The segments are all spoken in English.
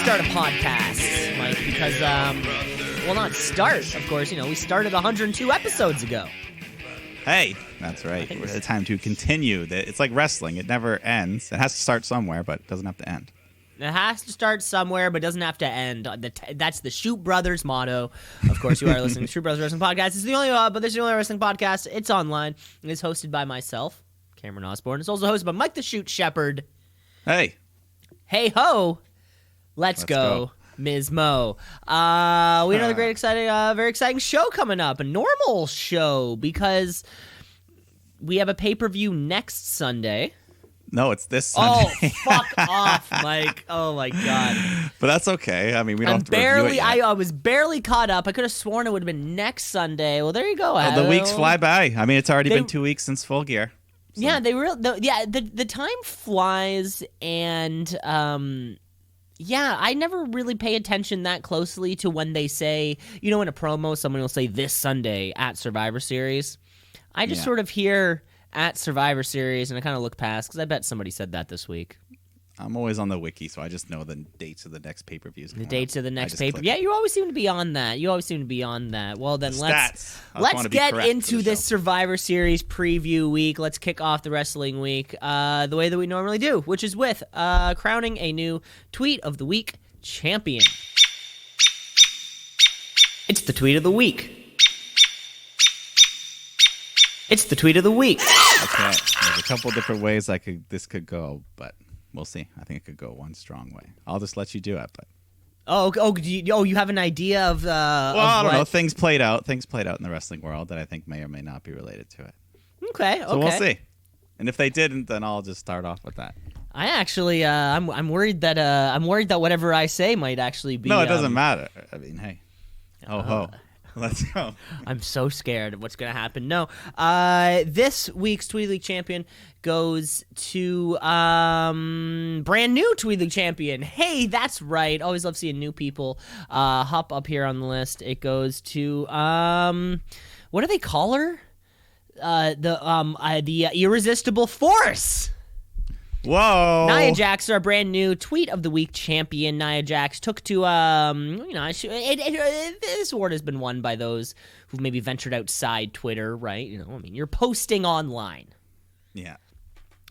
start a podcast, Mike, because, well, not start, of course. We started 102 episodes ago. Hey, that's right. It's time to continue. It's like wrestling. It never ends. It has to start somewhere, but it doesn't have to end. It has to start somewhere, but doesn't have to end. That's the Shoot Brothers motto. Of course, you are listening to Shoot Brothers Wrestling Podcast. It's the only, but this is the only wrestling podcast. It's online. It's hosted by myself, Cameron Osborne. It's also hosted by Mike the Shoot Shepherd. Hey. Hey ho. Let's go. Ms. Mo. We have another very exciting show coming up. A normal show, because we have a pay-per-view next Sunday. No, it's this Sunday. Oh, fuck off, Mike. Oh, my God. But that's okay. I mean, we don't have to review it yet. I was barely caught up. I could have sworn it would have been next Sunday. Well, there you go. The weeks fly by. I mean, it's already been 2 weeks since Full Gear. So. Yeah, the time flies, and yeah, I never really pay attention that closely to when they say, in a promo, someone will say this Sunday at Survivor Series. I just sort of hear at Survivor Series, and I kind of look past, because I bet somebody said that this week. I'm always on the wiki, so I just know the dates of the next pay-per-views. The dates of the next pay-per-view. Yeah, you always seem to be on that. Well, then let's get into this Survivor Series preview week. Let's kick off the wrestling week the way that we normally do, which is with crowning a new Tweet of the Week champion. It's the Tweet of the Week. It's the Tweet of the Week. Okay, there's a couple different ways this could go, but we'll see. I think it could go one strong way. I'll just let you do it. But you have an idea of I don't know. Things played out in the wrestling world that I think may or may not be related to it. Okay. So we'll see. And if they didn't, then I'll just start off with that. I actually, I'm worried that whatever I say might actually be. No, it doesn't matter. I mean, hey, ho. Let's go. I'm so scared of what's going to happen. No. This week's Tweet League champion goes to brand new Tweet League champion. Hey, that's right. Always love seeing new people hop up here on the list. It goes to what do they call her? The Irresistible Force. Whoa. Nia Jax, our brand new Tweet of the Week champion. Nia Jax took to, this award has been won by those who've maybe ventured outside Twitter, right? You're posting online. Yeah.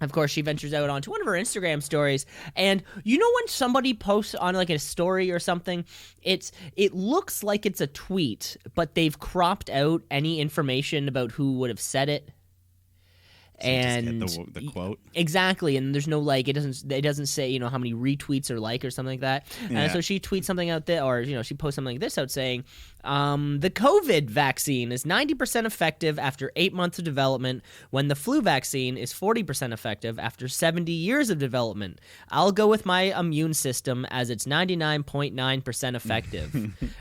Of course, she ventures out onto one of her Instagram stories, and when somebody posts on like a story or something, it looks like it's a tweet, but they've cropped out any information about who would have said it. So and the quote exactly, and there's no it doesn't say how many retweets or or something like that. Yeah. And so she tweets something out there, or she posts something like this out saying, the COVID vaccine is 90% effective after 8 months of development, when the flu vaccine is 40% effective after 70 years of development. I'll go with my immune system, as it's 99.9% effective.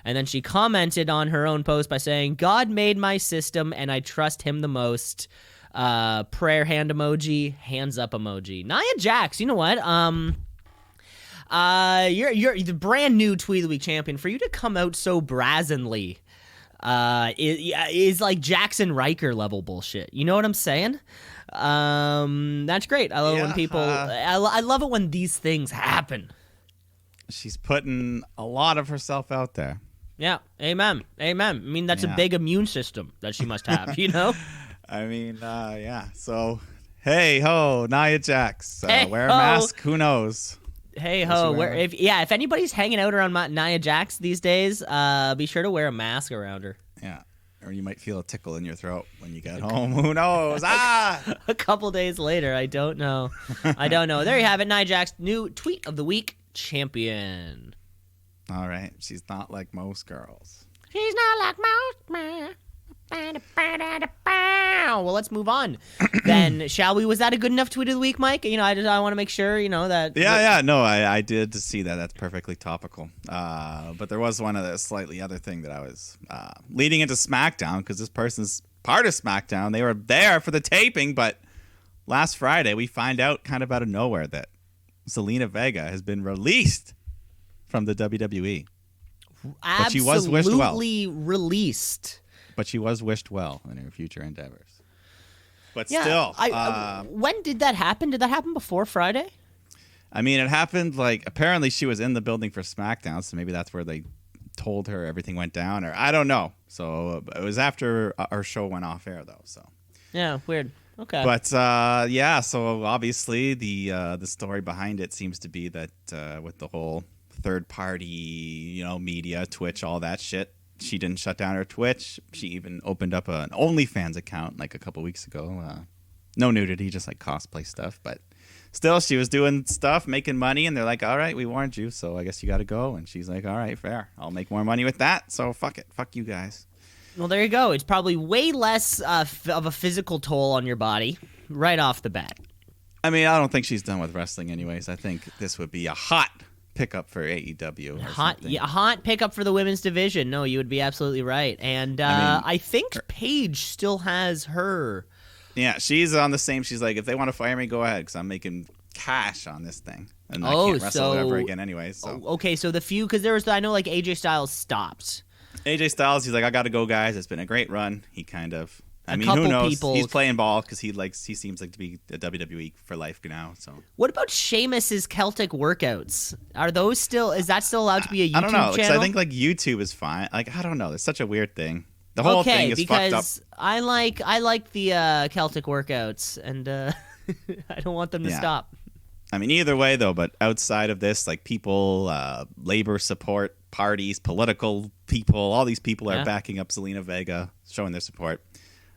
And then she commented on her own post by saying, God made my system and I trust him the most. Prayer hand emoji, hands up emoji. Nia Jax, you know what? You're the brand new Tweet of the Week champion. For you to come out so brazenly, is like Jackson Riker level bullshit. You know what I'm saying? That's great. I love it when people. I love it when these things happen. She's putting a lot of herself out there. Yeah, amen. I mean, that's a big immune system that she must have. I mean, yeah. So, hey ho, Nia Jax. Wear a mask. Who knows? Hey ho. If anybody's hanging out around Nia Jax these days, be sure to wear a mask around her. Yeah. Or you might feel a tickle in your throat when you get home. Who knows? A couple days later, I don't know. There you have it. Nia Jax, new Tweet of the Week champion. All right. She's not like most girls. She's not like most men. Well, let's move on then, shall we? Was that a good enough Tweet of the Week, Mike? I want to make sure that. Yeah. No, I did see that. That's perfectly topical. But there was one of the slightly other thing that I was leading into Smackdown, because this person's part of Smackdown. They were there for the taping, but last Friday we find out kind of out of nowhere that Zelina Vega has been released from the WWE. Absolutely but she was wished well. Released. But she was wished well in her future endeavors. But still. When did that happen? Did that happen before Friday? I mean, it happened like apparently she was in the building for SmackDown, so maybe that's where they told her everything went down, or I don't know. So it was after our show went off air, though. So yeah, weird. Okay, but yeah. So obviously the story behind it seems to be that with the whole third party, media, Twitch, all that shit, she didn't shut down her Twitch. She even opened up an OnlyFans account like a couple weeks ago. No nudity, just like cosplay stuff, but. Still, she was doing stuff, making money, and they're like, all right, we warned you, so I guess you got to go. And she's like, all right, fair. I'll make more money with that, so fuck it. Fuck you guys. Well, there you go. It's probably way less of a physical toll on your body right off the bat. I mean, I don't think she's done with wrestling anyways. I think this would be a hot pickup for AEW. A hot pickup for the women's division. No, you would be absolutely right. And I think Paige still has her... Yeah, she's on the same. She's like, if they want to fire me, go ahead, because I'm making cash on this thing, and I can't wrestle ever again anyway. So okay, so the few, because I know like AJ Styles stopped. AJ Styles, he's like, I got to go, guys. It's been a great run. He kind of, I mean, who knows? He's playing ball because he seems like to be a WWE for life now. So what about Sheamus's Celtic workouts? Are those still? Is that still allowed to be a YouTube channel? I don't know. Because I think like YouTube is fine. Like I don't know. It's such a weird thing. The whole thing is fucked up. I like the Celtic workouts, and I don't want them to stop. I mean, either way, though, but outside of this, like people, labor support parties, political people, all these people are backing up Zelina Vega, showing their support.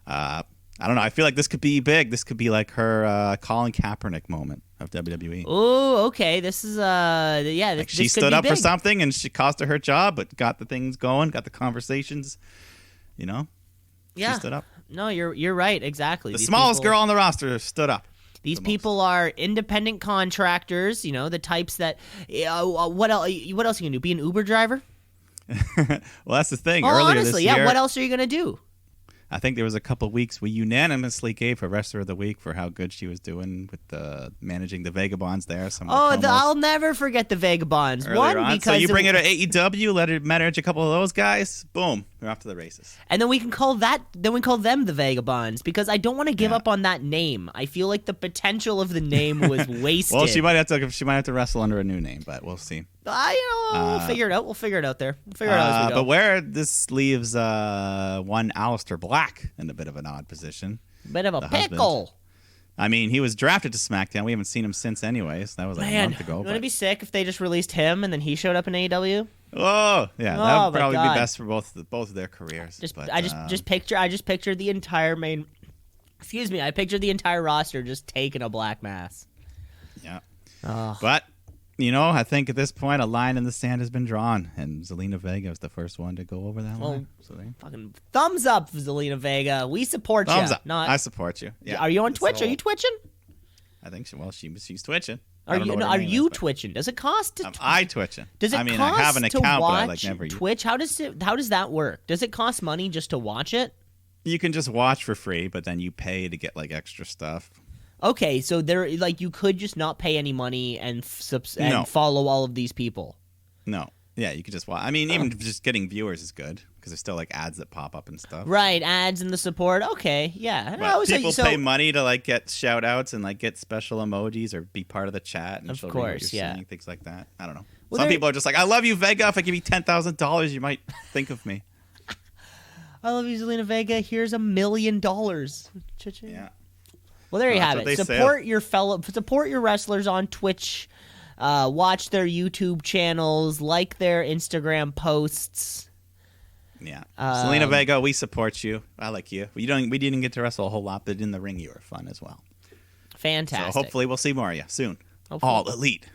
I don't know. I feel like this could be big. This could be like her Colin Kaepernick moment of WWE. Oh, okay. This is This, she stood up for something, and she cost her job, but got the things going, got the conversations. She stood up. No, you're right. Exactly. The smallest girl on the roster stood up. These people are independent contractors. The types that. What else are you gonna do? Be an Uber driver? Well, that's the thing. Earlier honestly, this year, what else are you gonna do? I think there was a couple weeks we unanimously gave her Wrestler of the Week for how good she was doing with managing the Vagabonds there. I'll never forget the Vagabonds. So you bring her to AEW, let her manage a couple of those guys, boom, we're off to the races. And then we can call them the Vagabonds, because I don't want to give up on that name. I feel like the potential of the name was wasted. Well, she might have to wrestle under a new name, but we'll see. We'll figure it out. We'll figure it out there. We'll figure it out as we go. But where this leaves one Aleister Black in a bit of an odd position. Bit of a pickle. Husband. I mean, he was drafted to SmackDown. We haven't seen him since anyways. That was like a month ago. Wouldn't it be sick if they just released him and then he showed up in AEW? Oh, yeah. That would probably be best for both of their careers. I just pictured the entire main... Excuse me. I pictured the entire roster just taking a black mass. Yeah. But... I think at this point a line in the sand has been drawn, and Zelina Vega is the first one to go over that line. Fucking thumbs up, Zelina Vega. We support you. Thumbs up. I support you. Yeah. Are you on Twitch? Are you twitching? I think so. Well, she's twitching. Are you twitching? Does it cost? I twitching. Does it cost I have an account, to watch but I never Twitch? How does that work? Does it cost money just to watch it? You can just watch for free, but then you pay to get like extra stuff. Okay, so you could just not pay any money and follow all of these people. No, yeah, you could just watch. I mean, even just getting viewers is good because there's still like ads that pop up and stuff. Right, ads and the support. Okay, yeah. But people pay money to like get shout outs and like get special emojis or be part of the chat and of show course, what you're saying, things like that. I don't know. Some people are just like, I love you, Vega. If I give you $10,000, you might think of me. I love you, Zelina Vega. Here's $1 million. Cha-ching. Yeah. Well, there you have it. Support your wrestlers on Twitch. Watch their YouTube channels. Like their Instagram posts. Yeah, Zelina Vega, we support you. I like you. We didn't get to wrestle a whole lot, but in the ring you were fun as well. Fantastic. So hopefully we'll see more of you soon. Hopefully. All Elite.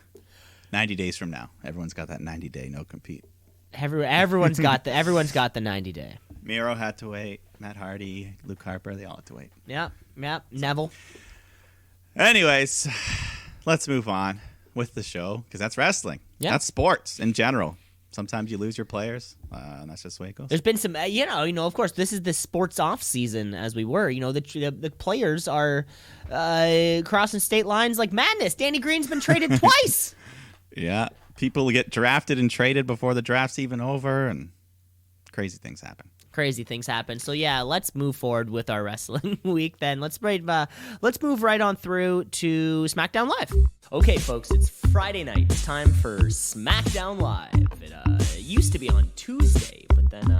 90 days from now, everyone's got that 90-day no compete. Everyone's got the 90-day. Miro had to wait. Matt Hardy, Luke Harper, they all had to wait. Yep. Neville. Anyways, let's move on with the show because that's wrestling. Yeah. That's sports in general. Sometimes you lose your players. And that's just the way it goes. There's been some, of course, this is the sports off season as we were. The players are crossing state lines like madness. Danny Green's been traded twice. Yeah. People get drafted and traded before the draft's even over, and crazy things happen. crazy things happen. So yeah, let's move forward with our wrestling week then. Let's move right on through to SmackDown Live. Okay, folks, it's Friday night. It's time for SmackDown Live. It used to be on Tuesday, but then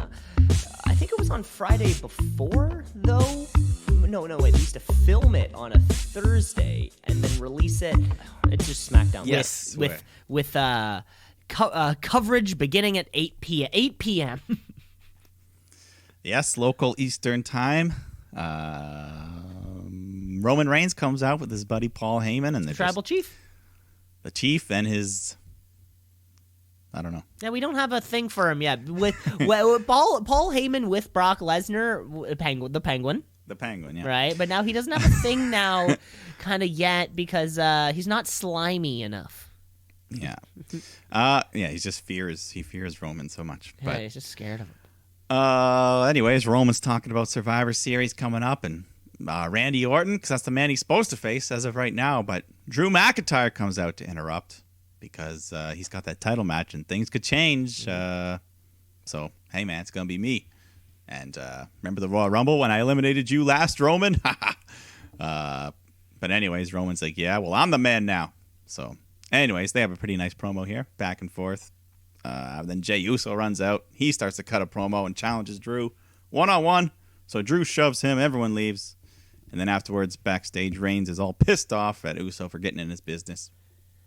I think it was on Friday before, though. No, wait, they used to film it on a Thursday and then release it. It's just SmackDown. Yes, with coverage beginning at 8 p.m. Yes, local Eastern time. Roman Reigns comes out with his buddy Paul Heyman and the Tribal Chief. The Chief and his, I don't know. Yeah, we don't have a thing for him yet. With Paul Heyman with Brock Lesnar, the Penguin. The Penguin, yeah. Right, but now he doesn't have a thing now, kind of yet, because he's not slimy enough. Yeah. He just fears Roman so much. Yeah, But he's just scared of him. anyways, Roman's talking about Survivor Series coming up, and Randy Orton, because that's the man he's supposed to face as of right now. But Drew McIntyre comes out to interrupt because he's got that title match and things could change. So, hey, man, it's going to be me. And remember the Royal Rumble when I eliminated you last, Roman? But anyways, Roman's like, yeah, well, I'm the man now. So anyways, they have a pretty nice promo here, back and forth. Then Jey Uso runs out. He starts to cut a promo and challenges Drew one-on-one. So Drew shoves him. Everyone leaves. And then afterwards, backstage, Reigns is all pissed off at Uso for getting in his business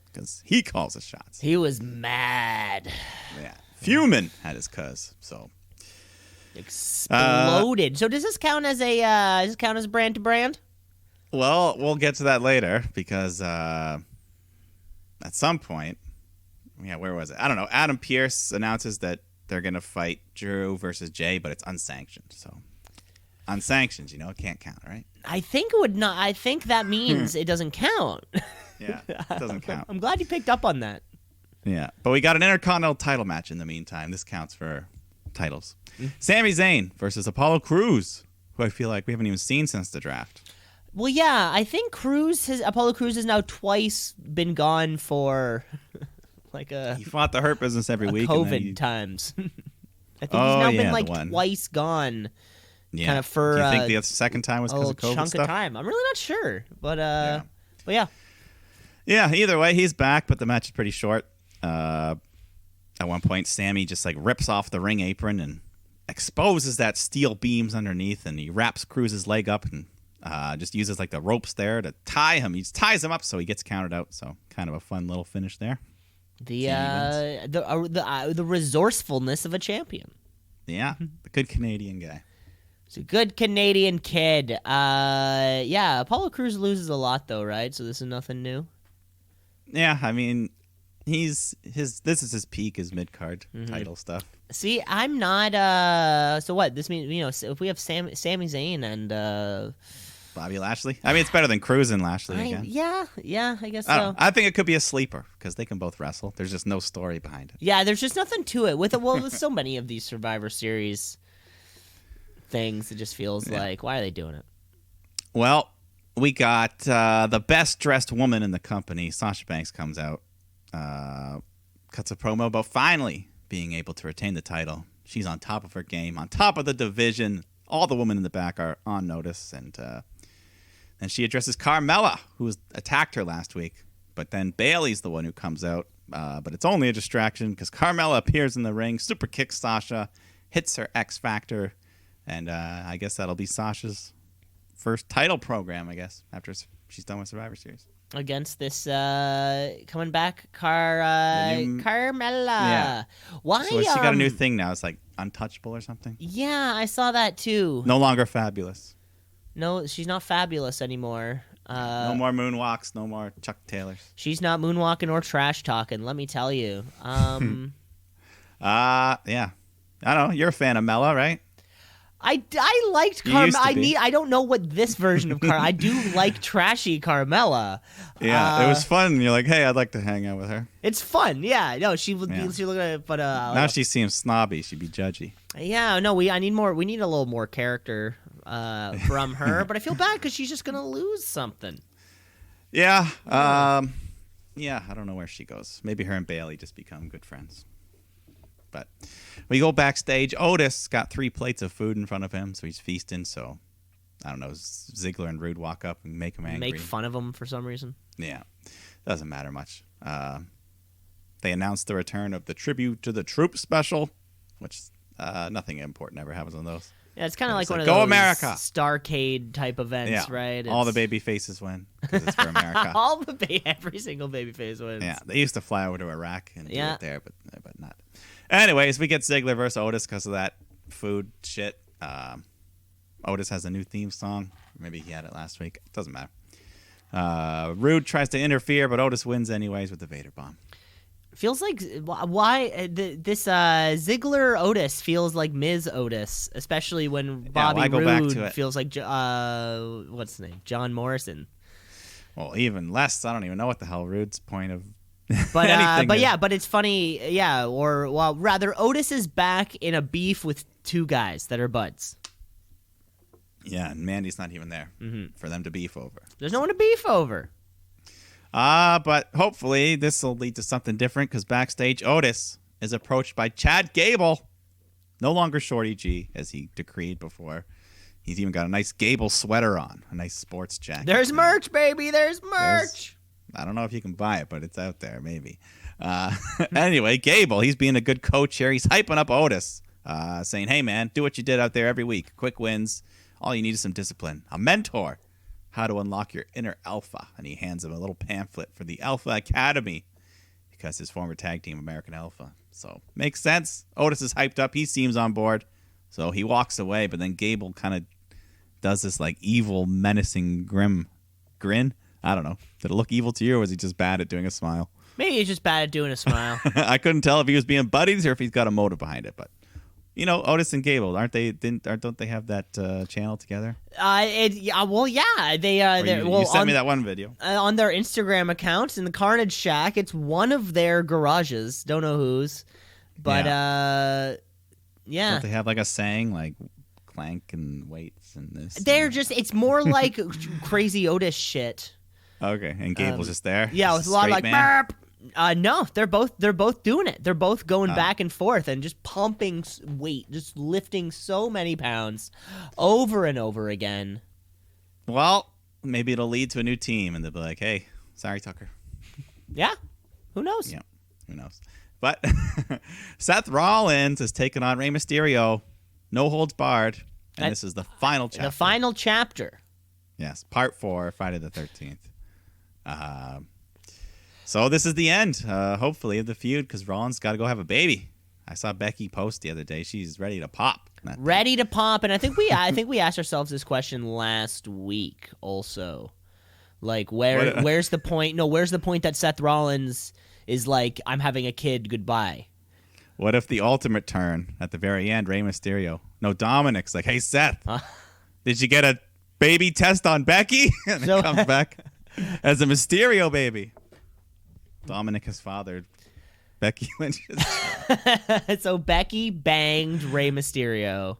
because he calls the shots. He was mad. Yeah. Fuming at his cuz. So exploded. So does this count as brand to brand? Well, we'll get to that later because at some point, where was it? I don't know. Adam Pearce announces that they're going to fight Drew versus Jey, but it's unsanctioned. So unsanctioned, it can't count, right? I think it would not. I think that means it doesn't count. Yeah, it doesn't count. I'm glad you picked up on that. Yeah, but we got an Intercontinental title match in the meantime. This counts for titles. Sami Zayn versus Apollo Crews, who I feel like we haven't even seen since the draft. Well, yeah, I think Apollo Crews has now twice been gone for he fought the Hurt Business every week. COVID times. I think he's now been twice gone. Yeah. Kind of for. Do you think the second time was because of COVID chunk stuff? of time. I'm really not sure, but yeah. Yeah. Either way, he's back, but the match is pretty short. At one point, Sammy just rips off the ring apron and exposes that steel beams underneath, and he wraps Cruz's leg up and just uses the ropes there to tie him. He just ties him up so he gets counted out. So kind of a fun little finish there. The resourcefulness of a champion. Yeah, the good Canadian guy. He's a good Canadian kid. Apollo Crews loses a lot though, right? So this is nothing new. Yeah, I mean, this is his peak, his mid-card title stuff. See, I'm not. So what? This means if we have Sami Zayn and Bobby Lashley. I mean, it's better than Crews and Lashley again. Yeah, I guess so. I think it could be a sleeper because they can both wrestle. There's just no story behind it. Yeah, there's just nothing to it. With so many of these Survivor Series things, it just feels like, why are they doing it? Well, we got the best dressed woman in the company. Sasha Banks comes out, cuts a promo about finally being able to retain the title. She's on top of her game, on top of the division. All the women in the back are on notice, and she addresses Carmella, who attacked her last week. But then Bayley's the one who comes out, but it's only a distraction because Carmella appears in the ring, super kicks Sasha, hits her X Factor, and I guess that'll be Sasha's first title program, I guess, after she's done with Survivor Series. Against this coming back Carmella. Yeah. Why? So she got a new thing now. It's untouchable or something. Yeah, I saw that too. No longer fabulous. No, she's not fabulous anymore. No more moonwalks. No more Chuck Taylors. She's not moonwalking or trash talking. Let me tell you. Yeah. I don't know. You're a fan of Mella, right? I liked Carmella. I don't know what this version of I do like trashy Carmella. Yeah, it was fun. You're like, hey, I'd like to hang out with her. It's fun. Yeah, no, she would be. She look at it, but now she seems snobby. She'd be judgy. Yeah, no, we need more. We need a little more character from her. But I feel bad because she's just gonna lose something. Yeah. Yeah. I don't know where she goes. Maybe her and Bayley just become good friends. But we go backstage. Otis got 3 plates of food in front of him, so he's feasting. So I don't know. Ziggler and Rude walk up and make him angry. Make fun of him for some reason. Yeah, doesn't matter much. They announced the return of the Tribute to the Troop special, which nothing important ever happens on those. Yeah, it's kind of like one of Go those America! Starcade type events, right? All the baby faces win because it's for America. Every single baby face wins. Yeah, they used to fly over to Iraq and do it there, but not. Anyways, we get Ziggler versus Otis because of that food shit. Otis has a new theme song. Maybe he had it last week. Doesn't matter. Rude tries to interfere, but Otis wins anyways with the Vader bomb. Feels like this Ziggler Otis feels like Ms. Otis, especially when Bobby Roode feels like what's his name, John Morrison. Well, even less. I don't even know what the hell Rude's point of. But it's funny, yeah. Or rather, Otis is back in a beef with 2 guys that are buds. Yeah, and Mandy's not even there for them to beef over. There's no one to beef over. But hopefully this will lead to something different because backstage Otis is approached by Chad Gable. No longer Shorty G, as he decreed before. He's even got a nice Gable sweater on, a nice sports jacket. There's merch, baby. There's merch. I don't know if you can buy it, but it's out there, maybe. Anyway, Gable, he's being a good coach here. He's hyping up Otis, saying, hey, man, do what you did out there every week. Quick wins. All you need is some discipline. A mentor. How to unlock your inner alpha. And he hands him a little pamphlet for the Alpha Academy because his former tag team, American Alpha. So, makes sense. Otis is hyped up. He seems on board. So, he walks away, but then Gable kind of does this, like, evil, menacing, grin. I don't know. Did it look evil to you, or was he just bad at doing a smile? Maybe he's just bad at doing a smile. I couldn't tell if he was being buddies or if he's got a motive behind it, but... You know, Otis and Gable, don't they have that channel together? Well, yeah. You sent me that one video. On their Instagram account in the Carnage Shack. It's one of their garages. Don't know whose. But, yeah. Don't they have like a saying, like clank and weights and this? It's more like crazy Otis shit. Okay, and Gable's just there? Yeah, with a lot of like, burp. No, they're both doing it. They're both going back and forth and just pumping weight, just lifting so many pounds over and over again. Well, maybe it'll lead to a new team, and they'll be like, "Hey, sorry, Tucker." Yeah, who knows? Yeah, who knows? But Seth Rollins is taking on Rey Mysterio, no holds barred, and this is the final chapter. The final chapter. Yes, part 4, Friday the 13th. So this is the end, hopefully, of the feud because Rollins got to go have a baby. I saw Becky post the other day; she's ready to pop. Ready to pop, and I think we asked ourselves this question last week also. Like, where's the point? No, where's the point that Seth Rollins is like, I'm having a kid, goodbye? What if the ultimate turn at the very end, Rey Mysterio? No, Dominic's like, hey Seth, did you get a baby test on Becky? And it comes back as a Mysterio baby. Dominic has fathered Becky Lynch's child. So Becky banged Rey Mysterio.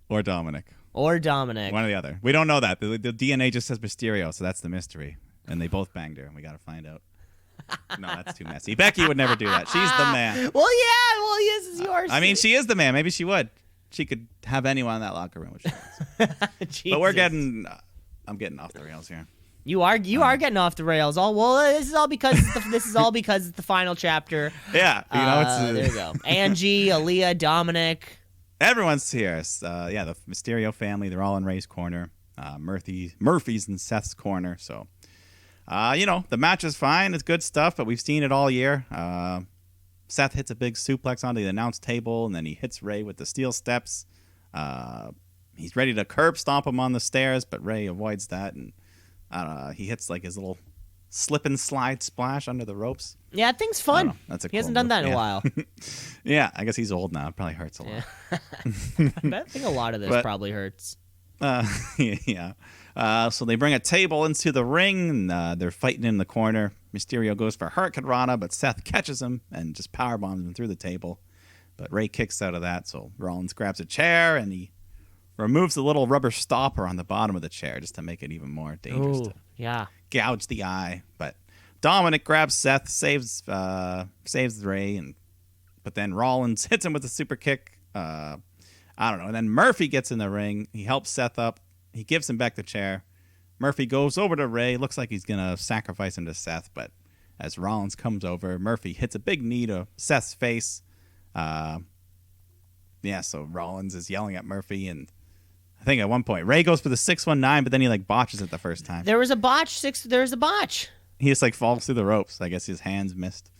Or Dominic. One or the other. We don't know that. The DNA just says Mysterio, so that's the mystery. And they both banged her, and we got to find out. No, that's too messy. Becky would never do that. She's the man. Well, yeah. Well, yes, it's yours. I mean, she is the man. Maybe she would. She could have anyone in that locker room. But I'm getting off the rails here. You are getting off the rails. This is all because it's the final chapter. Yeah, there you go. Angie, Aaliyah, Dominic. Everyone's here. The Mysterio family. They're all in Ray's corner. Murphy's in Seth's corner. So, the match is fine. It's good stuff, but we've seen it all year. Seth hits a big suplex onto the announce table, and then he hits Ray with the steel steps. He's ready to curb stomp him on the stairs, but Ray avoids that, and he hits like his little slip and slide splash under the ropes. Yeah, that thing's fun. He hasn't done that in a while. Yeah, I guess he's old now. It probably hurts a lot. I think a lot of this probably hurts. Yeah. So they bring a table into the ring, and they're fighting in the corner. Mysterio goes for Hurricane Rana, but Seth catches him and just powerbombs him through the table. But Ray kicks out of that, so Rollins grabs a chair, and he removes the little rubber stopper on the bottom of the chair just to make it even more dangerous to gouge the eye. But Dominic grabs Seth, saves Ray, and but then Rollins hits him with a super kick. I don't know. And then Murphy gets in the ring. He helps Seth up. He gives him back the chair. Murphy goes over to Ray. Looks like he's going to sacrifice him to Seth, but as Rollins comes over, Murphy hits a big knee to Seth's face. So Rollins is yelling at Murphy, and I think at one point Ray goes for the 619, but then he like botches it the first time. There was a botch. There's a botch. He just like falls through the ropes. I guess his hands missed.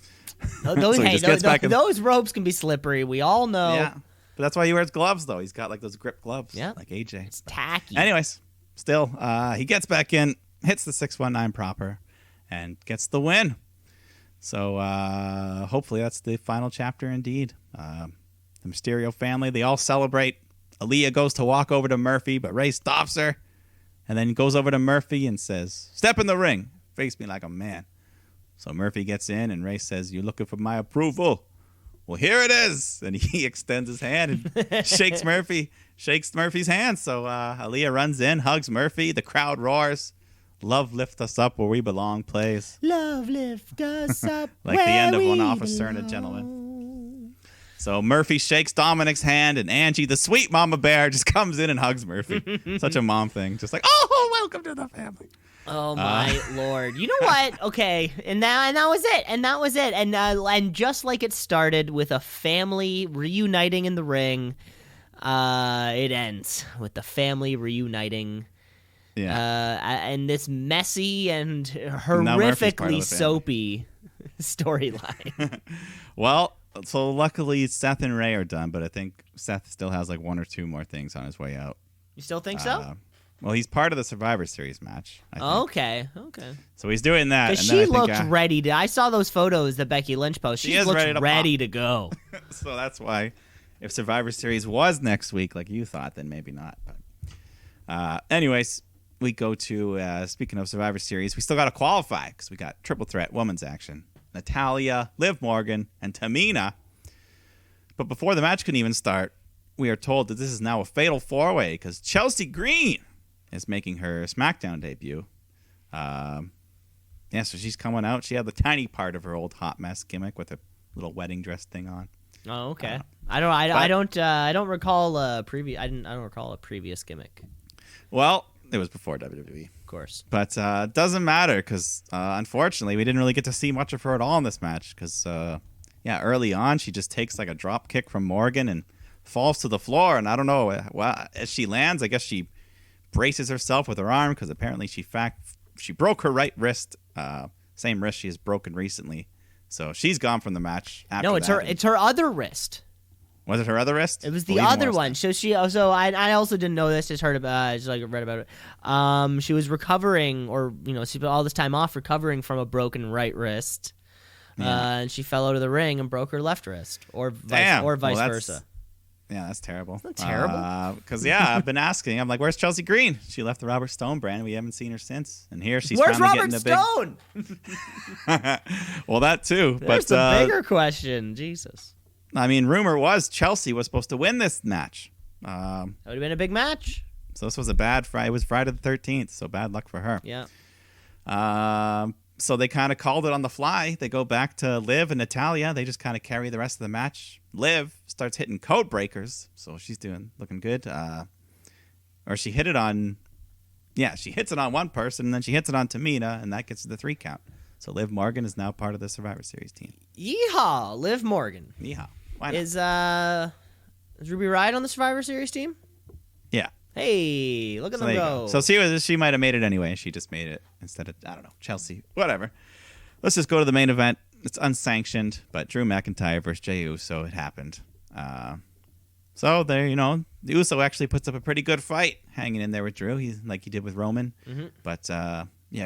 Those ropes can be slippery. We all know. Yeah, but that's why he wears gloves, though. He's got like those grip gloves, like AJ. It's tacky. Anyways, still, he gets back in, hits the 619 proper, and gets the win. So hopefully that's the final chapter indeed. The Mysterio family, they all celebrate. Aaliyah goes to walk over to Murphy, but Ray stops her, and then goes over to Murphy and says, "Step in the ring. Face me like a man." So Murphy gets in, and Ray says, "You're looking for my approval? Well, here it is." And he extends his hand and shakes Murphy's hand. So Aaliyah runs in, hugs Murphy. The crowd roars. "Love lift us up where we belong" plays. Love lift us up like the end of One Officer and a Gentleman. So Murphy shakes Dominic's hand, and Angie, the sweet mama bear, just comes in and hugs Murphy. Such a mom thing. Just like, "Oh, welcome to the family." Oh my Lord! You know what? Okay, and that was it. And just like it started with a family reuniting in the ring, it ends with the family reuniting. Yeah. And this messy and horrifically soapy storyline. Well, so luckily Seth and Ray are done, but I think Seth still has like one or two more things on his way out. You still think so? Well, he's part of the Survivor Series match. I think. Okay. So he's doing that. Because she looks ready to. I saw those photos that Becky Lynch posted. She looks ready to go. So that's why, if Survivor Series was next week, like you thought, then maybe not. But anyways, we go to speaking of Survivor Series, we still got to qualify because we got triple threat women's action: Natalya, Liv Morgan, and Tamina. But before the match can even start, we are told that this is now a fatal four-way because Chelsea Green is making her Smackdown debut. So she's coming out. She had the tiny part of her old hot mess gimmick with a little wedding dress thing on. Oh, okay. I don't recall a previous gimmick. Well, it was before WWE, of course. But it doesn't matter because unfortunately we didn't really get to see much of her at all in this match because early on she just takes like a drop kick from Morgan and falls to the floor, and I don't know. Well, as she lands, I guess she braces herself with her arm because apparently she broke her right wrist, same wrist she has broken recently. So she's gone from the match. It's her other wrist. Was it her other wrist? It was the other one. So I also didn't know this. Just heard about. Just like read about it. She was recovering, or she spent all this time off recovering from a broken right wrist, and she fell out of the ring and broke her left wrist, or vice versa. Yeah, that's terrible. Isn't that terrible? Because I've been asking. I'm like, "Where's Chelsea Green?" She left the Robert Stone brand. We haven't seen her since. And here she's Where's finally Robert getting Stone? Well, that too. There's the bigger question. Jesus. I mean, rumor was Chelsea was supposed to win this match. That would have been a big match. So this was a bad Friday. It was Friday the 13th. So bad luck for her. Yeah. So they kind of called it on the fly. They go back to Liv and Natalya. They just kind of carry the rest of the match. Liv starts hitting code breakers, so she's looking good. Or she hit it on, she hits it on one person, and then she hits it on Tamina, and that gets to the 3 count. So Liv Morgan is now part of the Survivor Series team. Yeehaw, Liv Morgan. Yeehaw. Why not? Is Ruby Riott on the Survivor Series team? Yeah. Hey, look at them go. So she might have made it anyway. She just made it instead of, I don't know, Chelsea. Whatever. Let's just go to the main event. It's unsanctioned, but Drew McIntyre versus Jey Uso, it happened. So there, the Uso actually puts up a pretty good fight, hanging in there with Drew, like he did with Roman. Mm-hmm. But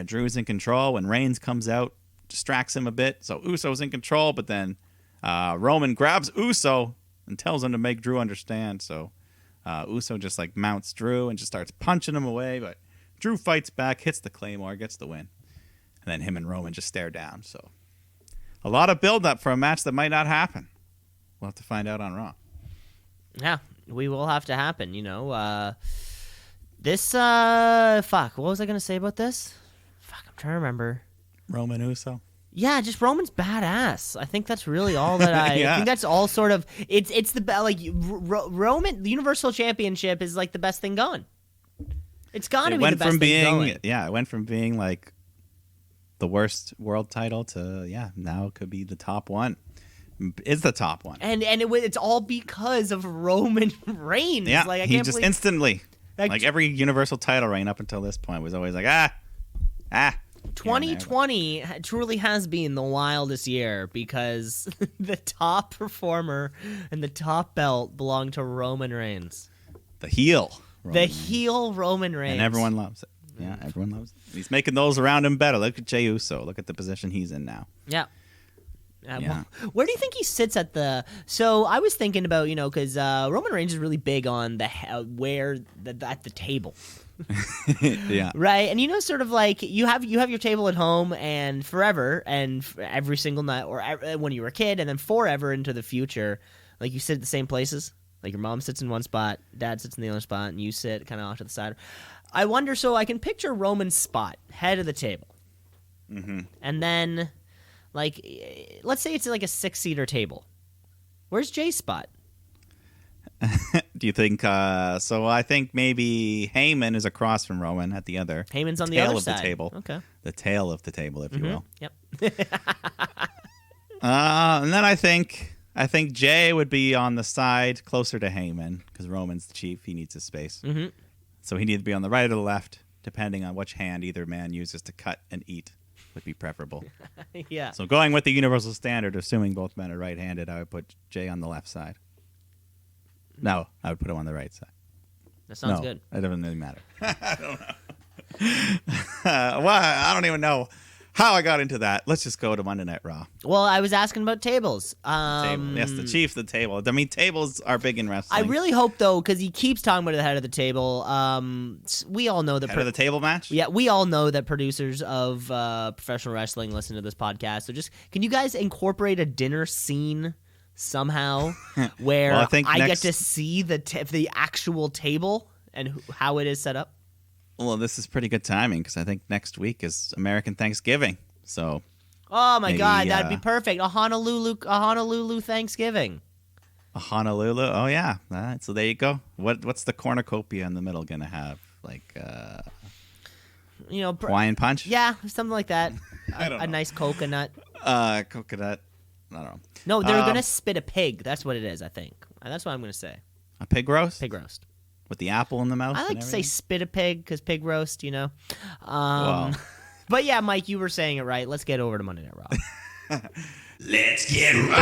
Drew's in control. When Reigns comes out, distracts him a bit. So Uso's in control, but then Roman grabs Uso and tells him to make Drew understand. So Uso just like mounts Drew and just starts punching him away. But Drew fights back, hits the Claymore, gets the win. And then him and Roman just stare down. So a lot of build-up for a match that might not happen. We'll have to find out on Raw. Yeah, we will have to happen, This, what was I going to say about this? I'm trying to remember. Roman Uso. Yeah, just Roman's badass. I think that's really all that I think that's all sort of it's the like Roman the Universal Championship is like the best thing going. It's got to be the best thing going. Yeah, it went from being like the worst world title to now it could be the top one. Is the top one. And it's all because of Roman Reigns. Yeah, like, he just instantly like every Universal title reign up until this point was always like 2020 truly has been the wildest year because the top performer and the top belt belong to Roman Reigns. The heel. Roman Reigns. And everyone loves it. Yeah, everyone loves it. He's making those around him better. Look at Jey Uso. Look at the position he's in now. Yeah. Well, where do you think he sits at the? So I was thinking about because Roman Reigns is really big on the at the table. Yeah. Right, and sort of like you have your table at home and forever and every single night, or when you were a kid, and then forever into the future, like you sit at the same places. Like your mom sits in one spot, dad sits in the other spot, and you sit kind of off to the side. I wonder. So I can picture Roman's spot, head of the table, and then. Like, let's say it's like a 6-seater table. Where's Jay's spot? Do you think? So I think maybe Heyman is across from Roman at the other. Heyman's on the other side. The table. Okay. The tail of the table, if you will. Yep. And then I think Jay would be on the side closer to Heyman because Roman's the chief. He needs his space. Mm-hmm. So he needs to be on the right or the left, depending on which hand either man uses to cut and eat. Would be preferable. Yeah. So going with the universal standard, assuming both men are right-handed, I would put Jay on the left side. No, I would put him on the right side. That sounds good. It doesn't really matter. I don't know. Well, I don't even know how I got into that. Let's just go to Monday Night Raw. Well, I was asking about tables. Yes, the chief, the table. I mean, tables are big in wrestling. I really hope, though, because he keeps talking about the head of the table. We all know that head of the table match. Yeah, we all know that producers of professional wrestling listen to this podcast. So can you guys incorporate a dinner scene somehow where well, I get to see the actual table and how it is set up? Well, this is pretty good timing because I think next week is American Thanksgiving. So, oh my God, that'd be perfect. A Honolulu Thanksgiving. A Honolulu. Oh yeah. All right, so there you go. What's the cornucopia in the middle gonna have? Like, Hawaiian punch. Yeah, something like that. I don't know. A nice coconut. Coconut. I don't know. No, they're gonna spit a pig. That's what it is. I think. That's what I'm gonna say. A pig roast. Pig roast. With the apple in the mouth? I like to say spit a pig because pig roast, Wow. But yeah, Mike, you were saying it right. Let's get over to Monday Night Raw. Let's get raw.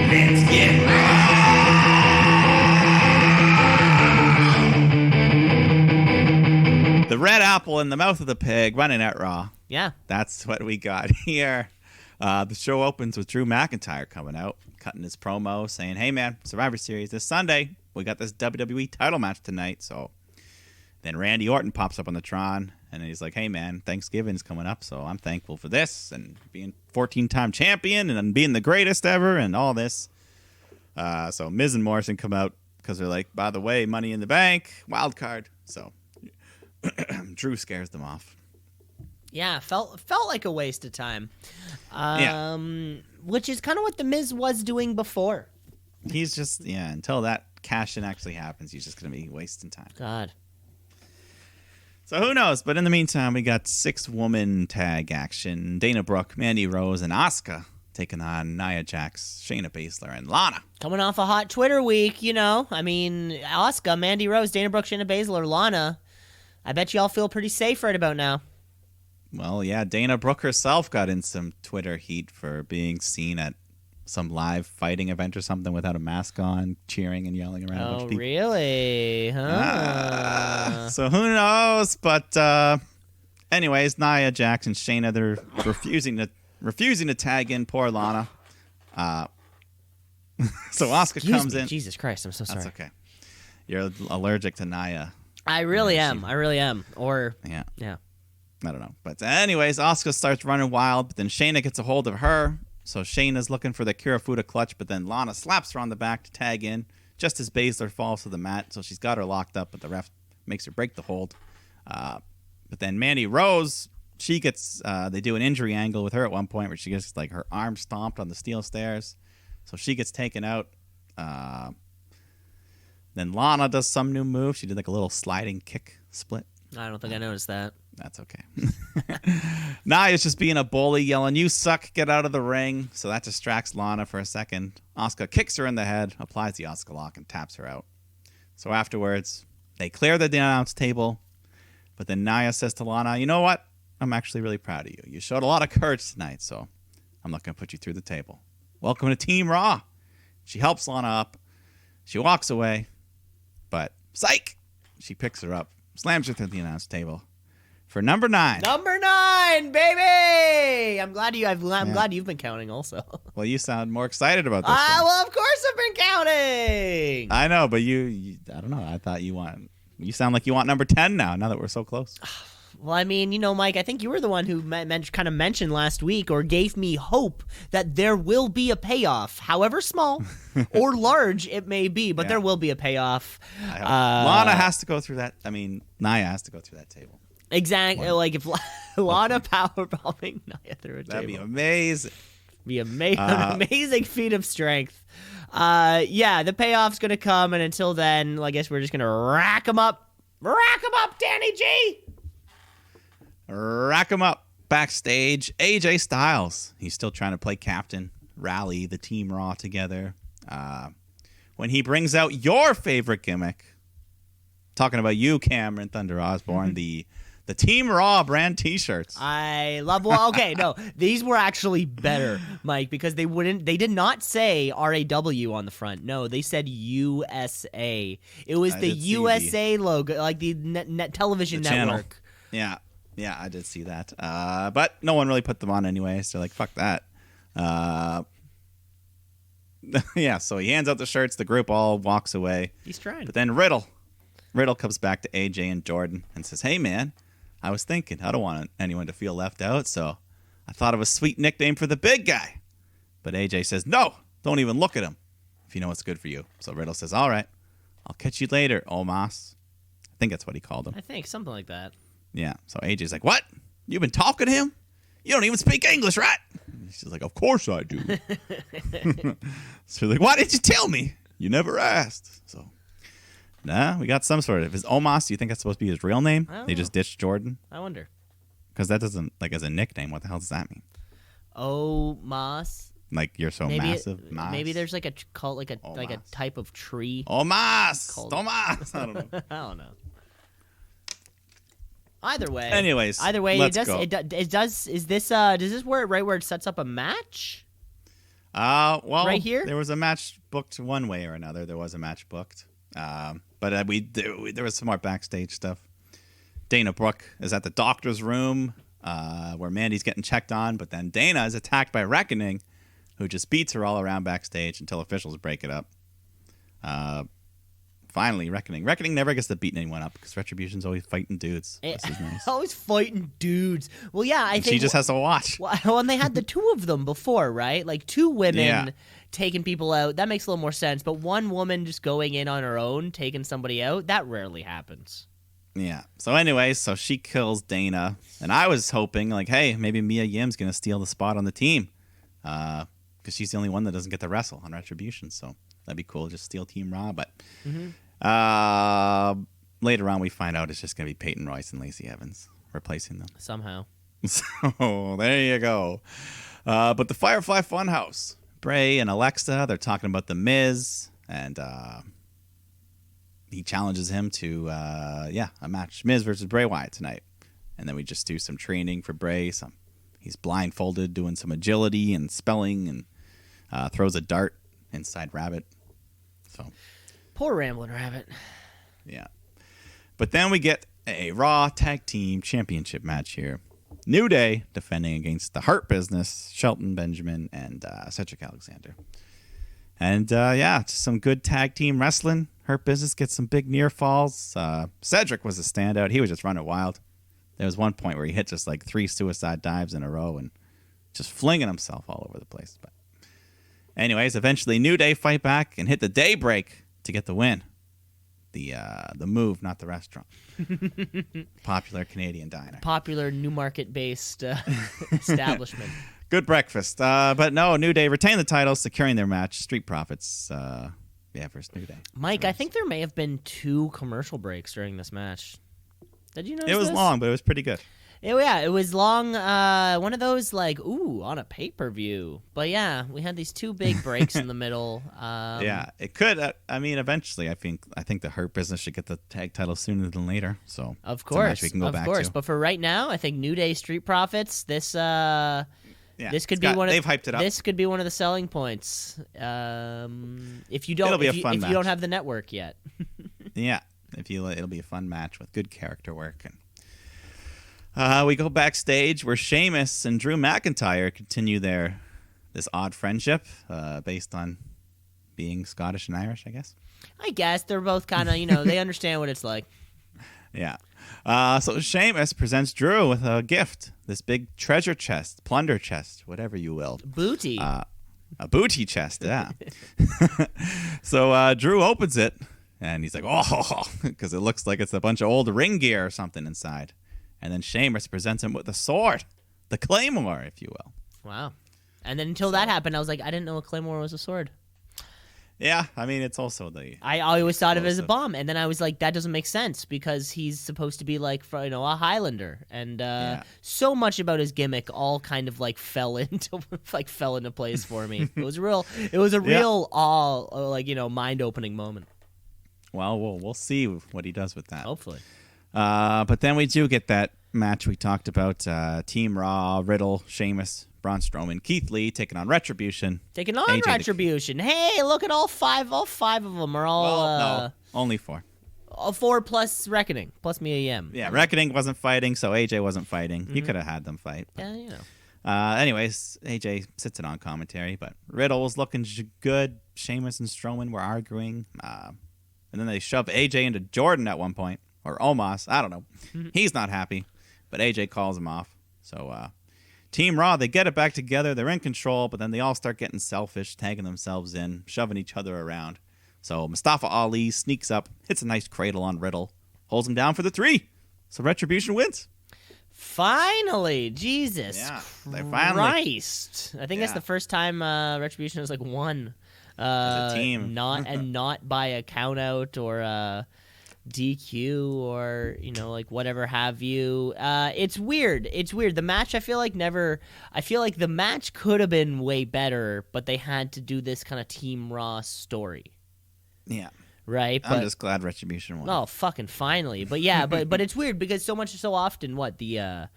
Let's get raw. The red apple in the mouth of the pig, Monday Night Raw. Yeah. That's what we got here. The show opens with Drew McIntyre coming out, cutting his promo, saying, hey, man, Survivor Series this Sunday. We got this WWE title match tonight. So then Randy Orton pops up on the Tron, and he's like, hey, man, Thanksgiving's coming up, so I'm thankful for this, and being 14-time champion, and being the greatest ever, and all this. So Miz and Morrison come out, because they're like, by the way, Money in the Bank, wild card. So Drew scares them off. Yeah, felt like a waste of time. Which is kind of what The Miz was doing before. He's just, until that cash-in actually happens, he's just going to be wasting time. God. So who knows? But in the meantime, we got 6-woman tag action. Dana Brooke, Mandy Rose, and Asuka taking on Nia Jax, Shayna Baszler, and Lana. Coming off a hot Twitter week, I mean, Asuka, Mandy Rose, Dana Brooke, Shayna Baszler, Lana. I bet y'all feel pretty safe right about now. Well, yeah, Dana Brooke herself got in some Twitter heat for being seen at some live fighting event or something without a mask on, cheering and yelling around. Oh, really? Huh? So who knows? But anyways, Nia Jax and Shayna, they're refusing to tag in poor Lana. So Asuka comes in. Jesus Christ, I'm so sorry. That's okay. You're allergic to Nia. I really am. Or yeah. I don't know. But anyways, Asuka starts running wild, but then Shayna gets a hold of her. So Shayna's looking for the Kirifuda clutch, but then Lana slaps her on the back to tag in just as Baszler falls to the mat. So she's got her locked up, but the ref makes her break the hold. But then Mandy Rose, she gets, they do an injury angle with her at one point where she gets like her arm stomped on the steel stairs. So she gets taken out. Then Lana does some new move. She did like a little sliding kick split. I don't think I noticed that. That's okay. Nia's just being a bully, yelling, "You suck, get out of the ring." So that distracts Lana for a second. Asuka kicks her in the head, applies the Asuka lock, and taps her out. So afterwards, they clear the announce table. But then Nia says to Lana, "You know what? I'm actually really proud of you. You showed a lot of courage tonight, so I'm not going to put you through the table. Welcome to Team Raw." She helps Lana up. She walks away. But, psych! She picks her up, slams her through the announce table for number 9. Number 9, baby! I'm glad you've been counting also. Well, you sound more excited about this one. Well, of course I've been counting! I know, but you I don't know. I thought you sound like you want number 10 now that we're so close. Well, I mean, Mike, I think you were the one who kind of mentioned last week or gave me hope that there will be a payoff, however small or large it may be, but there will be a payoff. Lana has to go through that. I mean, Nia has to go through that table. Exactly. Like if Lana powerbombing Nia through a table. That'd be amazing. An amazing feat of strength. The payoff's going to come, and until then, I guess we're just going to rack them up. Rack them up, Danny G! Rack him up. Backstage, AJ Styles. He's still trying to play captain, rally the Team Raw together. When he brings out your favorite gimmick, talking about you, Cameron Thunder Osborne, the Team Raw brand T-shirts. I love. Well, okay, no, these were actually better, Mike, because they did not say RAW on the front. No, they said USA. It was the USA logo, like the net television network. Channel. Yeah, I did see that. But no one really put them on anyway, so like, fuck that. Yeah, so he hands out the shirts. The group all walks away. He's trying. But then Riddle comes back to AJ and Jordan and says, "Hey, man, I was thinking, I don't want anyone to feel left out, so I thought of a sweet nickname for the big guy." But AJ says, "No, don't even look at him if you know what's good for you." So Riddle says, "All right, I'll catch you later, Omos." I think that's what he called him. I think something like that. Yeah, so AJ's like, "What? You've been talking to him? You don't even speak English, right?" And she's like, "Of course I do." So like, "Why didn't you tell me? You never asked." So, we got some sort of... Is Omos, do you think that's supposed to be his real name? They just ditched Jordan? I wonder. Because that doesn't, like, as a nickname, what the hell does that mean? Omos? Like, you're so massive? Maybe there's like a cult, like a type of tree. Omos! Omos! I don't know. I don't know. Either way, let's go. It does. Is this does this where it sets up a match? Well, right here there was a match booked one way or another. There was a match booked, but there was some more backstage stuff. Dana Brooke is at the doctor's room where Mandy's getting checked on, but then Dana is attacked by Reckoning, who just beats her all around backstage until officials break it up. Finally, Reckoning never gets to beating anyone up because Retribution's always fighting dudes. This is nice. Always fighting dudes. Well, yeah, I think she just has to watch. Well, and they had the two of them before, right? Like two women taking people out. That makes a little more sense. But one woman just going in on her own, taking somebody out, that rarely happens. Yeah. So anyway, she kills Dana, and I was hoping, like, hey, maybe Mia Yim's gonna steal the spot on the team, because she's the only one that doesn't get to wrestle on Retribution. So that'd be cool, just steal Team Raw. But later on, we find out it's just gonna be Peyton Royce and Lacey Evans replacing them somehow. So there you go. But the Firefly Funhouse, Bray and Alexa, they're talking about the Miz, and he challenges him to a match, Miz versus Bray Wyatt tonight. And then we just do some training for Bray. He's blindfolded, doing some agility and spelling, and throws a dart inside Rabbit. So poor Ramblin' Rabbit. Yeah. But then we get a Raw Tag Team Championship match here. New Day defending against the Hurt Business, Shelton Benjamin and Cedric Alexander. And just some good tag team wrestling. Hurt Business gets some big near falls. Cedric was a standout. He was just running wild. There was one point where he hit just like 3 suicide dives in a row and just flinging himself all over the place. But anyways, eventually New Day fight back and hit the Daybreak to get the win. The Move, not the restaurant. Popular Canadian diner. Popular Newmarket-based establishment. Good breakfast. But no, New Day retained the titles, securing their match. Street Profits, versus New Day. Mike, I think there may have been 2 commercial breaks during this match. Did you notice It was this? long, but it was pretty good. It was long. One of those on a pay-per-view. But yeah, we had these 2 big breaks in the middle. It could. Eventually, I think the Hurt Business should get the tag title sooner than later. So of course, we can go back to. But for right now, I think New Day Street Profits. This could be one. They've hyped it up. This could be one of the selling points. If you It'll be a fun if match. you don't have the network yet. Yeah, it'll be a fun match with good character work. And we go backstage where Sheamus and Drew McIntyre continue this odd friendship based on being Scottish and Irish, I guess. I guess they're both kind of they understand what it's like. Yeah. So Sheamus presents Drew with a gift, this big treasure chest, plunder chest, whatever you will. Booty. A booty chest, yeah. So Drew opens it, and he's like, oh, because it looks like it's a bunch of old ring gear or something inside. And then Sheamus presents him with the sword, the Claymore, if you will. Wow. And then until that happened, I was like, I didn't know a Claymore was a sword. Yeah, it's also I always thought of it as a bomb, and then I was like, that doesn't make sense because he's supposed to be like, a Highlander, and so much about his gimmick all kind of fell into place for me. It was a real mind opening moment. Well, we'll see what he does with that. Hopefully. But then we do get that match we talked about: Team Raw, Riddle, Sheamus, Braun Strowman, Keith Lee taking on Retribution. Taking on Retribution. Hey, look at all five. All 5 of them are all. No, only 4. 4 plus Reckoning, plus Mia Yim. Yeah, Reckoning wasn't fighting, so AJ wasn't fighting. You could have had them fight. But. Yeah, Anyways, AJ sits it on commentary, but Riddle was looking good. Sheamus and Strowman were arguing. And then they shoved AJ into Jordan at one point. Or Omos. I don't know. He's not happy. But AJ calls him off. So, Team Raw, they get it back together. They're in control, but then they all start getting selfish, tagging themselves in, shoving each other around. So Mustafa Ali sneaks up, hits a nice cradle on Riddle, holds him down for the 3. So Retribution wins. Finally, Jesus they Christ! I think that's the first time Retribution has won as a team, not by a count out or DQ or whatever have you. It's weird. The match I feel like the match could have been way better, but they had to do this kind of Team Raw story. Yeah. Right? I'm just glad Retribution won. Oh, fucking finally. But yeah, but it's weird because so often the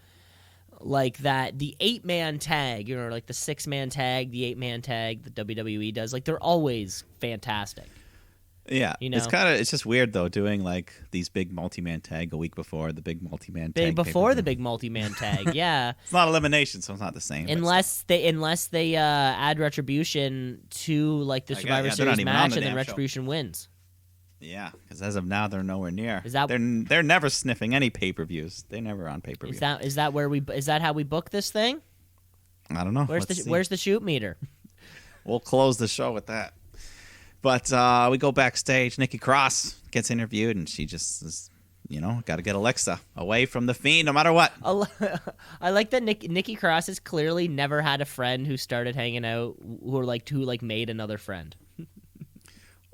8-man tag, the 6-man tag, the 8-man tag that WWE does, they're always fantastic. Yeah, it's just weird though doing these big multi-man tag a week before the big multi-man tag. Before the big multi-man tag, yeah. It's not elimination, so it's not the same. Unless they add Retribution to the Survivor Series match and then Retribution wins. Yeah, because as of now they're nowhere near. Is that they're never sniffing any pay-per-views? They're never on pay-per-view. Is that how we book this thing? I don't know. Where's the shoot meter? We'll close the show with that. But we go backstage. Nikki Cross gets interviewed, and she just is, got to get Alexa away from the Fiend no matter what. I like that Nikki Cross has clearly never had a friend who started hanging out who made another friend.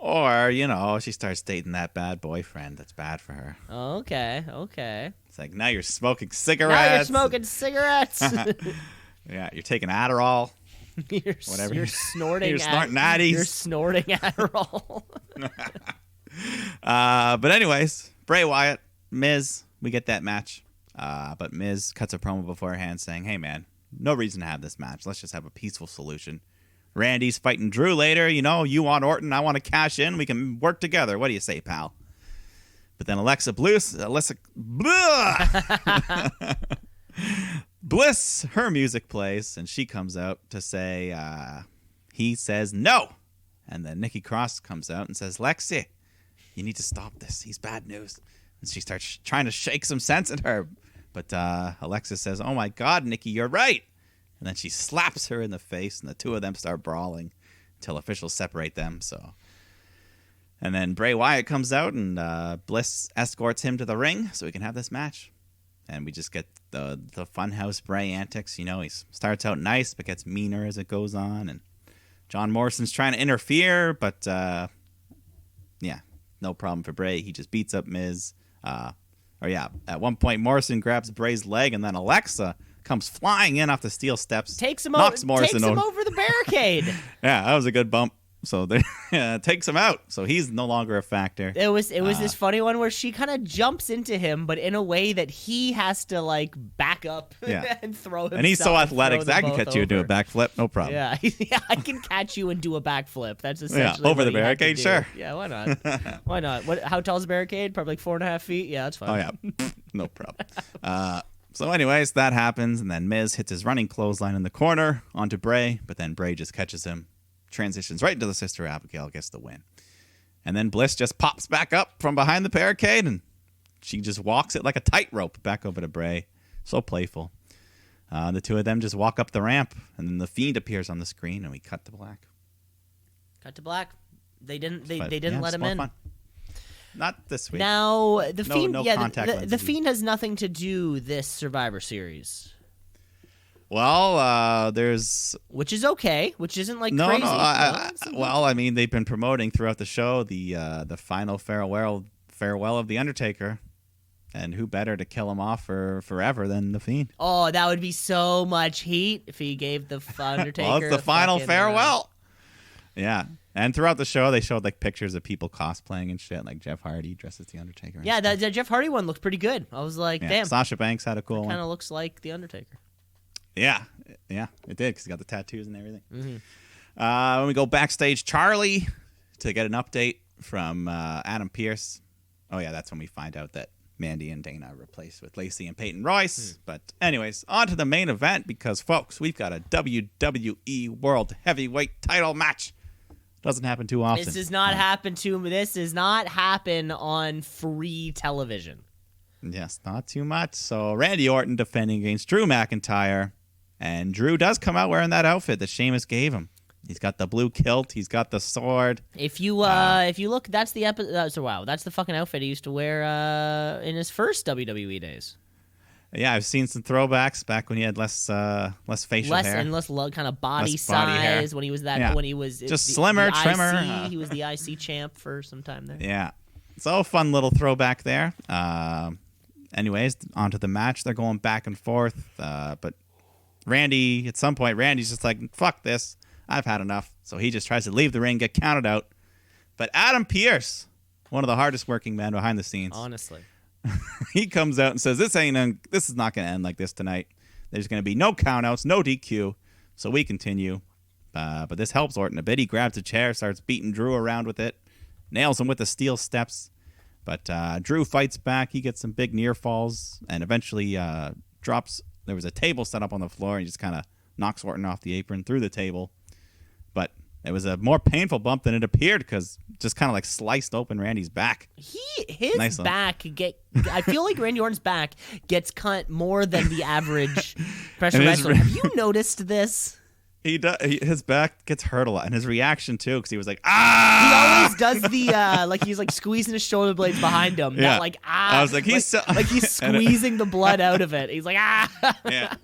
Or, she starts dating that bad boyfriend that's bad for her. Okay. It's now you're smoking cigarettes. Yeah, you're taking Adderall. Whatever. You're snorting. You're snorting Addies. You're snorting Adderall. But anyways, Bray Wyatt, Miz, we get that match. But Miz cuts a promo beforehand saying, hey, man, no reason to have this match. Let's just have a peaceful solution. Randy's fighting Drew later. You want Orton. I want to cash in. We can work together. What do you say, pal? But then Bliss, her music plays, and she comes out to say, he says no. And then Nikki Cross comes out and says, Lexi, you need to stop this. He's bad news. And she starts trying to shake some sense at her. But Alexa says, oh my God, Nikki, you're right. And then she slaps her in the face, and the two of them start brawling until officials separate them. So And then Bray Wyatt comes out, and Bliss escorts him to the ring so we can have this match. And we just get the Funhouse Bray antics. You know, he starts out nice, but gets meaner as it goes on. And John Morrison's trying to interfere, but no problem for Bray. He just beats up Miz. At one point, Morrison grabs Bray's leg, and then Alexa comes flying in off the steel steps. Takes him knocks over the barricade. Yeah, that was a good bump. So they takes him out. So he's no longer a factor. It was this funny one where she kind of jumps into him, but in a way that he has to like back up and throw himself. And he's so athletic that I can catch you and do a backflip, no problem. Yeah, I can catch you and do a backflip. That's essentially over what the he had to barricade. do. Sure. Yeah, why not? Why not? How tall is the barricade? Probably like 4.5 feet. Yeah, that's fine. Oh yeah, no problem. So anyways, that happens, and then Miz hits his running clothesline in the corner onto Bray, but then Bray just catches him. Transitions right into the Sister Abigail, gets the win. And then Bliss just pops back up from behind the barricade, and she just walks it like a tightrope back over to Bray. So playful. The two of them just walk up the ramp, and then the Fiend appears on the screen, and we cut to black. Cut to black. They didn't let him in. Fun. Not this week. Now the Fiend, the Fiend has nothing to do this Survivor Series. Well, there's... Which is okay, which isn't like crazy. I mean, they've been promoting throughout the show the final farewell of The Undertaker. And who better to kill him off for forever than The Fiend? Oh, that would be so much heat if he gave the Undertaker well, it's the final farewell. Yeah. And throughout the show, they showed like pictures of people cosplaying and shit, like Jeff Hardy dressed as The Undertaker. Yeah, the Jeff Hardy one looked pretty good. I was like, damn. Sasha Banks had a cool one. Kind of looks like The Undertaker. Yeah, it did, because he got the tattoos and everything. Mm-hmm. When we go backstage, Charlie, to get an update from Adam Pearce. Oh, yeah, that's when we find out that Mandy and Dana are replaced with Lacey and Peyton Royce. But anyways, on to the main event, because, folks, we've got a WWE World Heavyweight title match. Doesn't happen too often. This does not happen on free television. Yes, not too much. So Randy Orton defending against Drew McIntyre. And Drew does come out wearing that outfit that Sheamus gave him. He's got the blue kilt. He's got the sword. If you look, that's the that's the fucking outfit he used to wear in his first WWE days. Yeah, I've seen some throwbacks back when he had less facial hair, and less kind of body hair. size. When he was just slimmer, trimmer. He was the IC champ for some time there. Yeah, so fun little throwback there. Anyways, onto the match. They're going back and forth, but Randy, at some point, Randy's just like, fuck this. I've had enough. So he just tries to leave the ring, get counted out. But Adam Pearce, one of the hardest working men behind the scenes. Honestly. He comes out and says, this is not going to end like this tonight. There's going to be no countouts, no DQ. So we continue. But this helps Orton a bit. He grabs a chair, starts beating Drew around with it. Nails him with the steel steps. But Drew fights back. He gets some big near falls and eventually drops. There was a table set up on the floor, and he just kind of knocks Orton off the apron through the table. But it was a more painful bump than it appeared, because just kind of like sliced open Randy's back. His back I feel like Randy Orton's back gets cut more than the average professional wrestler. Have you noticed this? He does. His back gets hurt a lot, and his reaction too, because he was like, "Ah!" He always does the like he's like squeezing his shoulder blades behind him. Yeah. That, like ah. I was like, he's he's squeezing the blood out of it. He's like ah. Yeah.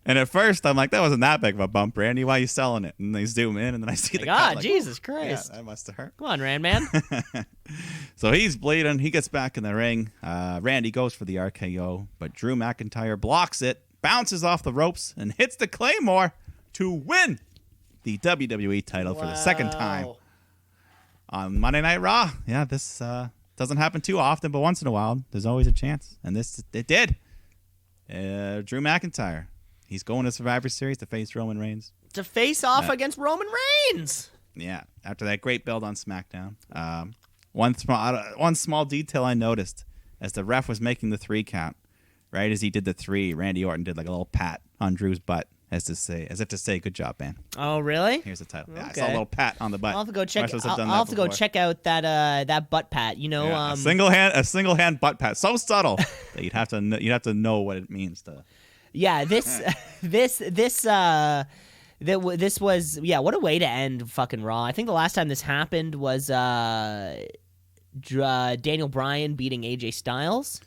And at first, I'm like, that wasn't that big of a bump, Randy. Why are you selling it? And they zoom in, and then I see the cut, like, Jesus Christ. Yeah, that must have hurt. Come on, Rand man. So he's bleeding. He gets back in the ring. Randy goes for the RKO, but Drew McIntyre blocks it, bounces off the ropes, and hits the Claymore to win the WWE title for the second time on Monday Night Raw. Yeah, this doesn't happen too often, but once in a while, there's always a chance. And it did. Drew McIntyre. He's going to Survivor Series to face Roman Reigns. To face off against Roman Reigns. Yeah, after that great build on SmackDown. One small detail I noticed as the ref was making the 3 count, right as he did the 3, Randy Orton did like a little pat on Drew's butt as if to say, "Good job, man." Oh, really? Here's the title. Okay. Yeah, I saw a little pat on the butt. I'll have to go check. I'll have to go check out that butt pat. You know, a single hand butt pat, so subtle that you'd have to know what it means to. Yeah, this was what a way to end fucking Raw. I think the last time this happened was Daniel Bryan beating AJ Styles.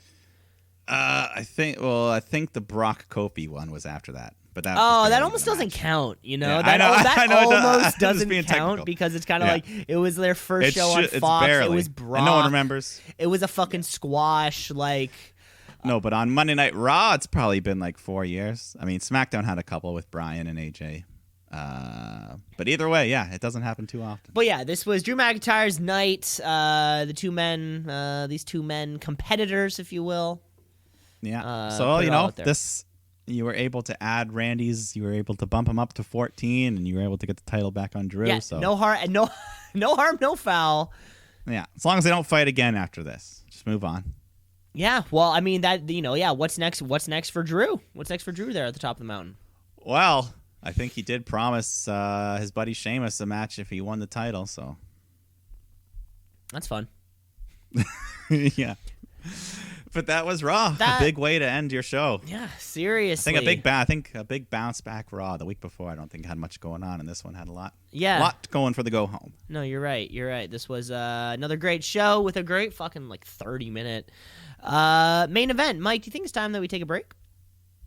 I think the Brock Kofi one was after that. But that that almost doesn't count, you know? Yeah, that I know almost it doesn't being count technical. because it's kind of like it was their first show on it's Fox. barely. It was Brock. And no one remembers. It was a fucking squash, like... No, but on Monday Night Raw, it's probably been like 4 years. I mean, SmackDown had a couple with Bryan and AJ. But either way, yeah, it doesn't happen too often. But yeah, this was Drew McIntyre's night. These two men, competitors, if you will. Yeah. So, you were able to add Randy's. You were able to bump him up to 14, and you were able to get the title back on Drew. Yeah, so. no harm, no foul. Yeah, as long as they don't fight again after this, just move on. Yeah, well, I mean what's next? What's next for Drew? What's next for Drew there at the top of the mountain? Well, I think he did promise his buddy Sheamus a match if he won the title. So that's fun. Yeah. But that was Raw. A big way to end your show. Yeah, seriously. I think a big bounce back Raw. The week before, I don't think had much going on, and this one had a lot. Yeah, a lot going for the go home. No, you're right. This was another great show with a great fucking 30-minute main event. Mike, do you think it's time that we take a break?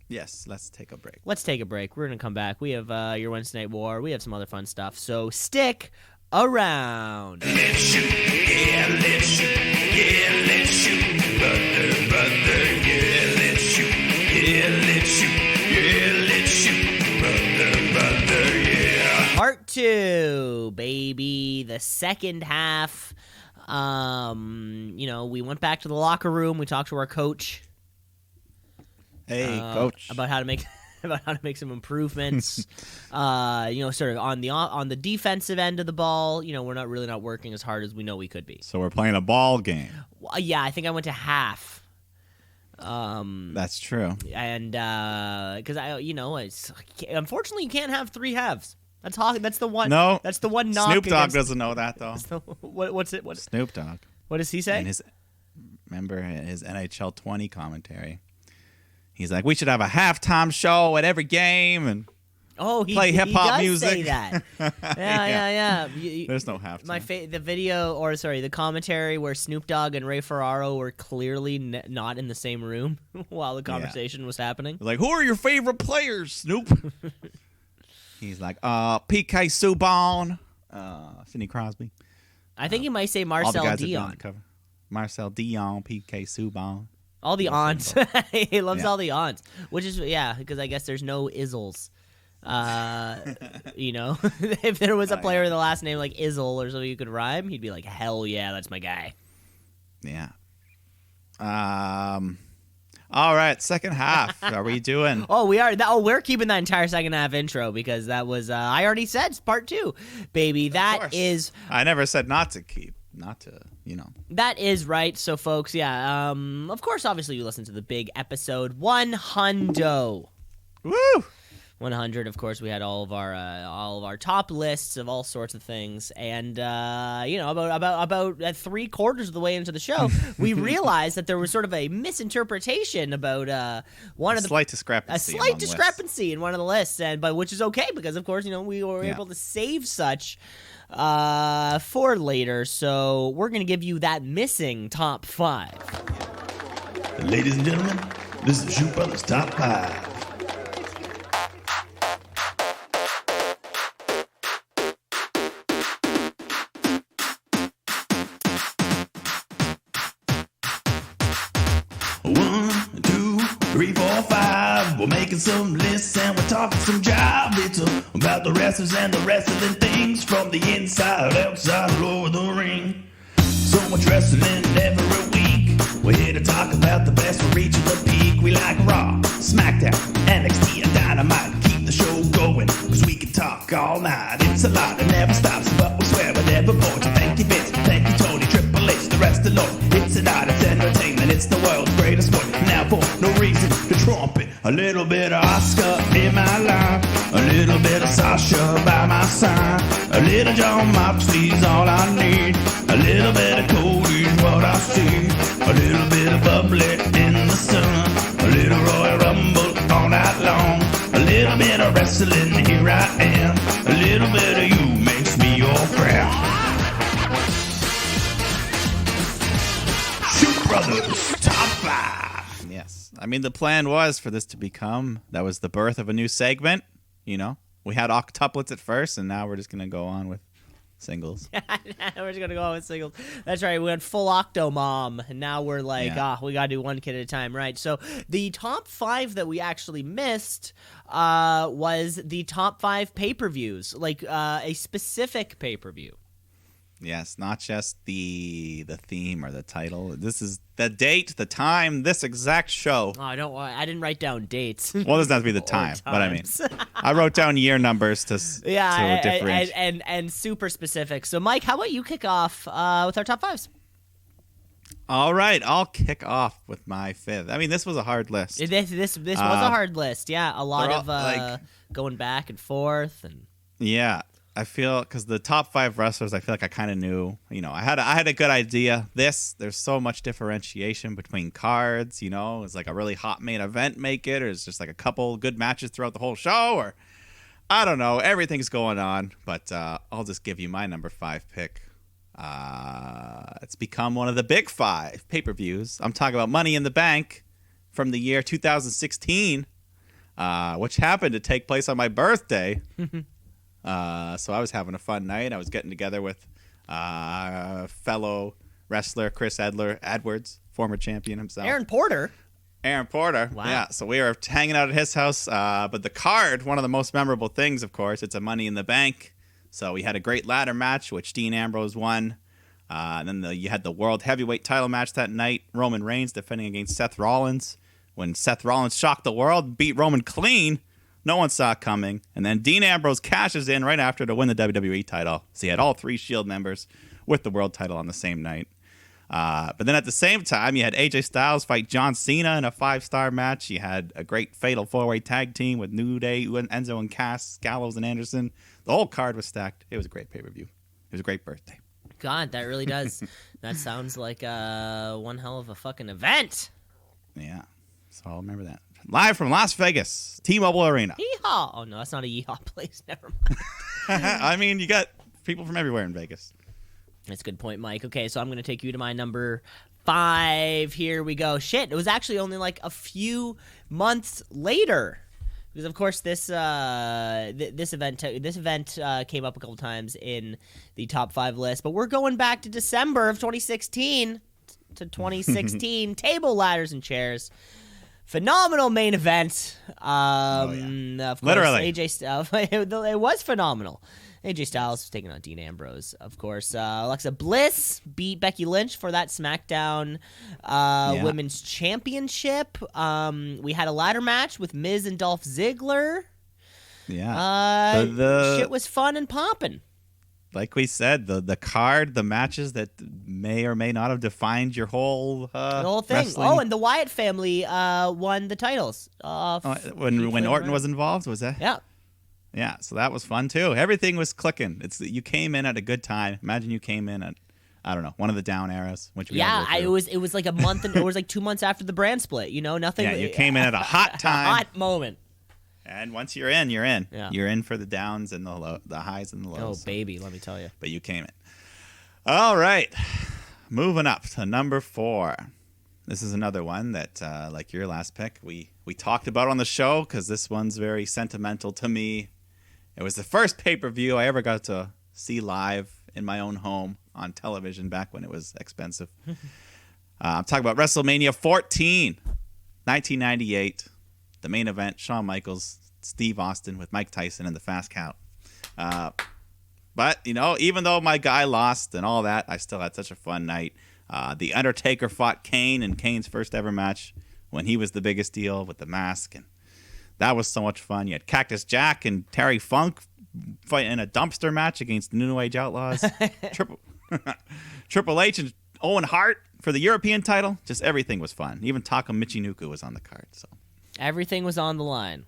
Yes, let's take a break. Let's take a break. We're gonna come back. We have your Wednesday Night War. We have some other fun stuff. So stick around. Let's shoot, yeah, let's shoot, yeah, let's shoot, brother, yeah, let's shoot, yeah, let's shoot, yeah, let's shoot, brother, yeah. Part 2, baby. The second half. We went back to the locker room. We talked to our coach. Hey, coach. About how to make some improvements. Sort of on the defensive end of the ball. We're not working as hard as we know we could be. So we're playing a ball game. Well, yeah, I think I went to half. That's true. And because it's unfortunately you can't have 3 halves. That's the one. No, that's the one knock. Snoop Dogg doesn't know that though. What's it? Snoop Dogg. What does he say? And remember his NHL 20 commentary. He's like, we should have a halftime show at every game and play hip hop music. Say that. Yeah. There's no halftime. The commentary where Snoop Dogg and Ray Ferraro were clearly not in the same room while the conversation was happening. Like, who are your favorite players, Snoop? He's like, PK Subban, Sidney Crosby. I think he might say Marcel Dion. Marcel Dion, PK Subban. All the aunts. He loves all the aunts. Which is, because I guess there's no Izzles. If there was a player with a last name like Izzle or something you could rhyme, he'd be like, hell yeah, that's my guy. Yeah. All right, second half. Are we doing? We are. We're keeping that entire second half intro because that was, I already said, it's part 2, baby. That is. I never said not to keep. Not to, That is right. So, folks, of course, obviously, you listen to the big episode 100. Woo! 100. Of course, we had all of our top lists of all sorts of things, and about 3/4 of the way into the show, we realized that there was sort of a misinterpretation about a slight discrepancy in one of the lists, but which is okay because, of course, we were able to save such for later. So we're gonna give you that missing top 5. Ladies and gentlemen, this is Shoot Brothers Top 5. One, two, three, four, five. We're making some lists and we're talking some jive. It's about the wrestlers and the wrestling things from the inside, outside, all over the ring. So much wrestling every week. We're here to talk about the best. We're reaching the peak. We like Raw, Smackdown, NXT, and Dynamite. Keep the show going, cause we can talk all night. It's a lot, it never stops, but we swear we're never bored. So thank you, Vince, thank you, Tony, Triple H, the rest of the Lord. It's an art, it's entertainment, it's the world's greatest sport. Now for no reason to trumpet, a little bit of Oscar in my life, a little bit of Sasha by my side, a little John Moxley's all I need, a little bit of Cody's what I see, a little bit of bubbly in the sun, a little Royal Rumble all night long, a little bit of wrestling, here I am, a little bit of you makes me your friend. I mean, the plan was for this to become, that was the birth of a new segment. You know, we had octuplets at first, and now we're just going to go on with singles. We're just going to go on with singles. That's right. We went full Octomom, and now we're like, we got to do one kid at a time, right? So the top 5 that we actually missed was the top 5 pay-per-views, like a specific pay-per-view. Yes, not just the theme or the title. This is the date, the time, this exact show. Oh, I didn't write down dates. Well, it doesn't have to be the time, but I mean, I wrote down year numbers to differentiate. And super specific. So, Mike, how about you kick off with our top 5s? All right, I'll kick off with my 5th. I mean, this was a hard list. This was a hard list. Yeah, a lot of going back and forth and. Yeah. I feel because the top 5 wrestlers, I feel like I kind of knew. You know, I had a good idea. There's so much differentiation between cards. You know, it's like a really hot main event make it, or it's just like a couple good matches throughout the whole show, or I don't know. Everything's going on, but I'll just give you my number 5 pick. It's become one of the big 5 pay-per-views. I'm talking about Money in the Bank from the year 2016, which happened to take place on my birthday. So I was having a fun night. I was getting together with fellow wrestler Chris Edwards, former champion himself. Aaron Porter. Wow. Yeah. So we were hanging out at his house. But the card, one of the most memorable things, of course, it's a Money in the Bank. So we had a great ladder match, which Dean Ambrose won. Then you had the World Heavyweight title match that night. Roman Reigns defending against Seth Rollins. When Seth Rollins shocked the world, beat Roman clean. No one saw it coming. And then Dean Ambrose cashes in right after to win the WWE title. So he had all 3 Shield members with the world title on the same night. But then at the same time, you had AJ Styles fight John Cena in a 5-star match. You had a great fatal 4-way tag team with New Day, Enzo and Cass, Gallows and Anderson. The whole card was stacked. It was a great pay-per-view. It was a great birthday. God, that really does. That sounds like one hell of a fucking event. Yeah. So I'll remember that. Live from Las Vegas, T-Mobile Arena. Yeehaw! Oh, no, that's not a yeehaw place. Never mind. I mean, you got people from everywhere in Vegas. That's a good point, Mike. Okay, so I'm going to take you to my number 5. Here we go. Shit, it was actually only like a few months later. Because, of course, this event came up a couple times in the top 5 list. But we're going back to December of 2016 to 2016. Table, ladders, and chairs. Phenomenal main event. Of course, literally. AJ Styles. It was phenomenal. AJ Styles was taking on Dean Ambrose, of course. Alexa Bliss beat Becky Lynch for that Smackdown Women's Championship. We had a ladder match with Miz and Dolph Ziggler. Yeah. Shit was fun and popping. Like we said, the card, the matches that may or may not have defined your whole the whole thing. wrestling. Oh, and the Wyatt family won the titles. When Orton was involved, was that? Yeah. Yeah, so that was fun too. Everything was clicking. You came in at a good time. Imagine you came in at, I don't know, one of the down eras. Which we it was like a month, and it was like 2 months after the brand split. You know, nothing. Yeah, you came in at a hot time, a hot moment. And once you're in, you're in. Yeah. You're in for the downs and the highs and the lows. Oh, baby, let me tell you. But you came in. All right, moving up to number 4. This is another one that, like your last pick, we talked about on the show because this one's very sentimental to me. It was the first pay-per-view I ever got to see live in my own home on television back when it was expensive. I'm talking about WrestleMania 14, 1998. The main event, Shawn Michaels, Steve Austin with Mike Tyson in the Fast Count. But, you know, even though my guy lost and all that, I still had such a fun night. The Undertaker fought Kane in Kane's first ever match when he was the biggest deal with the mask, and that was so much fun. You had Cactus Jack and Terry Funk fighting in a dumpster match against the New Age Outlaws. Triple H and Owen Hart for the European title. Just everything was fun. Even Taka Michinoku was on the card. So everything was on the line.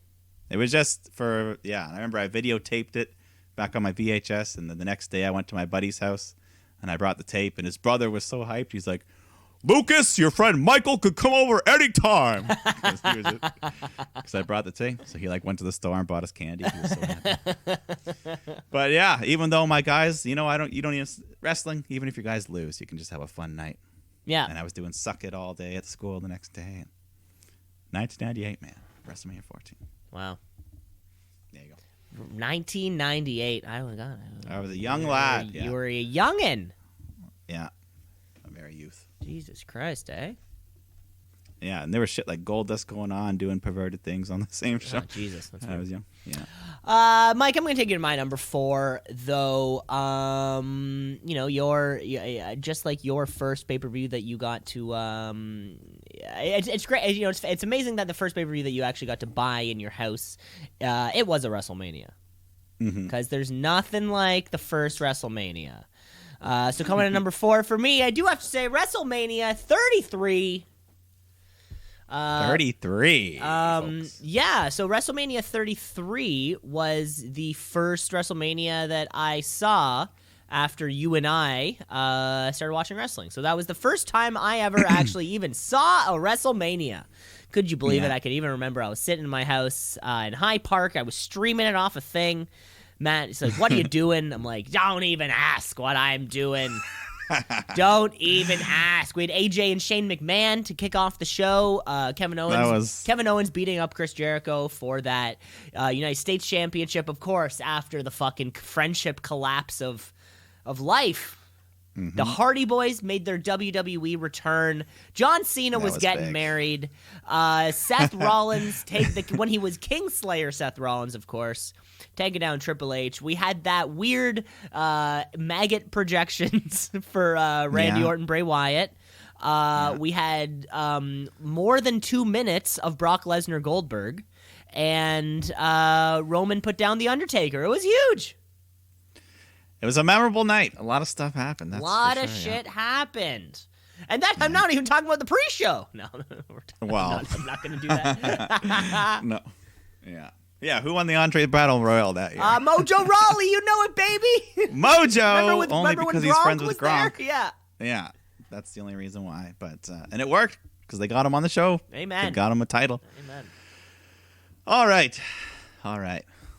It was just I remember I videotaped it back on my VHS, and then the next day I went to my buddy's house and I brought the tape, and his brother was so hyped. He's like, "Lucas, your friend Michael could come over anytime." Because I brought the tape. So he went to the store and bought us candy. He was so happy. But yeah, even though my guys, you don't even wrestling, even if your guys lose, you can just have a fun night. Yeah. And I was doing suck it all day at school the next day. 1998, man. WrestleMania 14. Wow. There you go. 1998. I was a young lad. You were a youngin'. Yeah. A very youth. Jesus Christ, eh? Yeah, and there was shit like Goldust going on, doing perverted things on the same show. Oh, Jesus. That's I was young. Yeah. Mike, I'm going to take you to my number 4, though. Your just like your first pay-per-view that you got to. It's great. It's amazing that the first pay-per-view that you actually got to buy in your house, it was a WrestleMania. Because there's nothing like the first WrestleMania. So coming at number 4 for me, I do have to say WrestleMania 33. 33. Yeah, so WrestleMania 33 was the first WrestleMania that I saw after you and I started watching wrestling. So that was the first time I ever actually even saw a WrestleMania. Could you believe it? I could even remember I was sitting in my house in Hyde Park. I was streaming it off a thing. Matt, he's like, "What are you doing?" I'm like, "Don't even ask what I'm doing." Don't even ask. We had AJ and Shane McMahon to kick off the show. Kevin Owens beating up Chris Jericho for that United States Championship, of course, after the fucking friendship collapse of life. Mm-hmm. The Hardy Boys made their WWE return. John Cena was getting big. Married. Seth Rollins, when he was Kingslayer Seth Rollins, of course, taking down Triple H. We had that weird maggot projections for Randy Orton, Bray Wyatt. We had more than 2 minutes of Brock Lesnar Goldberg. And Roman put down The Undertaker. It was huge. It was a memorable night. A lot of stuff happened. That's a lot of shit happened. And that I'm not even talking about the pre-show. No, I'm not going to do that. No. Yeah. Yeah, who won the Andre Battle Royal that year? Mojo Rawley, you know it, baby. Mojo, only because he's friends with Gronk. There? Yeah. Yeah, that's the only reason why. But and it worked because they got him on the show. Amen. They got him a title. Amen. All right.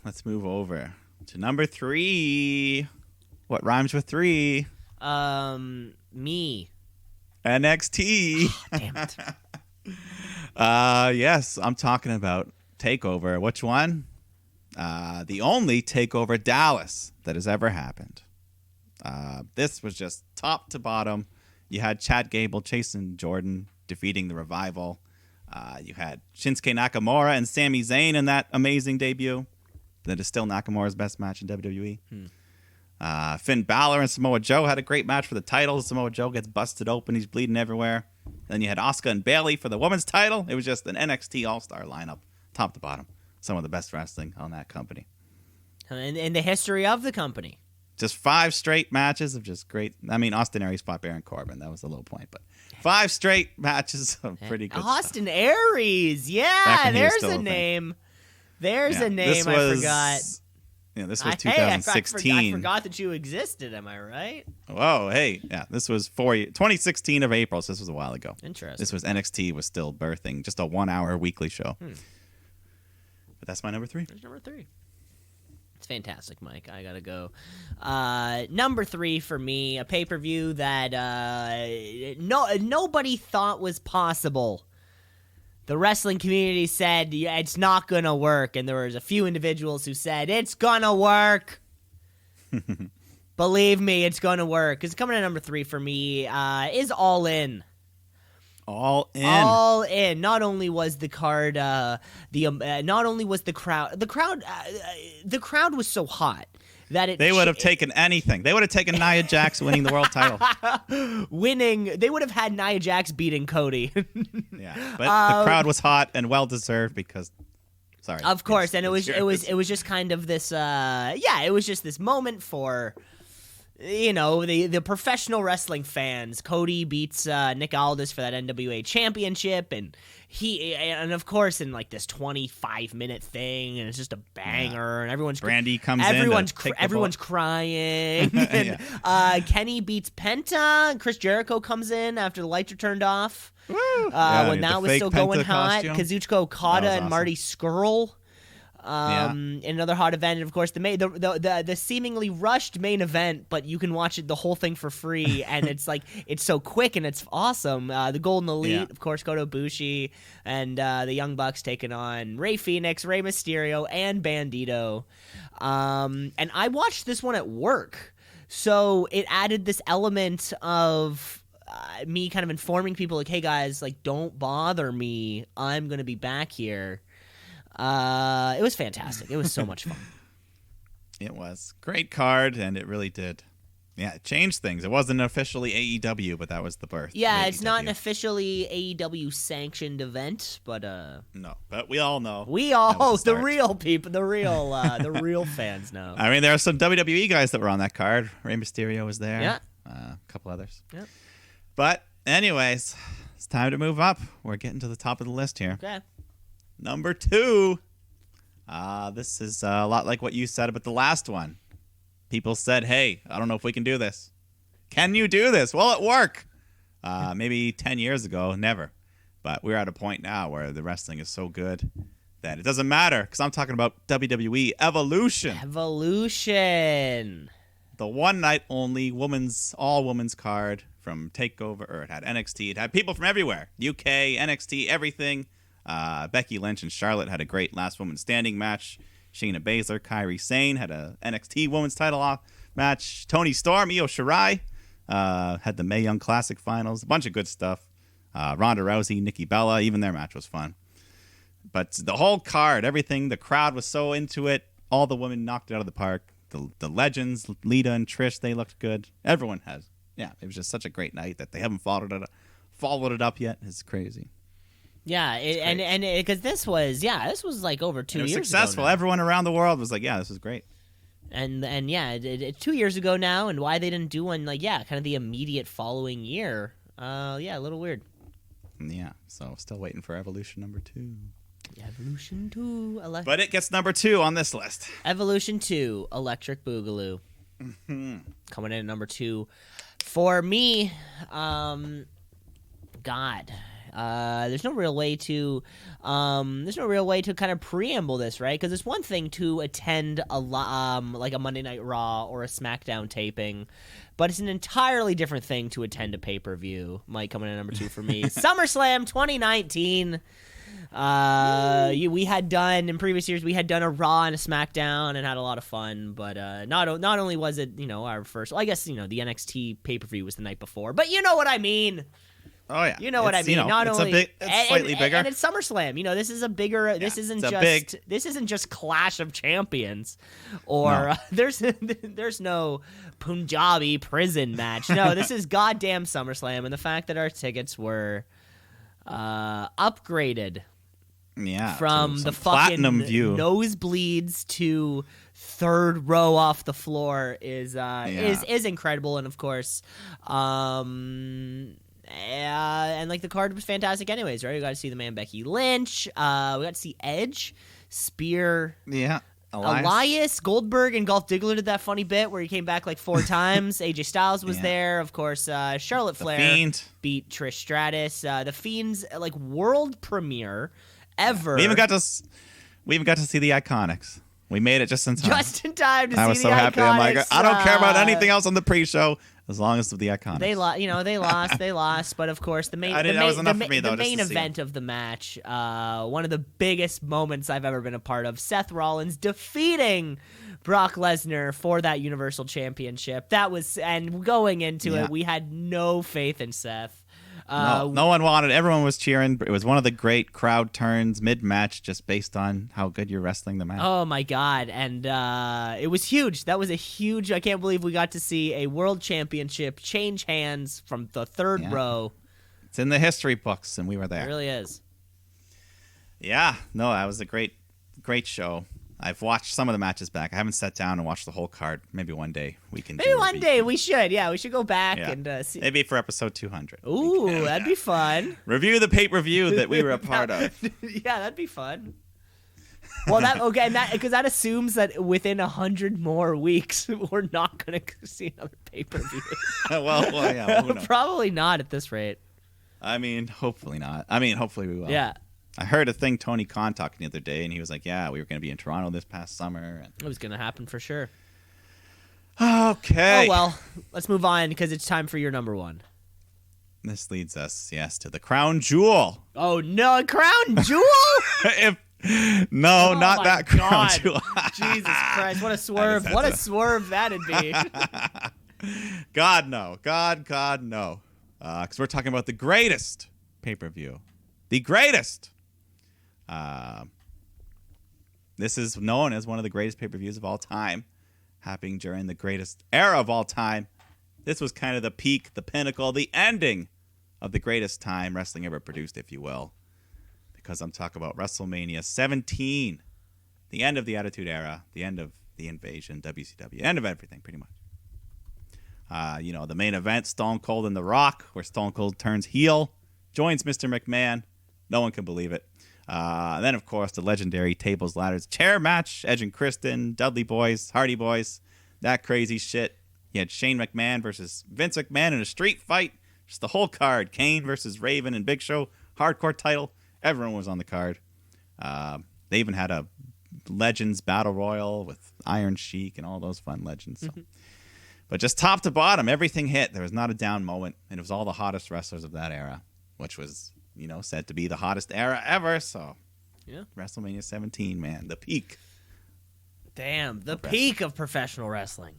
Let's move over to number 3. What rhymes with 3? Me. NXT. Oh, damn it. Yes, I'm talking about Takeover. Which one? The only Takeover Dallas that has ever happened. This was just top to bottom. You had Chad Gable chasing Jordan, defeating the Revival. You had Shinsuke Nakamura and Sami Zayn in that amazing debut. That is still Nakamura's best match in WWE. Finn Balor and Samoa Joe had a great match for the title. Samoa Joe gets busted open. He's bleeding everywhere. Then you had Asuka and Bayley for the women's title. It was just an NXT all-star lineup, top to bottom. Some of the best wrestling on that company. In the history of the company. Just 5 straight matches of just great. I mean, Austin Aries fought Baron Corbin. That was a low point. But 5 straight matches of pretty good Austin stuff. Aries. Yeah, there's a name. There's a name I forgot. Yeah, this was 2016. I forgot that you existed. Am I right? Whoa, hey, yeah, this was 2016 of April, so this was a while ago. Interesting. This was NXT was still birthing, just a 1-hour weekly show. But that's my number 3. There's number 3. It's fantastic, Mike. I gotta go. Number 3 for me, a pay-per-view that nobody thought was possible. The wrestling community said it's not going to work, and there was a few individuals who said it's going to work. Believe me, it's going to work. Because coming at number 3 for me is All In. All In. All In. Not only was the card, not only was the crowd was so hot. They would have taken anything. They would have taken Nia Jax winning the world title. They would have had Nia Jax beating Cody. Yeah, but the crowd was hot and well deserved because. Sorry. Of course, and it was just kind of this. It was just this moment for. The professional wrestling fans. Cody beats Nick Aldis for that NWA championship, and of course in like this 25-minute thing, and it's just a banger, and everyone's Brandy comes everyone's crying. And, Kenny beats Penta, and Chris Jericho comes in after the lights are turned off. When that was still going hot. Kazuchika Okada and Marty Scurll. In another hot event, and of course, the seemingly rushed main event, but you can watch the whole thing for free, and it's so quick and it's awesome. The Golden Elite, of course, Kota Ibushi, and the Young Bucks taking on Rey Fenix, Rey Mysterio, and Bandito. And I watched this one at work, so it added this element of me kind of informing people, like, hey guys, like, don't bother me, I'm gonna be back here. It was fantastic. It was so much fun. It was. Great card, and it really did. Yeah, it changed things. It wasn't officially AEW, but that was the birth. Yeah, of it's not an officially AEW sanctioned event, but no, but we all know. The real people, the real fans know. I mean, there are some WWE guys that were on that card. Rey Mysterio was there. Yeah. A couple others. Yeah. But anyways, it's time to move up. We're getting to the top of the list here. Okay. Number 2. This is a lot like what you said about the last one. People said, hey, I don't know if we can do this. Can you do this? Well, at work. Maybe 10 years ago, never. But we're at a point now where the wrestling is so good that it doesn't matter, because I'm talking about WWE Evolution. Evolution. The one night only all women's card from Takeover, or it had NXT. It had people from everywhere. UK, NXT, everything. Becky Lynch and Charlotte had a great last woman standing match. Shayna Baszler, Kairi Sane had a NXT women's title match. Toni Storm, Io Shirai had the Mae Young Classic finals. A bunch of good stuff. Ronda Rousey, Nikki Bella, even their match was fun. But the whole card, everything, the crowd was so into it. All the women knocked it out of the park. The legends, Lita and Trish, they looked good. Everyone has. Yeah, it was just such a great night that they haven't followed it up yet. It's crazy. Yeah, and because this was like over 2 years ago. It was successful. Everyone around the world was like, yeah, this is great. And yeah, 2 years ago now, and why they didn't do one kind of the immediate following year. A little weird. Yeah, so still waiting for Evolution number 2. Evolution 2. But it gets number 2 on this list. Evolution 2, Electric Boogaloo. Coming in at number 2. For me, there's no real way to kind of preamble this, right? Because it's one thing to attend like a Monday Night Raw or a Smackdown taping, but it's an entirely different thing to attend a pay-per-view. Mike, coming in at number 2 for me. SummerSlam 2019. We had done in previous years, we had done a Raw and a Smackdown and had a lot of fun, but not only was it our first, well, I guess the NXT pay-per-view was the night before, but you know what I mean. Oh yeah, you know what I mean. It's slightly bigger, and it's SummerSlam. This is a bigger. Yeah, this isn't just Clash of Champions, or there's no Punjabi prison match. No, this is goddamn SummerSlam, and the fact that our tickets were upgraded, from the fucking nosebleeds to third row off the floor is incredible, and of course, and like the card was fantastic anyways, right? We got to see the man Becky Lynch. We got to see Edge, Spear, Elias, Goldberg, and Dolph Ziggler did that funny bit where he came back like 4 times. AJ Styles was there, of course. Charlotte Flair beat Trish Stratus. The Fiend's like world premiere ever. We even got to see the Iconics. We made it just in time. Just in time to see the Iconics. I was so happy. I'm like, I don't care about anything else on the pre-show. As long as the Iconics. They lost, but of course the main event of the match, one of the biggest moments I've ever been a part of, Seth Rollins defeating Brock Lesnar for that Universal Championship. That was, and going into it, we had no faith in Seth. No one wanted. Everyone was cheering. It was one of the great crowd turns mid-match, just based on how good you're wrestling the match. Oh my god! And it was huge. That was a huge. I can't believe we got to see a world championship change hands from the third row. It's in the history books, and we were there. It really is. Yeah. No, that was a great show. I've watched some of the matches back. I haven't sat down and watched the whole card. Maybe one day we can. Maybe one day we should. Yeah, we should go back and see. Maybe for episode 200. Ooh, that'd be fun. Review the pay-per-view that we were a part of. Yeah, that'd be fun. Well, because that assumes that within 100 more weeks we're not going to see another pay-per-view. well, yeah. Who knows? Probably not at this rate. I mean, hopefully not. I mean, hopefully we will. Yeah. I heard a thing Tony Khan talking the other day, and he was like, "Yeah, we were going to be in Toronto this past summer." And It was going to happen for sure. okay. Oh, well, let's move on because it's time for your number one. This leads us, yes, to the crown jewel. Oh, no, a crown jewel? No, Oh not my that crown God. jewel. Jesus Christ, what a swerve. What a swerve that'd be. God, no. God, no. Because we're talking about the greatest pay-per-view. The greatest. This is known as one of the greatest pay-per-views of all time, happening during the greatest era of all time. This was kind of the peak, the pinnacle, the ending of the greatest time wrestling ever produced, if you will. Because I'm talking about WrestleMania 17, the end of the Attitude Era, the end of the Invasion, WCW, end of everything, pretty much. The main event, Stone Cold and The Rock, where Stone Cold turns heel, joins Mr. McMahon. No one can believe it. Then, of course, the legendary Tables, Ladders, Chair match, Edge and Kristen, Dudley Boys, Hardy Boys, that crazy shit. You had Shane McMahon versus Vince McMahon in a street fight. Just the whole card. Kane versus Raven and Big Show. Hardcore title. Everyone was on the card. They even had a Legends Battle Royal with Iron Sheik and all those fun legends. So. But just top to bottom, everything hit. There was not a down moment. And it was all the hottest wrestlers of that era, which was, said to be the hottest era ever. So, Yeah. WrestleMania 17, man. The peak. Damn, the peak of professional wrestling.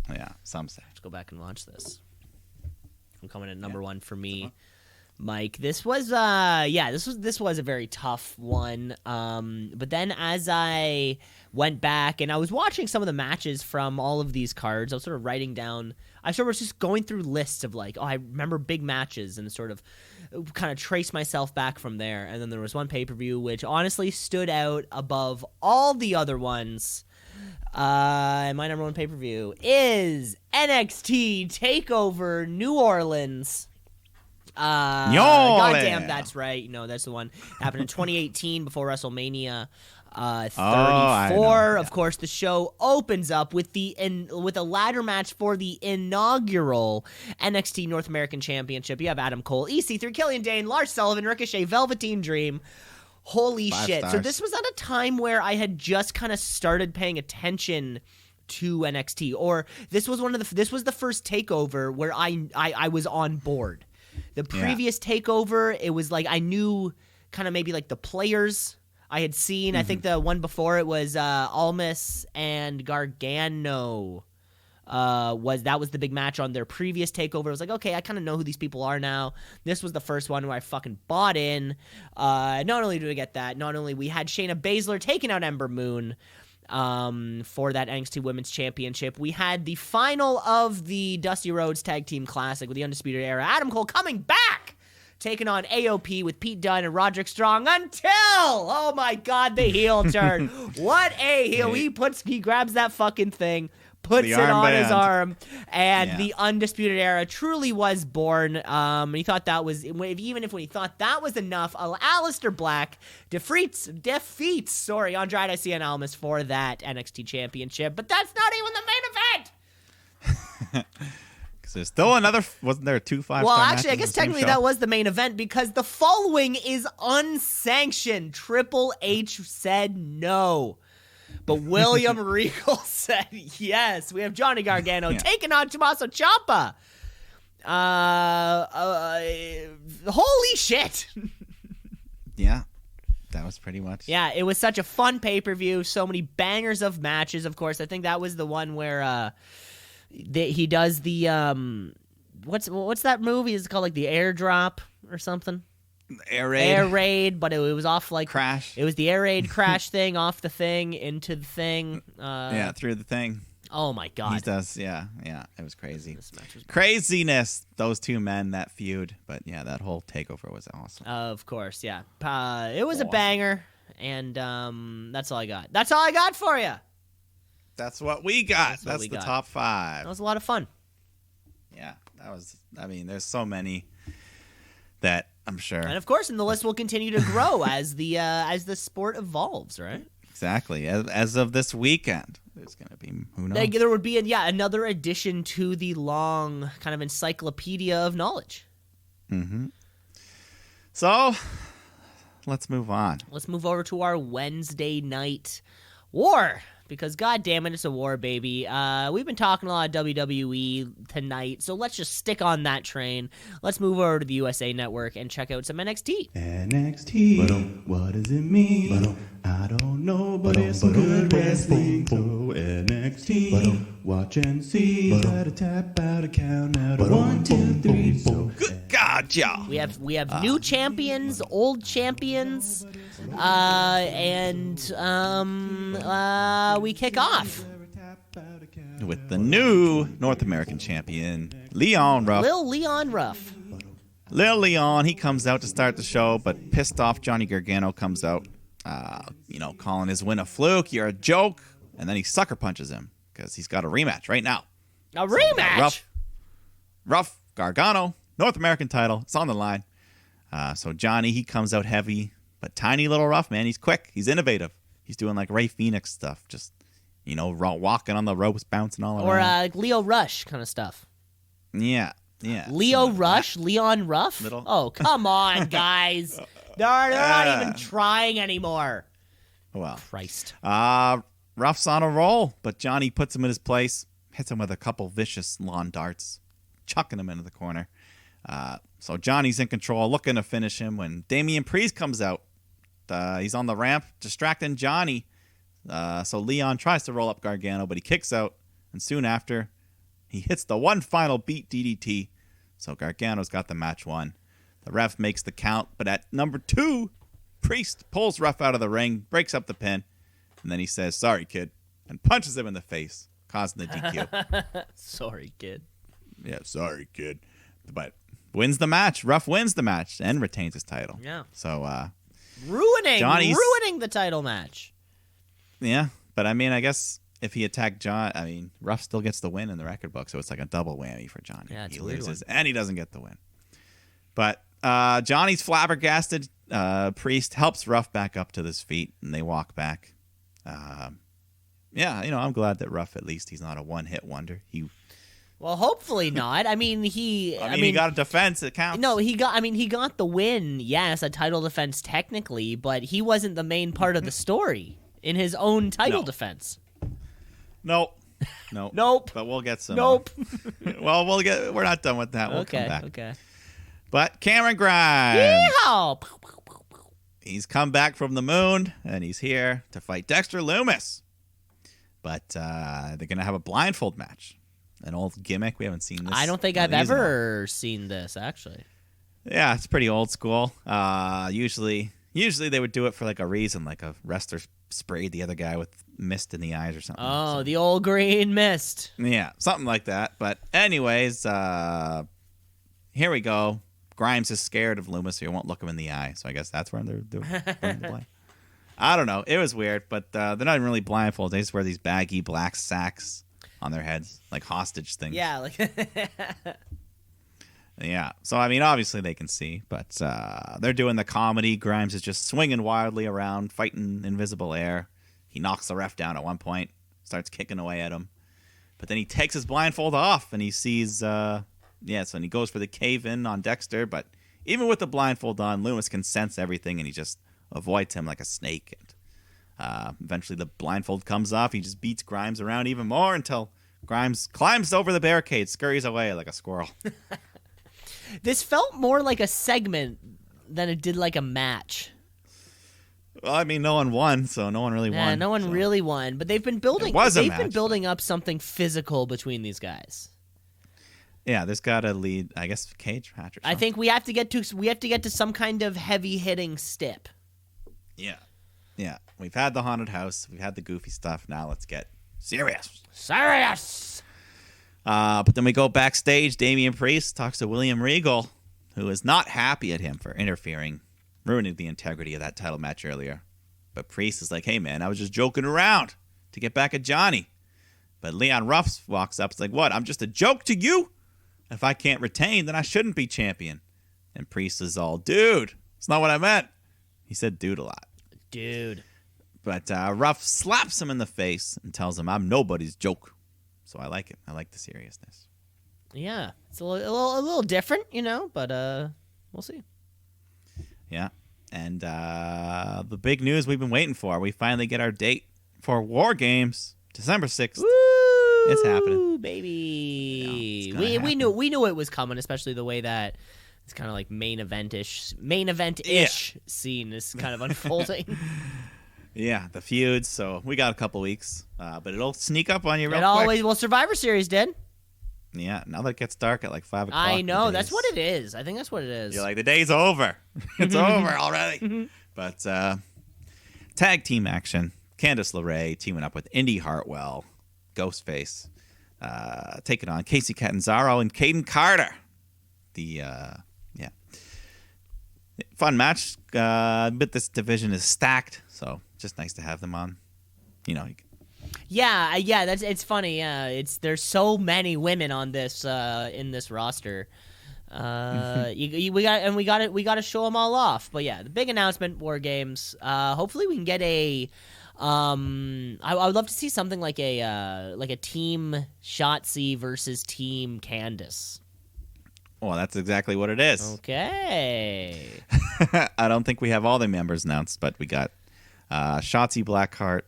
Yeah, some say. Let's go back and watch this. I'm coming at number one for me, Mike. This was this was a very tough one. But then as I went back and I was watching some of the matches from all of these cards, I was sort of writing down. I sort of was just going through lists of I remember big matches and sort of kind of trace myself back from there. And then there was one pay-per-view which honestly stood out above all the other ones. My number one pay-per-view is NXT Takeover New Orleans. Goddamn, that's right. That's the one. Happened in 2018 before WrestleMania 34. Of course, the show opens up with with a ladder match for the inaugural NXT North American Championship. You have Adam Cole, EC3, Killian Dane, Lars Sullivan, Ricochet, Velveteen Dream. Holy shit. Stars. So this was at a time where I had just kind of started paying attention to NXT, or this was the first takeover where I was on board. The previous takeover, it was I knew kind of maybe the players I had seen. I think the one before it was Almas and Gargano. Was the big match on their previous takeover. I was okay, I kind of know who these people are now. This was the first one where I fucking bought in. Not only did we get that, not only we had Shayna Baszler taking out Ember Moon for that NXT Women's Championship. We had the final of the Dusty Rhodes Tag Team Classic with the Undisputed Era. Adam Cole coming back, taking on AOP with Pete Dunne and Roderick Strong until, oh my God, the heel turn. What a heel. He grabs that fucking thing, puts it on his arm, and the Undisputed Era truly was born. And he thought that was, even if when he thought that was enough, Aleister Black defeats Andrade Cien Almas for that NXT Championship. But that's not even the main event. Because there's still another, wasn't there 2 5-star Well, matches actually, I guess on the same technically show? that was the main event because the following is unsanctioned. Triple H said no. But William Regal said yes. We have Johnny Gargano taking on Tommaso Ciampa. Holy shit. Yeah, that was pretty much. Yeah, it was such a fun pay-per-view. So many bangers of matches, of course. I think that was the one where he does the... what's that movie? Is it called the airdrop or something? Air raid, but it was off Crash. It was the air raid crash thing off the thing into the thing. Through the thing. Oh my God. He does, yeah. It was crazy. This match was Craziness, those two men, that feud. But yeah, that whole takeover was awesome. Of course, yeah. It was a banger, and that's all I got. That's all I got for you. That's what we got. That's the top 5. That was a lot of fun. Yeah, there's so many that I'm sure. And of course, and the list will continue to grow as the sport evolves, right? Exactly. As of this weekend, there's going to be, who knows? There would be another addition to the long kind of encyclopedia of knowledge. Mm-hmm. So, let's move on. Let's move over to our Wednesday night war. Because, God damn it, it's a war, baby. We've been talking a lot of WWE tonight, so let's just stick on that train. Let's move over to the USA Network and check out some NXT. NXT, what does it mean? I don't know, but it's some good wrestling. So NXT, watch and see. Try to tap out a count out of 1, 2, 3. So Good God, y'all. We have new champions, old champions, and we kick off. With the new North American champion, Leon Ruff. Lil Leon Ruff. Lil Leon, he comes out to start the show, but pissed off Johnny Gargano comes out, calling his win a fluke. You're a joke. And then he sucker punches him because he's got a rematch right now. A rematch? Ruff, Gargano, North American title. It's on the line. So Johnny, he comes out heavy, but tiny little Ruff, man. He's quick. He's innovative. He's doing like Ray Phoenix stuff. Just, walking on the ropes, bouncing all around. Or Leo Rush kind of stuff. Yeah. Leo Rush? Leon Ruff? Little. Oh, come on, guys. They're not even trying anymore. Well. Christ. Ruff's on a roll, but Johnny puts him in his place, hits him with a couple vicious lawn darts, chucking him into the corner. So Johnny's in control, looking to finish him when Damian Priest comes out. He's on the ramp, distracting Johnny. So Leon tries to roll up Gargano, but he kicks out, and soon after, he hits the one final beat DDT. So Gargano's got the match won. The ref makes the count, but at number 2, Priest pulls Ruff out of the ring, breaks up the pin, and then he says, "Sorry, kid," and punches him in the face, causing the DQ. Sorry, kid. Yeah, sorry, kid. But wins the match. Ruff wins the match and retains his title. Yeah. So, ruining the title match. Yeah, but I mean, I guess if he attacked Ruff still gets the win in the record book, so it's like a double whammy for Johnny. Yeah, it's he a weird loses one. and he doesn't get the win. But Johnny's flabbergasted. Priest helps Ruff back up to his feet, and they walk back. I'm glad that Ruff, at least he's not a one-hit wonder. Well, hopefully not. I mean, he got a defense. It counts. No, he got the win. Yes, a title defense technically, but he wasn't the main part of the story in his own title defense. Nope. Nope. But we'll get some. Nope. Well, we're not done with that. We'll come back. Okay. But Cameron Grimes. Yeehaw! He's come back from the moon, and he's here to fight Dexter Lumis. But they're going to have a blindfold match. An old gimmick. We haven't seen this. I don't think I've ever seen this, actually. Yeah, it's pretty old school. Usually they would do it for like a reason, like a wrestler sprayed the other guy with mist in the eyes or something. Oh, the old green mist. Yeah, something like that. But anyways, here we go. Grimes is scared of Lumis, so he won't look him in the eye. So I guess that's where they're doing the blind. I don't know. It was weird, but they're not even really blindfolded. They just wear these baggy black sacks on their heads, like hostage things. Yeah, like yeah. So I mean, obviously they can see, but they're doing the comedy. Grimes is just swinging wildly around, fighting invisible air. He knocks the ref down at one point, starts kicking away at him, but then he takes his blindfold off and he sees. And he goes for the cave-in on Dexter, but even with the blindfold on, Lumis can sense everything, and he just avoids him like a snake. And eventually the blindfold comes off. He just beats Grimes around even more until Grimes climbs over the barricade, scurries away like a squirrel. this felt more like a segment than it did like a match. Well, I mean, no one won, so no one really won. Yeah, no one really won, but they've been building. They've been building up something physical between these guys. Yeah, there's got to lead, I guess, cage match or something. I think we have to get to some kind of heavy hitting stip. Yeah. We've had the haunted house, we've had the goofy stuff. Now let's get serious. But then we go backstage. Damian Priest talks to William Regal, who is not happy at him for interfering, ruining the integrity of that title match earlier. But Priest is like, "Hey man, I was just joking around to get back at Johnny." But Leon Ruff walks up. It's like, "What? I'm just a joke to you? If I can't retain, then I shouldn't be champion." And Priest is all, "Dude, it's not what I meant." He said dude a lot. Dude. But Ruff slaps him in the face and tells him, "I'm nobody's joke." So I like it. I like the seriousness. Yeah. It's a little different, but we'll see. Yeah. And the big news we've been waiting for. We finally get our date for War Games, December 6th. Woo! It's happening. Baby. Yeah, we knew it was coming, especially the way that it's kind of like main event-ish scene is kind of unfolding. Yeah, the feuds. So we got a couple weeks, but it'll sneak up on you real It quick. always, well, Survivor Series did. Yeah, now that it gets dark at like 5 o'clock. I know, that's what it is. I think that's what it is. You're like, the day's over. It's over already. But tag team action. Candice LeRae teaming up with Indy Hartwell, Ghostface, taking on Casey Catanzaro and Caden Carter. The fun match. But this division is stacked, so just nice to have them on. You know. Yeah, it's funny. There's so many women on this in this roster. We got to show them all off. But yeah, the big announcement, War Games. Hopefully we can get a. I would love to see something like a team Shotzi versus team Candice. Well, that's exactly what it is. Okay. I don't think we have all the members announced, but we got Shotzi Blackheart,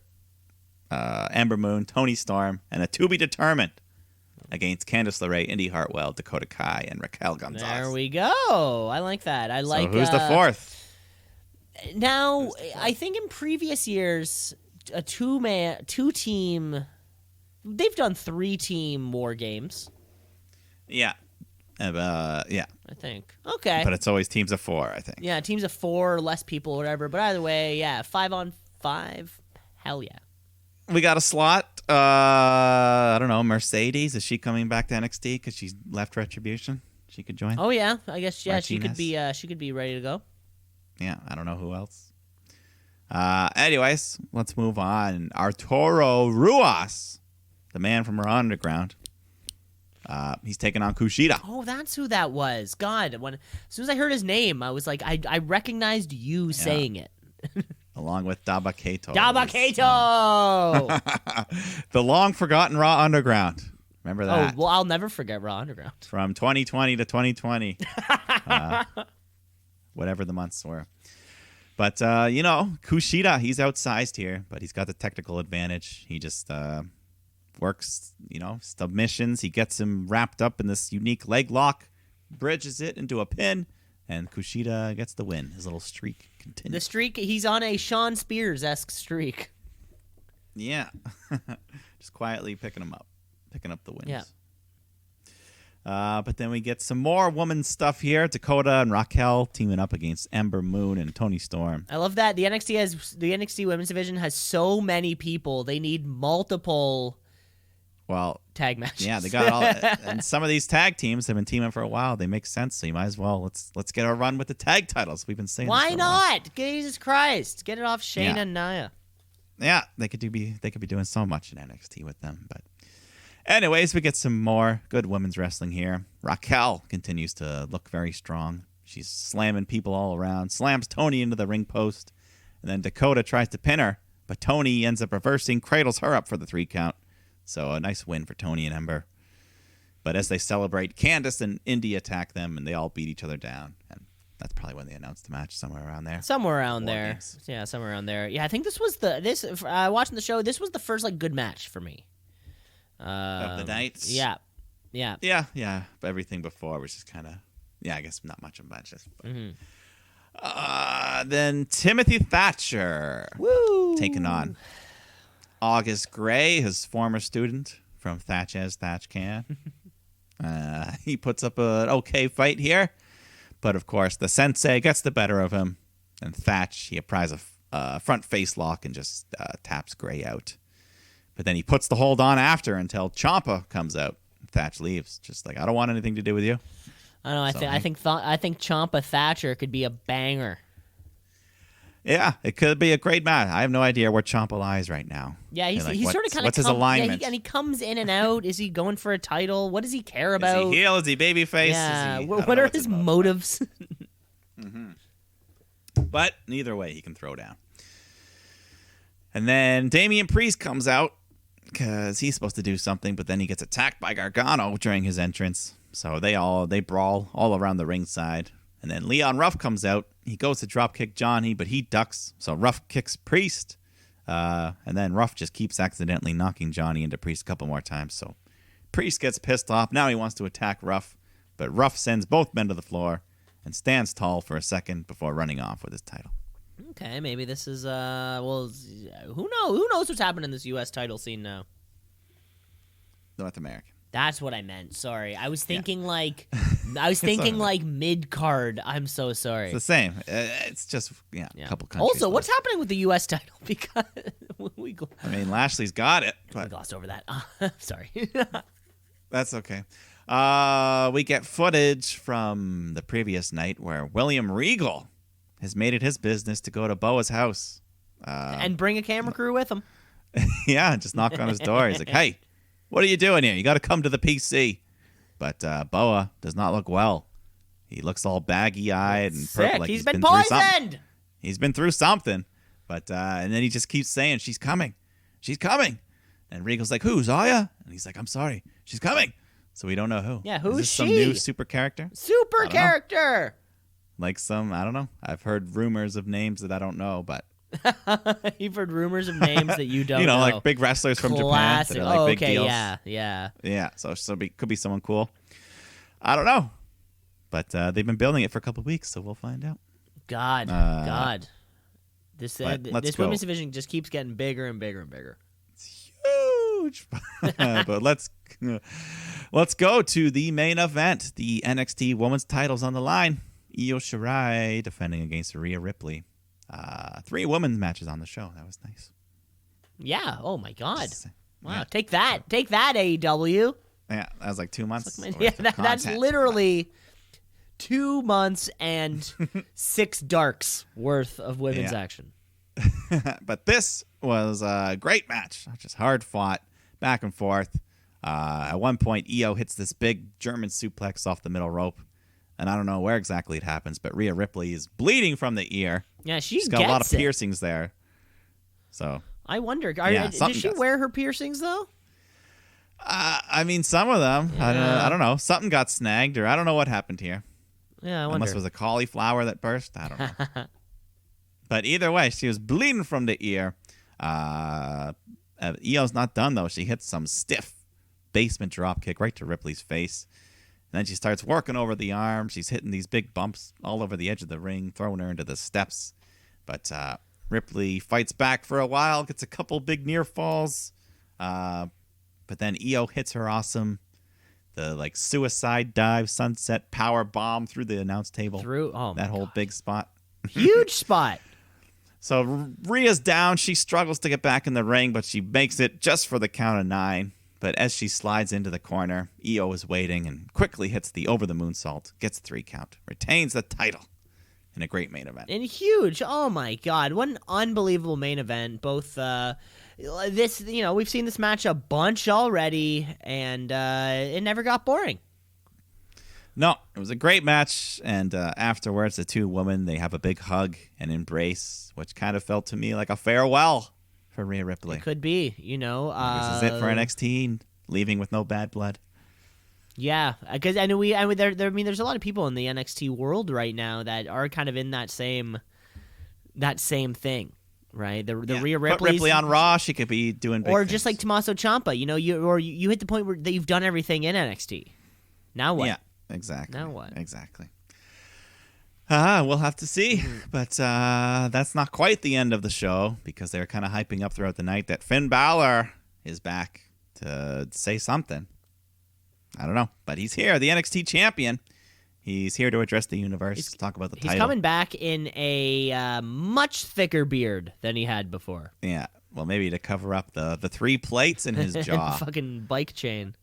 Ember Moon, Toni Storm, and a to be determined against Candice LeRae, Indy Hartwell, Dakota Kai, and Raquel Gonzalez. There we go. I like that. I like. So who's the fourth? Now, I think in previous years, a two-team. They've done 3-team War Games. Yeah. Yeah. I think. Okay. But it's always teams of 4, I think. Yeah, teams of 4 or less people or whatever. But either way, yeah, 5-on-5. Hell yeah. We got a slot. I don't know. Mercedes, is she coming back to NXT because she's left Retribution? She could join. Oh yeah, I guess yeah. Martinez. She could be ready to go. Yeah, I don't know who else. Anyways, let's move on. Arturo Ruas, the man from Raw Underground. He's taking on Kushida. Oh, that's who that was. God, as soon as I heard his name, I was like, I recognized you saying it. Along with Dabba-Kato. The long forgotten Raw Underground. Remember that? Oh, well, I'll never forget Raw Underground. From 2020 to 2020. Whatever the months were. But, Kushida, he's outsized here, but he's got the technical advantage. He just works, submissions. He gets him wrapped up in this unique leg lock, bridges it into a pin, and Kushida gets the win. His little streak continues. The streak, he's on a Shawn Spears-esque streak. Yeah. Just quietly picking up the wins. Yeah. But then we get some more woman stuff here. Dakota and Raquel teaming up against Ember Moon and Toni Storm. I love that the NXT women's division has so many people. They need multiple tag matches. Yeah, they got all. And some of these tag teams have been teaming for a while. They make sense. So you might as well let's get a run with the tag titles. We've been saying. Why this for not? Jesus Christ, get it off Shayna and Nia. Yeah, they could be doing so much in NXT with them, but. Anyways, we get some more good women's wrestling here. Raquel continues to look very strong. She's slamming people all around, slams Toni into the ring post, and then Dakota tries to pin her, but Toni ends up reversing, cradles her up for the 3 count. So a nice win for Toni and Ember. But as they celebrate, Candice and Indy attack them, and they all beat each other down. And that's probably when they announced the match, somewhere around there. Somewhere around there. Yeah, somewhere around there. Yeah, I think this was watching the show, this was the first good match for me. Of the nights? Yeah. But everything before was just kind of, I guess not much of matches. Then Timothy Thatcher taking on August Gray, his former student from Thatch As Thatch Can. He puts up an okay fight here, but of course the sensei gets the better of him, and Thatch, he applies a front face lock and just taps Gray out. But then he puts the hold on after until Ciampa comes out. Thatch leaves, just like, I don't want anything to do with you. I don't know. I think Ciampa Thatcher could be a banger. Yeah, it could be a great match. I have no idea where Ciampa lies right now. Yeah, he's sort of kind of. What's his alignment? Yeah, and he comes in and out. Is he going for a title? What does he care about? Is he heel? Is he babyface? Yeah. What are his motives? But either way, he can throw down. And then Damian Priest comes out because he's supposed to do something, but then he gets attacked by Gargano during his entrance. So they brawl all around the ringside. And then Leon Ruff comes out, he goes to drop kick Johnny, but he ducks. So Ruff kicks Priest. And then Ruff just keeps accidentally knocking Johnny into Priest a couple more times. So Priest gets pissed off. Now he wants to attack Ruff. But Ruff sends both men to the floor and stands tall for a second before running off with his title. Okay, maybe this is, well, who knows? Who knows what's happening in this U.S. title scene now? North American. That's what I meant. Sorry. I was thinking like mid-card. I'm so sorry. It's the same. It's just, a couple countries. Also, what's happening with the U.S. title? Because I mean, Lashley's got it. But we glossed over that. Sorry. That's okay. We get footage from the previous night where William Regal has made it his business to go to Boa's house. And bring a camera crew with him. Yeah, just knock on his door. He's like, hey, what are you doing here? You got to come to the PC. But Boa does not look well. He looks all baggy-eyed and purple. Like he's been poisoned. He's been through something. But and then he just keeps saying, she's coming. She's coming. And Regal's like, who, Zaya? And he's like, I'm sorry. She's coming. So we don't know who. Yeah, who's is this she? Some new super character? Super character. Like I don't know. I've heard rumors of names that I don't know, but. You've heard rumors of names that you don't know. Like big wrestlers from Japan that are like big deals. Yeah. So could be someone cool. I don't know. But they've been building it for a couple of weeks, so we'll find out. God. This go. women's division just keeps getting bigger and bigger and bigger. It's huge. But let's go to the main event. The NXT Women's titles on the line. Io Shirai defending against Rhea Ripley. 3 women's matches on the show. That was nice. Yeah. Oh my God. Wow. Yeah. Take that, AEW. Yeah, that was like 2 months. That's literally 2 months and 6 darks worth of women's action. But this was a great match. Just hard fought, back and forth. At one point, Io hits this big German suplex off the middle rope. And I don't know where exactly it happens, but Rhea Ripley is bleeding from the ear. Yeah, she's got a lot of piercings there. So I wonder, does she wear her piercings though? I mean, some of them. Yeah. I don't know. Something got snagged, or I don't know what happened here. Yeah, I wonder. Unless it was a cauliflower that burst. I don't know. But either way, she was bleeding from the ear. Io's not done though. She hits some stiff basement drop kick right to Ripley's face. And then she starts working over the arm. She's hitting these big bumps all over the edge of the ring, throwing her into the steps. But Ripley fights back for a while, gets a couple big near falls. But then Io hits her awesome, the suicide dive, sunset power bomb through the announce table. That whole big spot. Huge spot. So Rhea's down. She struggles to get back in the ring, but she makes it just for the count of 9. But as she slides into the corner, Io is waiting and quickly hits the over the moonsault, gets a 3 count, retains the title in a great main event. And huge. Oh my God. What an unbelievable main event. Both we've seen this match a bunch already, and it never got boring. No, it was a great match, and afterwards the 2 women, they have a big hug and embrace, which kind of felt to me like a farewell for Rhea Ripley. It could be, This is it for NXT, leaving with no bad blood. Yeah, because there's a lot of people in the NXT world right now that are kind of in that same thing, right? The Rhea Ripley. Put Ripley on Raw, she could be doing big things. Just like Tommaso Ciampa, you hit the point where you've done everything in NXT. Now what? Yeah, exactly. Now what? Exactly. We'll have to see. But that's not quite the end of the show, because they're kind of hyping up throughout the night that Finn Balor is back to say something. I don't know. But he's here, the NXT champion. He's here to address the universe, talk about the title. He's coming back in a much thicker beard than he had before. Yeah. Well, maybe to cover up the 3 plates in his jaw. And fucking bike chain.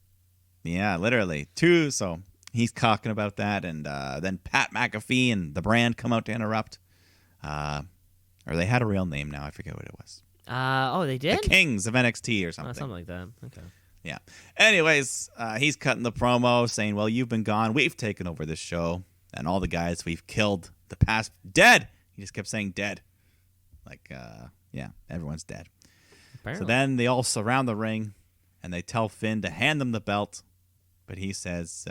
Yeah, literally. 2, so... He's talking about that, and then Pat McAfee and the Brand come out to interrupt. Or they had a real name now. I forget what it was. They did? The Kings of NXT or something. Something like that. Okay. Yeah. Anyways, he's cutting the promo saying, well, you've been gone. We've taken over this show. And all the guys we've killed the past dead. He just kept saying dead. Everyone's dead. Apparently. So then they all surround the ring, and they tell Finn to hand them the belt. But he says...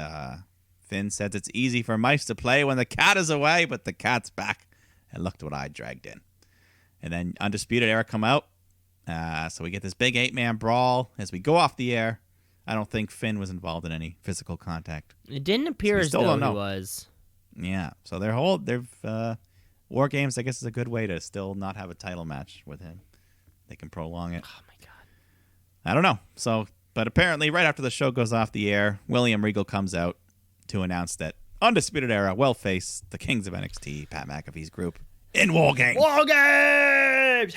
Finn says it's easy for mice to play when the cat is away, but the cat's back. And looked what I dragged in. And then Undisputed Era come out. So we get this big 8-man brawl as we go off the air. I don't think Finn was involved in any physical contact. It didn't appear as though he was. Yeah. So their War Games, I guess, is a good way to still not have a title match with him. They can prolong it. Oh, my God. I don't know. So, but apparently right after the show goes off the air, William Regal comes out to announce that Undisputed Era will face the Kings of NXT, Pat McAfee's group, in War Games. War Games!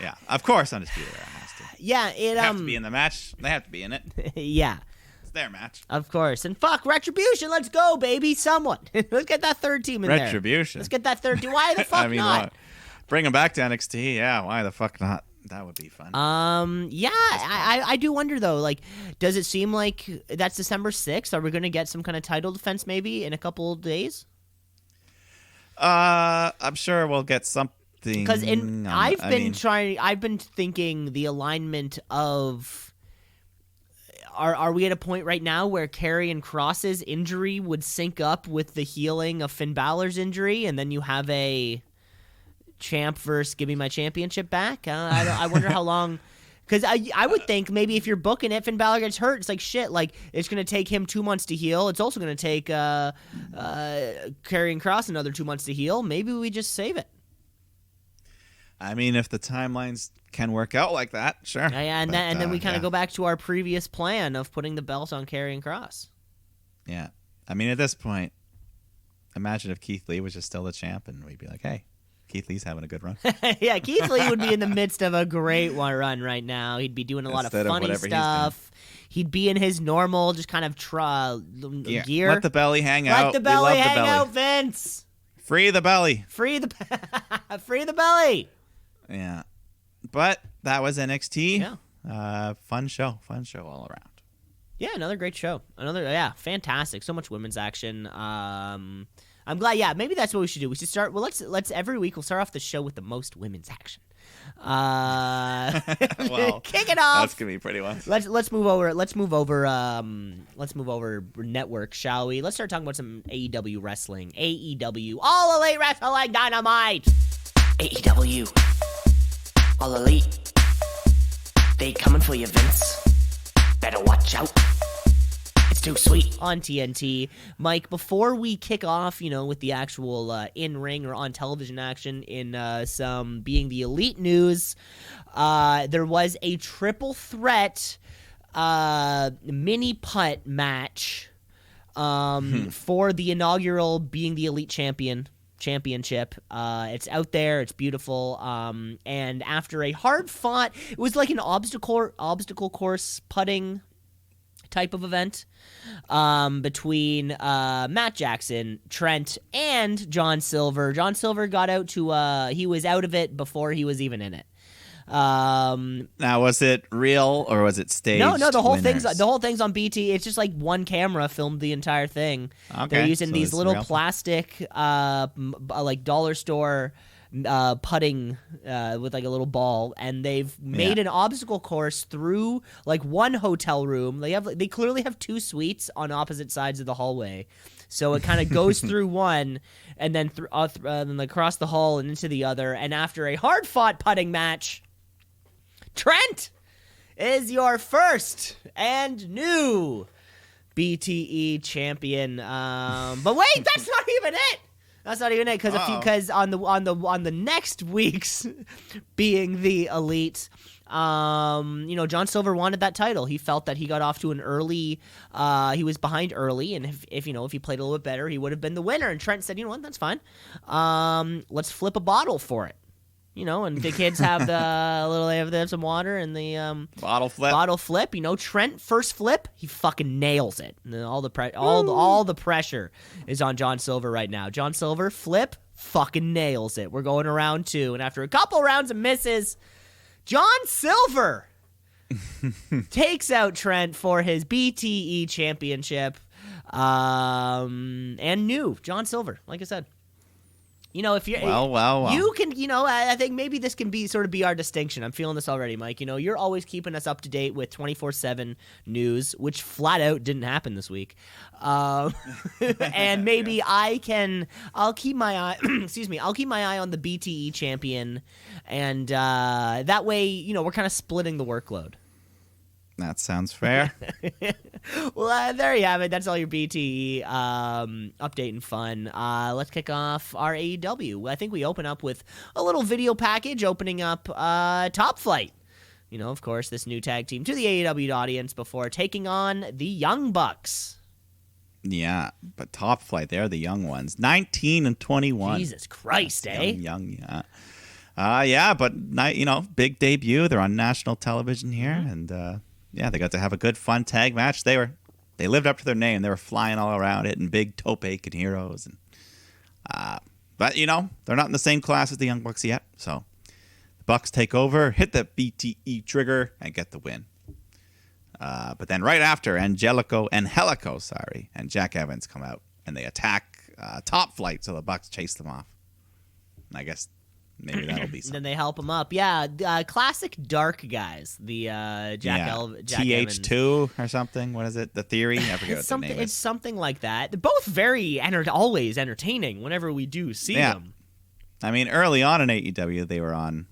Yeah, of course Undisputed Era has to. Yeah, They have to be in the match. They have to be in it. Yeah. It's their match. Of course. And fuck, Retribution, let's go, baby. Someone. Let's get that third team in there. Retribution. Let's get that third team. Why the fuck I mean, not? what? Bring them back to NXT. Yeah, why the fuck not? That would be fun. Yeah, I do wonder, though, like, does it seem like that's December 6th? Are we going to get some kind of title defense maybe in a couple of days? I'm sure we'll get something. Because I've been thinking the alignment of are we at a point right now where Karrion Kross's injury would sync up with the healing of Finn Balor's injury, and then you have a champ versus give me my championship back? I wonder how long. Because I would think maybe if you're booking it, Finn Balor gets hurt, it's like shit. Like it's going to take him 2 months to heal. It's also going to take Karrion Kross another 2 months to heal. Maybe we just save it. I mean, if the timelines can work out like that, sure. Yeah, and then we kind of go back to our previous plan of putting the belt on Karrion Kross. Yeah. I mean, at this point, imagine if Keith Lee was just still the champ, and we'd be like, hey, Keith Lee's having a good run. Yeah, Keith Lee would be in the midst of a great run right now. He'd be doing a lot of funny stuff. He'd be in his normal, just kind of gear. Let the belly hang out. Let the belly hang out, Vince. Free the belly. Free the belly. Yeah. But that was NXT. Yeah. Fun show all around. Yeah, another great show. Fantastic. So much women's action. I'm glad. Yeah, maybe that's what we should do. We should start. Well, let's every week we'll start off the show with the most women's action. Well, kick it off. That's gonna be pretty fun. Let's move over. Let's move over network, shall we? Let's start talking about some AEW wrestling. AEW, All Elite Wrestling Dynamite. AEW, All Elite. They coming for you, Vince. Better watch out. It's too sweet. On TNT. Mike, before we kick off, with the actual in-ring or on-television action in some Being the Elite news, there was a triple threat mini putt match for the inaugural Being the Elite championship. It's out there. It's beautiful. And after a hard-fought, it was like an obstacle course putting type of event between Matt Jackson, Trent, and John Silver. John Silver got out to he was out of it before he was even in it. Now, was it real or was it staged? No, the whole winners? thing's on BT. It's just like one camera filmed the entire thing. Okay, They're using so these it's little real. plastic like dollar store putting with like a little ball, and they've made an obstacle course through like one hotel room. They clearly have two suites on opposite sides of the hallway, so it kind of goes through one and then then across the hall and into the other. And after a hard fought putting match, Trent is your first and new BTE champion. But wait, that's not even it. That's not even it, because on the next week's Being the Elite, John Silver wanted that title. He felt that he got off to an early, he was behind early, and if he played a little bit better, he would have been the winner. And Trent said, you know what, that's fine. Let's flip a bottle for it. And the kids have they have some water and the Bottle flip. Trent first flip, he fucking nails it. And all the pressure is on John Silver right now. John Silver flip, fucking nails it. We're going to round 2, and after a couple rounds of misses, John Silver takes out Trent for his BTE championship. And new John Silver, like I said. You know, if you're well. you can, you know, I think maybe this can be sort of be our distinction. I'm feeling this already, Mike. You know, you're always keeping us up to date with 24/7 news, which flat out didn't happen this week. And maybe I'll keep my eye. Excuse me. I'll keep my eye on the BTE champion, and that way, you know, we're kind of splitting the workload. That sounds fair. Well, there you have it. That's all your BTE update and fun. Let's kick off our AEW. I think we open up with a little video package opening up Top Flight. You know, of course, this new tag team to the AEW audience before taking on the Young Bucks. Yeah, but Top Flight, they're the young ones. 19 and 21. Jesus Christ, That's eh? Young, yeah. Yeah, but, you know, big debut. They're on national television here, and... yeah, they got to have a good, fun tag match. They lived up to their name. They were flying all around, hitting big tope and heroes. And, but, you know, they're not in the same class as the Young Bucks yet. So the Bucks take over, hit the BTE trigger, and get the win. But then right after, Angelico, and Jack Evans come out, and they attack Top Flight, so the Bucks chase them off. And I guess... maybe that'll be something. Then they help him up. Yeah, classic dark guys. The Jack TH2 or something. What is it? The Theory? I forget what the name is. It's something like that. They're both very always entertaining whenever we do see them. I mean, early on in AEW, they were on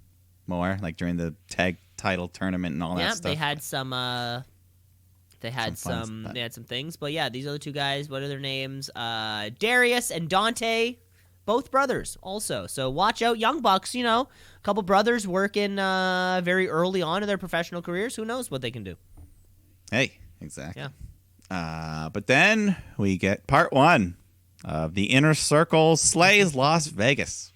more, like during the tag title tournament and all that stuff. Yeah, they had some. They had some things, but yeah, these other two guys. What are their names? Darius and Dante. Both brothers also. So watch out, Young Bucks, you know, a couple brothers working very early on in their professional careers. Who knows what they can do? Hey, exactly. Yeah. But then we get part one of the Inner Circle slays Las Vegas,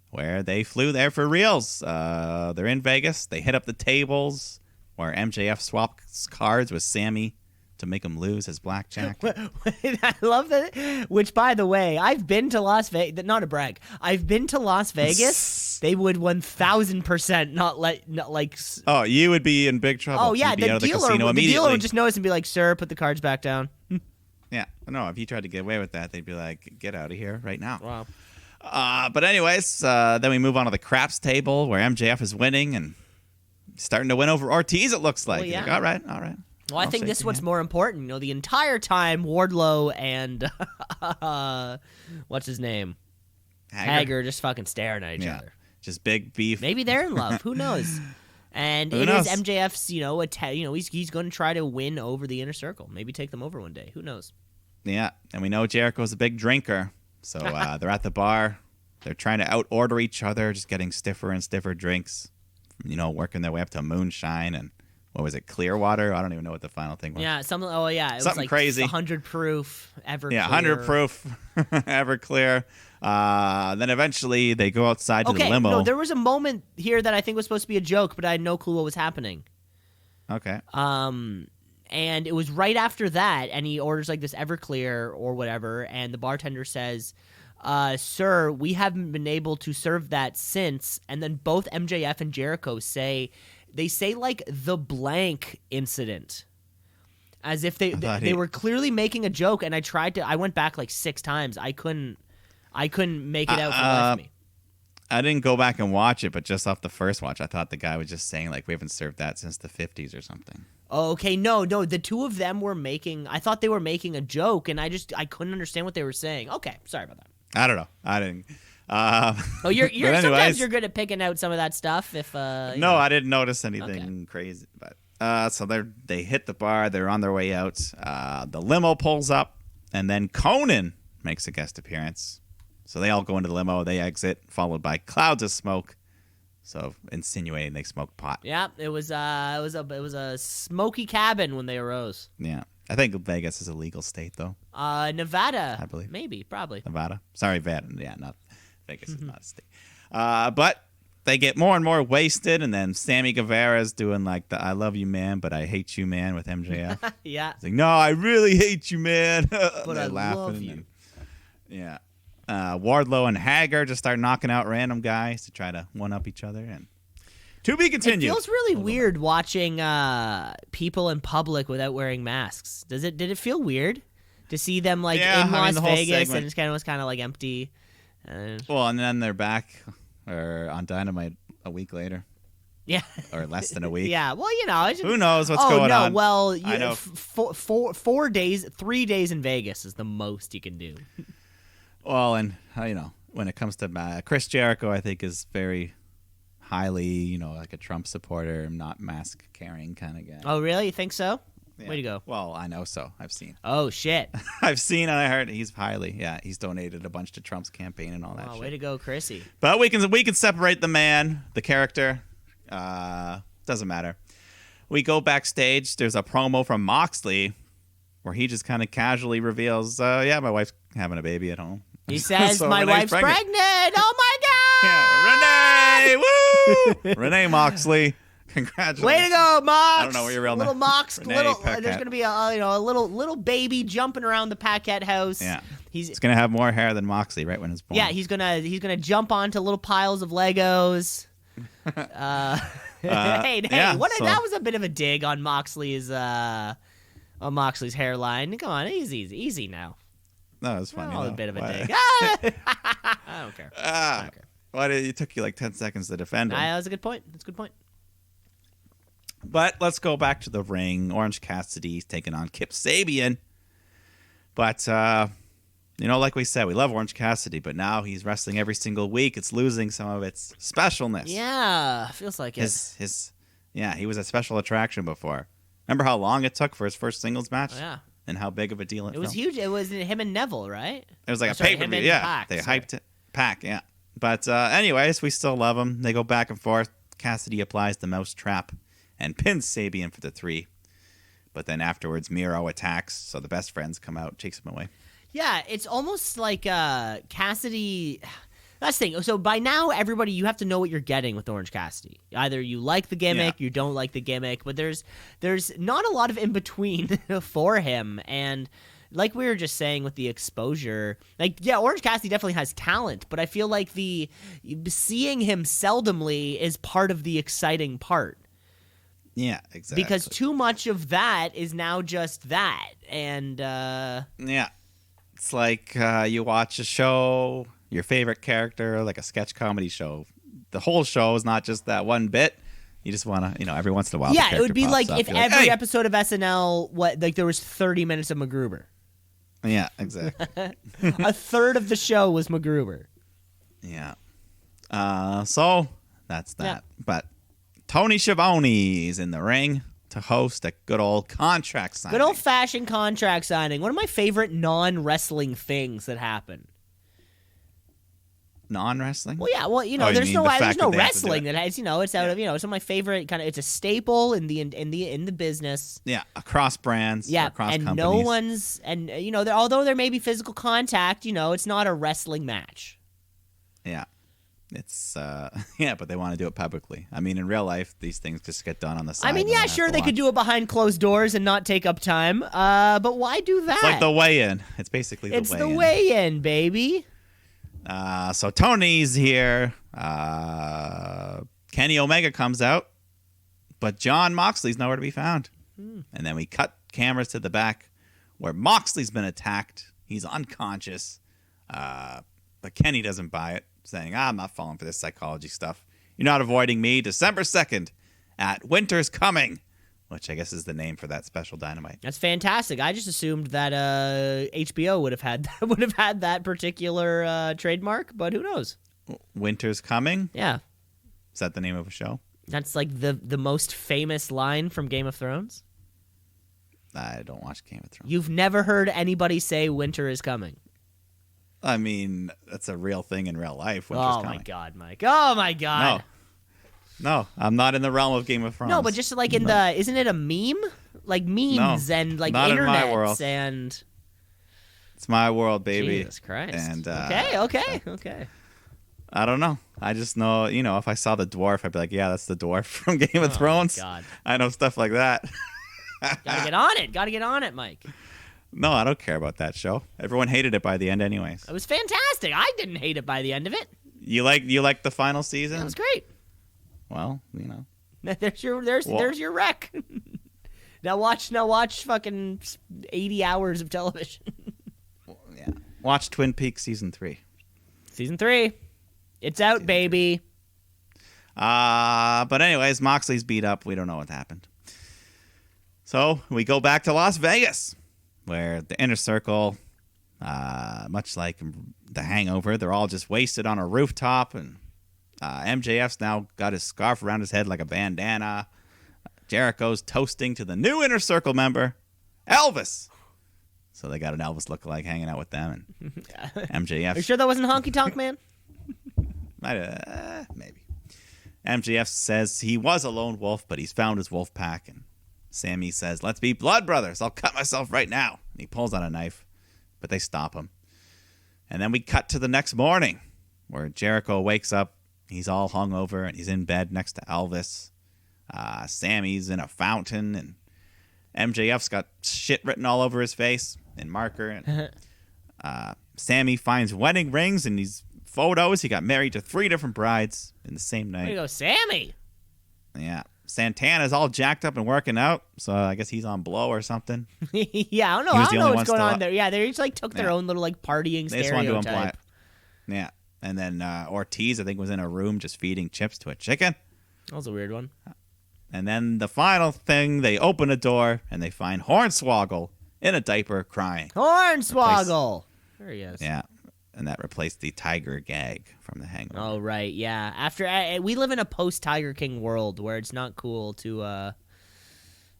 where they flew there for reals. They're in Vegas. They hit up the tables where MJF swaps cards with Sammy to make him lose his blackjack. I love that. Which, by the way, I've been to Las Vegas. Not to brag. I've been to Las Vegas. They would 1,000% not like. Oh, you would be in big trouble. Oh yeah, You'd be out of the casino immediately. Dealer would just notice and be like, "Sir, put the cards back down." Yeah, no. If you tried to get away with that, they'd be like, "Get out of here right now." Wow. But anyways, then we move on to the craps table where MJF is winning and starting to win over Ortiz. It looks like. Well, yeah. Like, all right. Well, I think this is what's more important. You know, the entire time Wardlow and what's his name? Hager just fucking staring at each other. Just big beef. Maybe they're in love. Who knows? And Who it knows? is MJF's, you know, he's going to try to win over the Inner Circle. Maybe take them over one day. Who knows? Yeah, and we know Jericho's a big drinker. So they're at the bar. They're trying to out-order each other, just getting stiffer and stiffer drinks. You know, working their way up to moonshine and what was it, Clearwater? I don't even know what the final thing was. Yeah, something. Oh yeah, it something was like crazy. 100 proof, Everclear. Yeah, 100 proof, Everclear. Then eventually they go outside to the limo. No, there was a moment here that I think was supposed to be a joke, but I had no clue what was happening. Okay. And it was right after that, and he orders like this Everclear or whatever, and the bartender says, "Sir, we haven't been able to serve that since." And then both MJF and Jericho say like the blank incident, as if they were clearly making a joke. And I went back like 6 times. I couldn't make it out for the life of me. I didn't go back and watch it, but just off the first watch, I thought the guy was just saying like we haven't served that since the 50s or something. Oh, okay, no, the two of them were making. I thought they were making a joke, and I couldn't understand what they were saying. Okay, sorry about that. I don't know. I didn't. You're anyways, sometimes you're good at picking out some of that stuff. If no, I didn't notice anything crazy. But so they hit the bar. They're on their way out. The limo pulls up, and then Conan makes a guest appearance. So they all go into the limo. They exit, followed by clouds of smoke. So insinuating they smoke pot. Yeah, it was a smoky cabin when they arose. Yeah. I think Vegas is a legal state, though. Nevada, I believe. Maybe, probably. Nevada. Sorry, Nevada. Yeah, not Vegas is not a state. But they get more and more wasted, and then Sammy Guevara's doing like the "I love you, man, but I hate you, man" with MJF. Yeah. It's like, "No, I really hate you, man." But I love you. Yeah. Wardlow and Hager just start knocking out random guys to try to one-up each other, and to be continued. It feels really weird watching people in public without wearing masks. Did it feel weird to see them like in Las Vegas and it was kind of like empty? Well, and then they're back or on Dynamite a week later. Yeah. Or less than a week. Yeah. Well, you know. Who knows what's going on? Well, I know. 4 days, 3 days in Vegas is the most you can do. Well, and, when it comes to Chris Jericho, I think is very highly, like a Trump supporter, not mask carrying kind of guy. Oh, really? You think so? Yeah. Way to go. Well, I know so. I've seen. Oh, shit. I've seen and I heard he's he's donated a bunch to Trump's campaign and all that shit. Way to go, Chrissy. But we can separate the man, the character. Doesn't matter. We go backstage. There's a promo from Moxley where he just kind of casually reveals, my wife's having a baby at home. He says, So my Renee's wife's pregnant. Oh, my God. Yeah, Renee! Woo! Renee Moxley. Congratulations. Way to go, Mox. I don't know what your real name Little Mox. Renee There's Paquette. going to be a little baby jumping around the Paquette house. Yeah. He's going to have more hair than Moxley right when it's born. Yeah, he's gonna jump onto little piles of Legos. Hey, yeah, that was a bit of a dig on Moxley's hairline. Come on, easy now. No, it's funny. A bit of a dig. I don't care. Why did it took you like 10 seconds to defend him? That was a good point. That's a good point. But let's go back to the ring. Orange Cassidy's taking on Kip Sabian. But, like we said, we love Orange Cassidy, but now he's wrestling every single week. It's losing some of its specialness. Yeah, feels like it. He was a special attraction before. Remember how long it took for his first singles match? Oh, yeah. And how big of a deal it was huge. It was him and Neville, right? It was like a pay-per-view. Yeah, Pac, they hyped it. Pac, yeah. But anyways, we still love him. They go back and forth. Cassidy applies the mouse trap and pins Sabian for the 3. But then afterwards, Miro attacks, so the best friends come out, takes him away. Yeah, it's almost like Cassidy. That's the thing. So by now, everybody, you have to know what you're getting with Orange Cassidy. Either you like the gimmick, you don't like the gimmick, but there's not a lot of in between for him. And like we were just saying with the exposure, Orange Cassidy definitely has talent, but I feel like the seeing him seldomly is part of the exciting part. Yeah, exactly. Because too much of that is now just that, and yeah, it's like you watch a show, your favorite character, like a sketch comedy show. The whole show is not just that one bit. You just want to, every once in a while. Yeah, it would be like up, if every episode of SNL, there was 30 minutes of MacGruber. Yeah, exactly. A third of the show was MacGruber. Yeah. So that's that. Yeah. But Tony Schiavone is in the ring to host a good old contract signing. Good old-fashioned contract signing. One of my favorite non-wrestling things that happen. Non-wrestling? Well, yeah. Well, there's no wrestling that has. It's out of. It's one of my favorite kind of. It's a staple in the business. Yeah, across brands. Yeah, across and companies. no one's although there may be physical contact, it's not a wrestling match. Yeah, it's but they want to do it publicly. I mean, in real life, these things just get done on the side. I mean, yeah, sure, they could do it behind closed doors and not take up time. But why do that? It's like the weigh-in. It's basically the weigh-in. It's the weigh-in, baby. So Tony's here. Kenny Omega comes out, but John Moxley's nowhere to be found. And then we cut cameras to the back where Moxley's been attacked. He's unconscious. But Kenny doesn't buy it, saying, I'm not falling for this psychology stuff. You're not avoiding me. December 2nd at Winter's Coming, which I guess is the name for that special Dynamite. That's fantastic. I just assumed that HBO would have had that particular trademark, but who knows? Winter's Coming? Yeah. Is that the name of a show? That's like the most famous line from Game of Thrones. I don't watch Game of Thrones. You've never heard anybody say winter is coming. I mean, that's a real thing in real life. Winter's Oh, coming. my God, Mike. Oh, my God. No, I'm not in the realm of Game of Thrones. No, but just like isn't it a meme? Like memes and like not in my internets world. and... It's my world, baby. Jesus Christ. And, Okay. I don't know. I just know, if I saw the dwarf, I'd be like, yeah, that's the dwarf from Game of Thrones. God. I know stuff like that. Gotta get on it, Mike. No, I don't care about that show. Everyone hated it by the end anyways. It was fantastic. I didn't hate it by the end of it. You like the final season? It was great. Well, There's your rec. Now watch fucking 80 hours of television. Yeah. Watch Twin Peaks season 3. Season 3. It's out, baby. But anyways, Moxley's beat up. We don't know what happened. So we go back to Las Vegas, where the Inner Circle, much like the Hangover, they're all just wasted on a rooftop, and MJF's now got his scarf around his head like a bandana. Jericho's toasting to the new Inner Circle member, Elvis. So they got an Elvis lookalike hanging out with them, and MJF. Are you sure that wasn't Honky Tonk Man? Maybe. MJF says he was a lone wolf, but he's found his wolf pack, and Sammy says, "Let's be blood brothers. I'll cut myself right now." And he pulls out a knife, but they stop him. And then we cut to the next morning, where Jericho wakes up. He's all hungover, and he's in bed next to Elvis. Sammy's in a fountain, and MJF's got shit written all over his face in marker. And Sammy finds wedding rings and these photos. He got married to 3 different brides in the same night. There you go, Sammy. Yeah. Santana's all jacked up and working out, so I guess he's on blow or something. Yeah, I don't know. He was I the don't know only what's one going still on up. there. Yeah, they just like took their own little like partying They just wanted to imply stereotype. it. Yeah. And then Ortiz, I think, was in a room just feeding chips to a chicken. That was a weird one. And then the final thing, they open a door and they find Hornswoggle in a diaper crying. Hornswoggle. There he is. Yeah. And that replaced the tiger gag from the Hangover. Oh right, yeah. After we live in a post Tiger King world where it's not cool to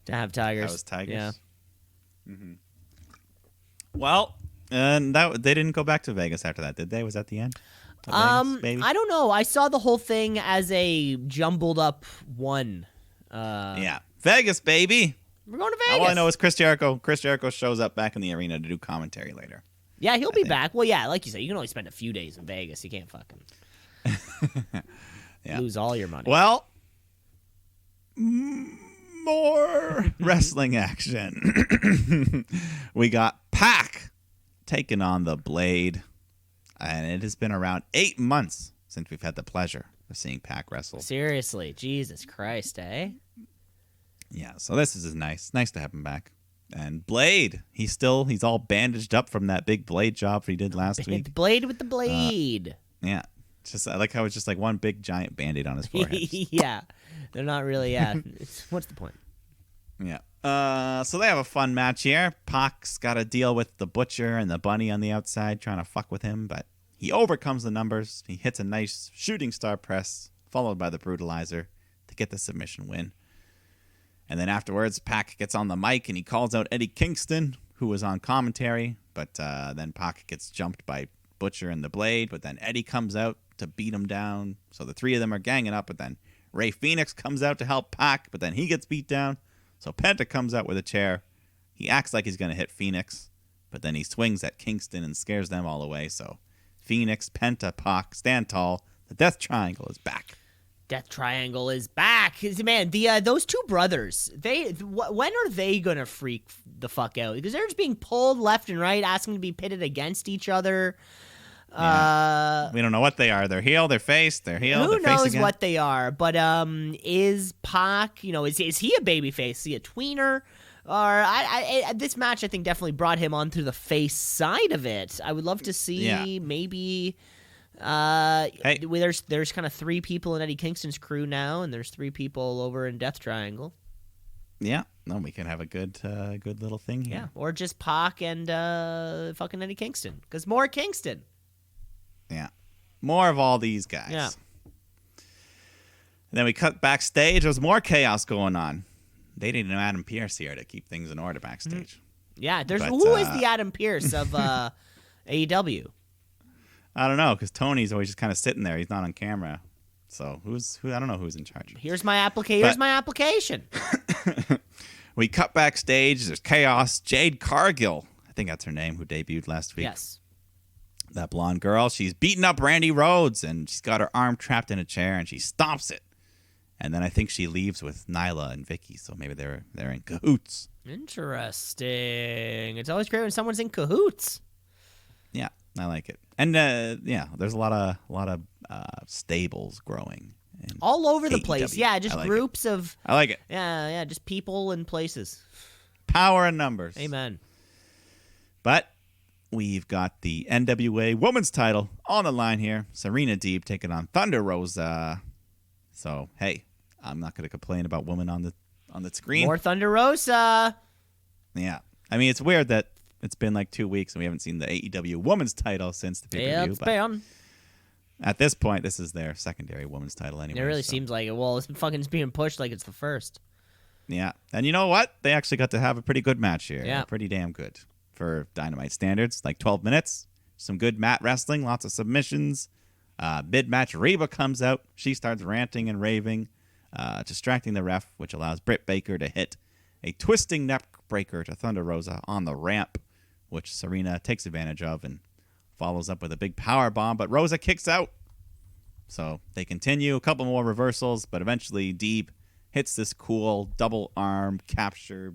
have tigers. That was tigers. Yeah. Mm-hmm. Well, and they didn't go back to Vegas after that, did they? Was that the end? Vegas, I don't know. I saw the whole thing as a jumbled up one. Yeah, Vegas, baby. We're going to Vegas. All I know is Chris Jericho. Chris Jericho shows up back in the arena to do commentary later. Yeah, he'll be back. Well, yeah, like you said, you can only spend a few days in Vegas. You can't fucking lose all your money. Well, more wrestling action. We got Pac taking on the Blade, and it has been around 8 months since we've had the pleasure of seeing Pac wrestle. Seriously, Jesus Christ, eh? Yeah, so this is nice. Nice to have him back. And Blade, he's all bandaged up from that big blade job he did last week. Blade with the blade. Yeah, I like how it's just like one big giant Band-Aid on his forehead. Yeah, they're not really. Yeah, what's the point? Yeah. So they have a fun match here. Pac's got to deal with the Butcher and the Bunny on the outside trying to fuck with him, but he overcomes the numbers. He hits a nice shooting star press, followed by the Brutalizer to get the submission win. And then afterwards, Pac gets on the mic and he calls out Eddie Kingston, who was on commentary. But then Pac gets jumped by Butcher and the Blade. But then Eddie comes out to beat him down. So the 3 of them are ganging up. But then Rey Fenix comes out to help Pac. But then he gets beat down. So Penta comes out with a chair. He acts like he's going to hit Phoenix. But then he swings at Kingston and scares them all away. So Phoenix, Penta, Pac, stand tall. The Death Triangle is back. Death Triangle is back. Man, those two brothers, when are they gonna freak the fuck out? Because they're just being pulled left and right, asking to be pitted against each other. Yeah. We don't know what they are. They're heel, they're face, they're heel, Who they're face knows again. what they are? But is Pac? Is he a babyface? Is he a tweener? Or this match, I think, definitely brought him onto the face side of it. I would love to see maybe. There's kind of 3 people in Eddie Kingston's crew now, and there's 3 people over in Death Triangle. Yeah, no, we can have a good little thing here. Yeah, or just Pac and fucking Eddie Kingston, because more Kingston. Yeah, more of all these guys. Yeah. And then we cut backstage. There's more chaos going on. They didn't know Adam Pearce here to keep things in order backstage. Yeah, who is the Adam Pearce of AEW? I don't know, because Tony's always just kind of sitting there. He's not on camera. So who? I don't know who's in charge. Here's my application. We cut backstage. There's chaos. Jade Cargill, I think that's her name, who debuted last week. Yes. That blonde girl. She's beating up Randy Rhodes, and she's got her arm trapped in a chair, and she stomps it. And then I think she leaves with Nyla and Vicky, so maybe they're in cahoots. Interesting. It's always great when someone's in cahoots. Yeah, I like it. And there's a lot of stables growing all over the AEW. place. Yeah, just groups of. I like it. Yeah, just people and places. Power and numbers. Amen. But we've got the NWA Women's title on the line here. Serena Deeb taking on Thunder Rosa. So, hey, I'm not going to complain about women on the screen. More Thunder Rosa. Yeah. I mean, it's weird that it's been like 2 weeks and we haven't seen the AEW Women's title since the pay-per-view. Yeah, it's been. At this point, this is their secondary women's title anyway. It really seems like it. Well, it's being pushed like it's the first. Yeah. And you know what? They actually got to have a pretty good match here. Yeah. Pretty damn good for Dynamite standards. Like 12 minutes. Some good mat wrestling. Lots of submissions. Mid-match, Reba comes out. She starts ranting and raving, distracting the ref, which allows Britt Baker to hit a twisting neck breaker to Thunder Rosa on the ramp, which Serena takes advantage of and follows up with a big power bomb, but Rosa kicks out. So they continue, a couple more reversals, but eventually Deeb hits this cool double arm capture,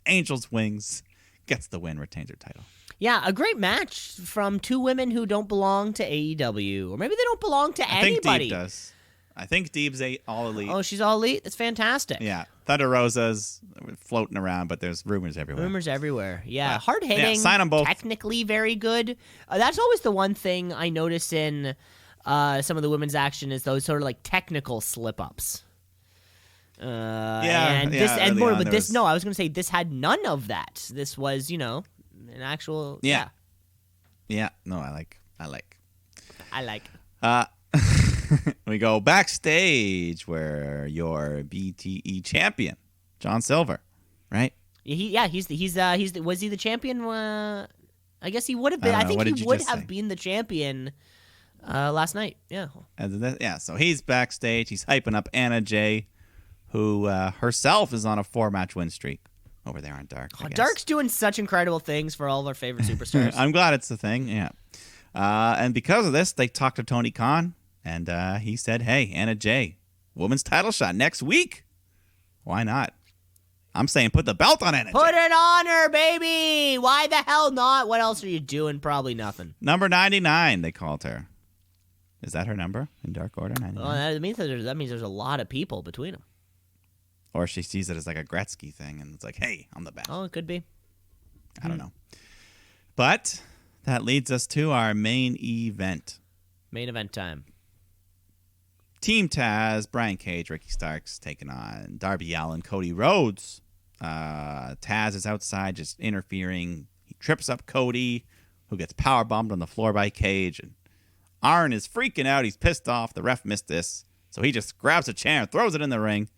Angel's Wings, gets the win, retains her title. Yeah, a great match from two women who don't belong to AEW, or maybe they don't belong to anybody. I think Deeb does. I think Deeb's all elite. Oh, she's all elite? That's fantastic. Yeah. Thunder Rosa's floating around, but there's rumors everywhere. Rumors everywhere. Yeah, hard hitting. Yeah, sign them both. Technically very good. That's always the one thing I notice in some of the women's action is those sort of like technical slip-ups. I was going to say this had none of that. This was, an actual. Yeah. Yeah. No, I like. We go backstage where your BTE champion, John Silver, right? Was he the champion? I guess he would have been. I think he would have been the champion last night. Yeah. So he's backstage. He's hyping up Anna Jay, who herself is on a 4-match win streak over there on Dark. Dark's doing such incredible things for all of our favorite superstars. I'm glad it's the thing. Yeah. And because of this, they talked to Tony Khan. And he said, hey, Anna Jay, women's title shot next week. Why not? I'm saying put the belt on Anna Jay. Put it on her, baby. Why the hell not? What else are you doing? Probably nothing. Number 99, they called her. Is that her number in Dark Order? 99? Well, that means there's a lot of people between them. Or she sees it as like a Gretzky thing, and it's like, hey, I'm the best. Oh, it could be. I don't know. But that leads us to our main event. Main event time. Team Taz, Brian Cage, Ricky Starks taking on Darby Allin, Cody Rhodes. Taz is outside just interfering. He trips up Cody, who gets powerbombed on the floor by Cage. And Arn is freaking out. He's pissed off. The ref missed this. So he just grabs a chair and throws it in the ring.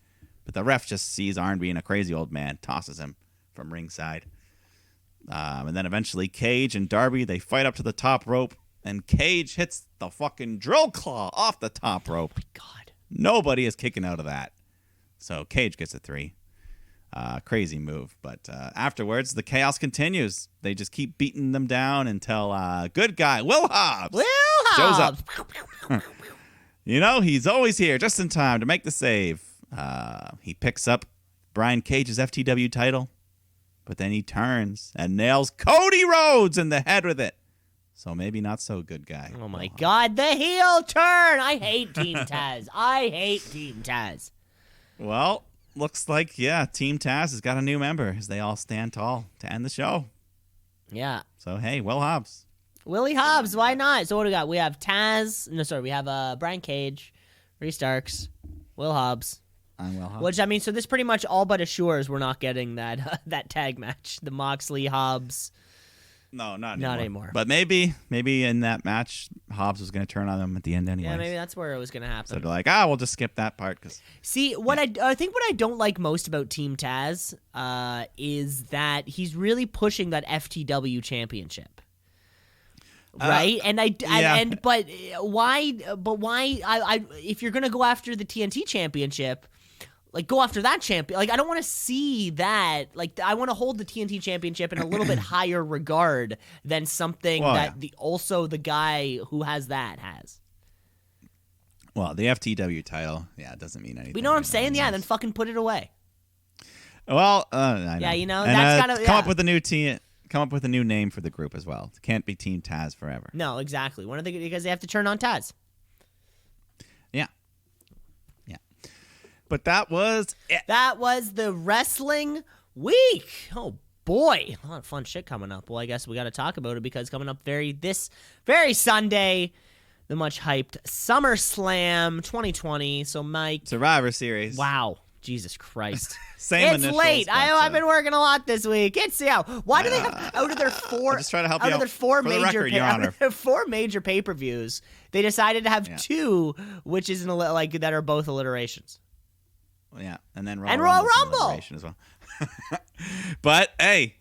But the ref just sees Arn being a crazy old man, tosses him from ringside. And then eventually Cage and Darby, they fight up to the top rope. And Cage hits the fucking drill claw off the top rope. Oh my God. Nobody is kicking out of that. So Cage gets a 3. Crazy move. But afterwards, the chaos continues. They just keep beating them down until good guy Will Hobbs shows up. He's always here just in time to make the save. He picks up Brian Cage's FTW title. But then he turns and nails Cody Rhodes in the head with it. So maybe not so good guy. Oh, my God. The heel turn. I hate Team Taz. Well, looks like, Team Taz has got a new member as they all stand tall to end the show. Yeah. So, hey, Will Hobbs. Willie Hobbs. Why not? So what do we got? We have we have Brian Cage, Ricky Starks, Will Hobbs. I'm Will Hobbs. Which, I mean, so this pretty much all but assures we're not getting that tag match. The Moxley Hobbs. No, not anymore. But maybe in that match, Hobbs was going to turn on them at the end anyway. Yeah, maybe that's where it was going to happen. So they're like, we'll just skip that part. See, I think what I don't like most about Team Taz is that he's really pushing that FTW championship. Right? But why if you're going to go after the TNT championship, like, go after that champion. Like, I don't want to see that. Like, I want to hold the TNT championship in a little bit higher regard than something the guy who has that has. Well, the FTW title, it doesn't mean anything. You know what I'm saying? Yeah, then fucking put it away. Well, I know. Yeah, and, that's gotta come up with a new team. Come up with a new name for the group as well. It can't be Team Taz forever. No, exactly. Because they have to turn on Taz. Yeah. But that was it. That was the wrestling week. Oh, boy, a lot of fun shit coming up. Well, I guess we got to talk about it because coming up this very Sunday, the much hyped SummerSlam 2020. So, Mike. Survivor Series. Wow. Jesus Christ. Same it's initials, late. but, I've been working a lot this week. It's why do they have out of their four? I'm just trying to help you out of out. their four For the major record, Your Honor. out of their four major pay-per-views, they decided to have two, which is like that are both alliterations. Yeah, and then Royal Rumble's an Rumble alliteration as well. But hey,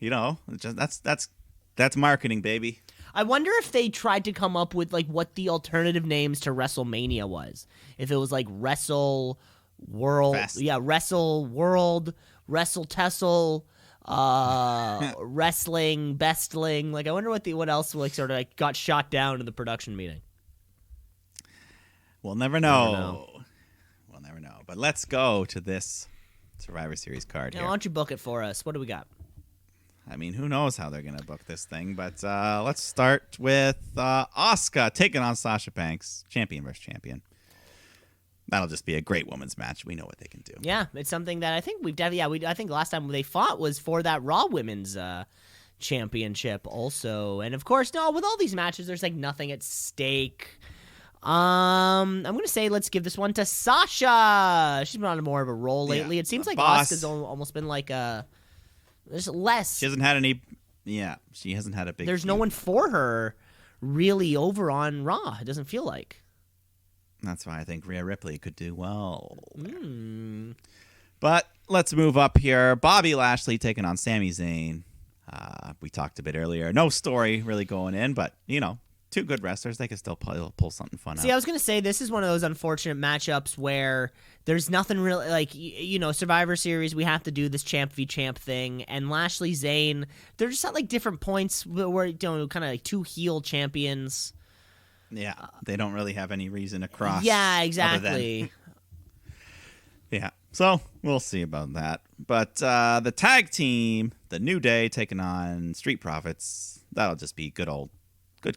that's marketing, baby. I wonder if they tried to come up with like what the alternative names to WrestleMania was. If it was like Wrestle World, Fest. Wrestle World, Wrestle Tessel, Wrestling Bestling. Like I wonder what else like sort of like got shot down in the production meeting. We'll never know. We'll never know. But let's go to this Survivor Series card Now, here. why don't you book it for us? What do we got? I mean, who knows how they're going to book this thing, but let's start with Asuka taking on Sasha Banks, champion versus champion. That'll just be a great women's match. We know what they can do. Yeah, it's something that I think we've done. Yeah, I think last time they fought was for that Raw Women's Championship also. And of course, no, with all these matches, there's like nothing at stake. I'm going to say let's give this one to Sasha. She's been on more of a roll lately. It seems like Asuka's almost been like there's less. She hasn't had any. Yeah, she hasn't had a big. There's no one for her really over on Raw. It doesn't feel like. That's why I think Rhea Ripley could do well. But let's move up here. Bobby Lashley taking on Sami Zayn. We talked a bit earlier. No story really going in, but, two good wrestlers. They can still pull something fun out. See, I was going to say this is one of those unfortunate matchups where there's nothing really, like, Survivor Series, we have to do this champ v champ thing. And Lashley, Zayn, they're just at, like, different points where, kind of like two heel champions. Yeah, they don't really have any reason to cross. Yeah, exactly. Yeah, so we'll see about that. But the tag team, the New Day, taking on Street Profits, that'll just be good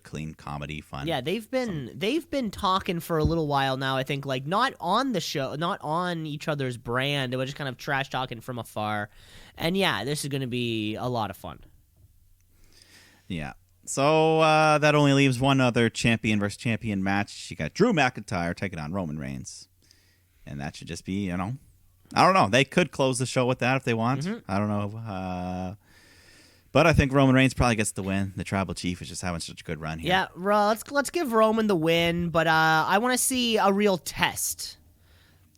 clean comedy fun. Yeah, they've been talking for a little while now. I think like not on the show, not on each other's brand. They were just kind of trash talking from afar. And yeah, this is going to be a lot of fun. Yeah. So that only leaves one other champion versus champion match. You got Drew McIntyre taking on Roman Reigns. And that should just be, I don't know. They could close the show with that if they want. Mm-hmm. I don't know. But I think Roman Reigns probably gets the win. The Tribal Chief is just having such a good run here. Yeah, let's give Roman the win. But I want to see a real test.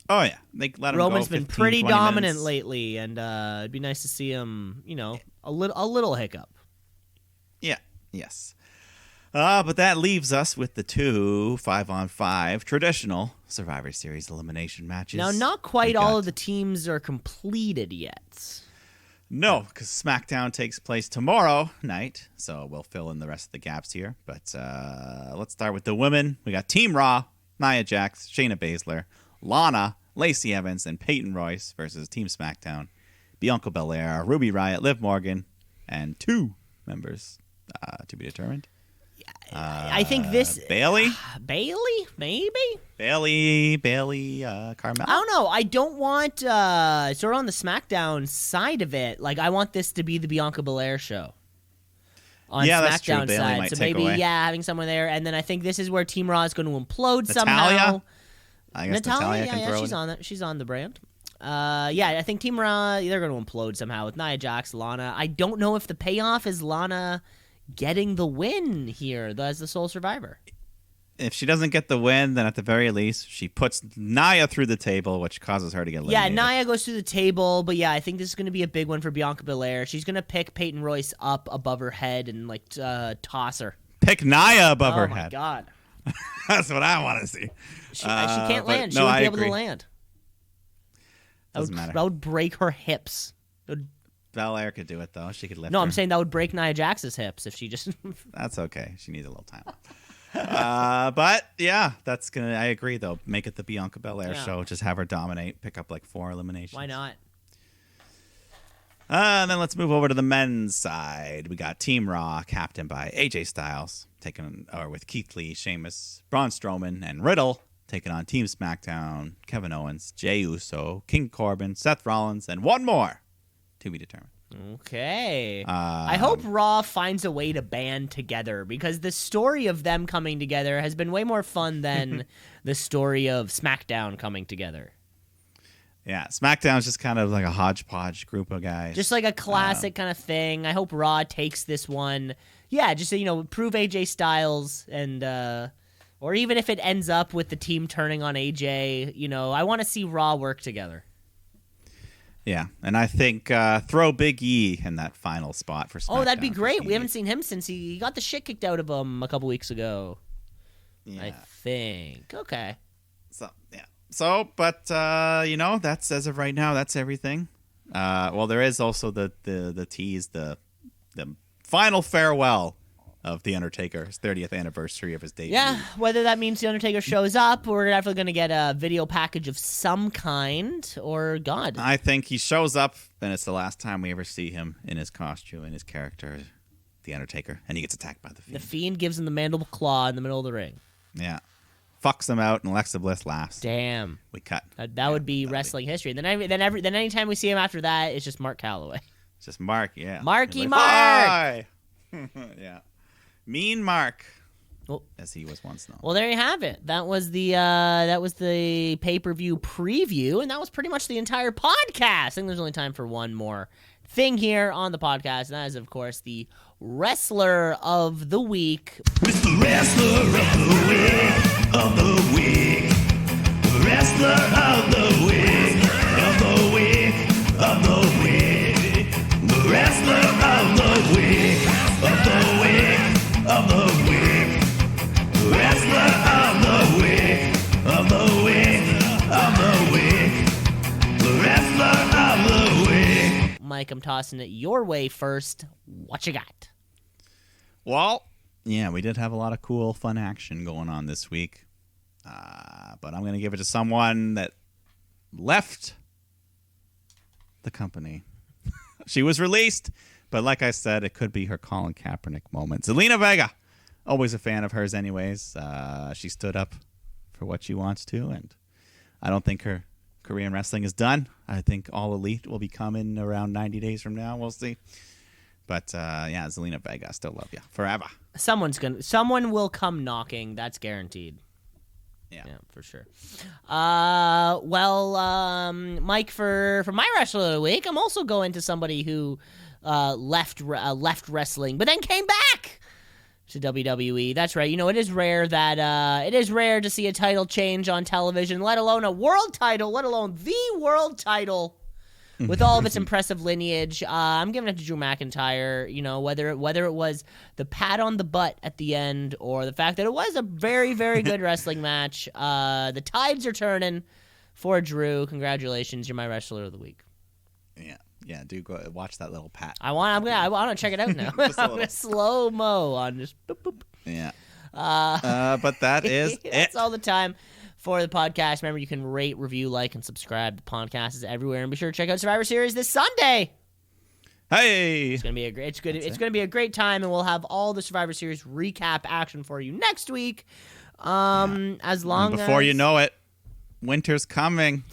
Oh, yeah. They let him Roman's go been 15, pretty 20 dominant minutes. lately. And it'd be nice to see him, a little hiccup. Yeah. Yes. But that leaves us with the two 5-on-5 traditional Survivor Series elimination matches. Now, not quite all of the teams are completed yet. No, because Smackdown takes place tomorrow night, so we'll fill in the rest of the gaps here. But let's start with the women. We got Team Raw, Nia Jax, Shayna Baszler, Lana, Lacey Evans, and Peyton Royce versus Team SmackDown, Bianca Belair, Ruby Riott, Liv Morgan, and two members to be determined. I think this Bailey, maybe Carmella. I don't know. I don't want sort of on the SmackDown side of it. Like I want this to be the Bianca Belair show. On yeah, SmackDown that's true. Bailey side, might so take maybe away. Having someone there, and then I think this is where Team Raw is going to implode Natalya? somehow. I guess Natalya can throw she's it. on that. She's on the brand. I think Team Raw, they're going to implode somehow with Nia Jax, Lana. I don't know if the payoff is Lana getting the win here as the sole survivor. If she doesn't get the win, then at the very least, she puts Nia through the table, which causes her to get eliminated. Yeah, Nia goes through the table, but yeah, I think this is going to be a big one for Bianca Belair. She's going to pick Peyton Royce up above her head and toss her. Pick Nia above her head. Oh my god. That's what I want to see. She can't land. She no, won't I be able agree. to land. Doesn't matter. That would break her hips. Belair could do it, though. She could lift No, her. I'm saying that would break Nia Jax's hips if she just... That's okay. She needs a little time off. But, yeah, that's going to... I agree, though. Make it the Bianca Belair show. Just have her dominate. Pick up, 4 eliminations. Why not? And then let's move over to the men's side. We got Team Raw, captained by AJ Styles, with Keith Lee, Sheamus, Braun Strowman, and Riddle, taking on Team SmackDown, Kevin Owens, Jey Uso, King Corbin, Seth Rollins, and one more to be determined. Okay. I hope Raw finds a way to band together, because the story of them coming together has been way more fun than the story of SmackDown coming together. Yeah, SmackDown is just kind of like a hodgepodge group of guys. Just like a classic kind of thing. I hope Raw takes this one. Yeah, just prove AJ Styles, and or even if it ends up with the team turning on AJ, I want to see Raw work together. Yeah, and I think throw Big E in that final spot for SmackDown. Oh, that'd be great. We haven't seen him since he got the shit kicked out of him a couple weeks ago. Yeah. I think. Okay. But that's, as of right now, that's everything. Well, there is also the tease, the final farewell of The Undertaker's 30th anniversary of his debut. Yeah, whether that means The Undertaker shows up, or we're definitely going to get a video package of some kind, or God. I think he shows up, and it's the last time we ever see him in his costume, in his character, The Undertaker, and he gets attacked by the Fiend. The Fiend gives him the mandible claw in the middle of the ring. Yeah. Fucks him out, and Alexa Bliss laughs. Damn. We cut. That would be wrestling history. Then anytime we see him after that, it's just Mark Calloway. It's just Mark, yeah. Marky like, Mark! Yeah. Mean Mark, well, as he was once known. Well, there you have it. That was the pay-per-view preview, and that was pretty much the entire podcast. I think there's only time for one more thing here on the podcast, and that is, of course, the Wrestler of the Week. It's the Wrestler of the Week. Wrestler of the Week. Of the Week. Of the Week. The Wrestler of the Week. Of the Week. Of the Week. Wrestler of the Week. Of the Week. Of the Week. The Wrestler of the Week. Mike, I'm tossing it your way first. What you got? Well, yeah, we did have a lot of cool, fun action going on this week. But I'm going to give it to someone that left the company. She was released, but like I said, it could be her Colin Kaepernick moment. Zelina Vega, always a fan of hers anyways. She stood up for what she wants to, and I don't think her career in wrestling is done. I think All Elite will be coming around 90 days from now. We'll see. But, yeah, Zelina Vega, I still love you. Forever. Someone will come knocking. That's guaranteed. Yeah, for sure. Mike, for my Wrestler of the Week, I'm also going to somebody who left wrestling, but then came back to WWE. That's right. It is rare to see a title change on television, let alone a world title, let alone the world title. With all of its impressive lineage, I'm giving it to Drew McIntyre. Whether it was the pat on the butt at the end or the fact that it was a very, very good wrestling match, the tides are turning for Drew. Congratulations, you're my Wrestler of the Week. Yeah, do go watch that little pat. I want to check it out now. I'm gonna slow mo on just boop boop. Yeah. But that is That's all the time for the podcast. Remember, you can rate, review, like, and subscribe. The podcast is everywhere, and be sure to check out Survivor Series this Sunday. Hey, it's gonna be a great time, and we'll have all the Survivor Series recap action for you next week. As long before as you know it, winter's coming,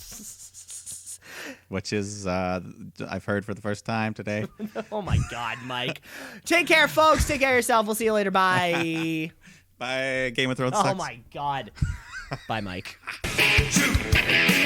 which is I've heard for the first time today. Oh my God, Mike! Take care, folks. Take care of yourself. We'll see you later. Bye. Bye. Game of Thrones. Oh sucks. my God. Bye, Mike. Shoot.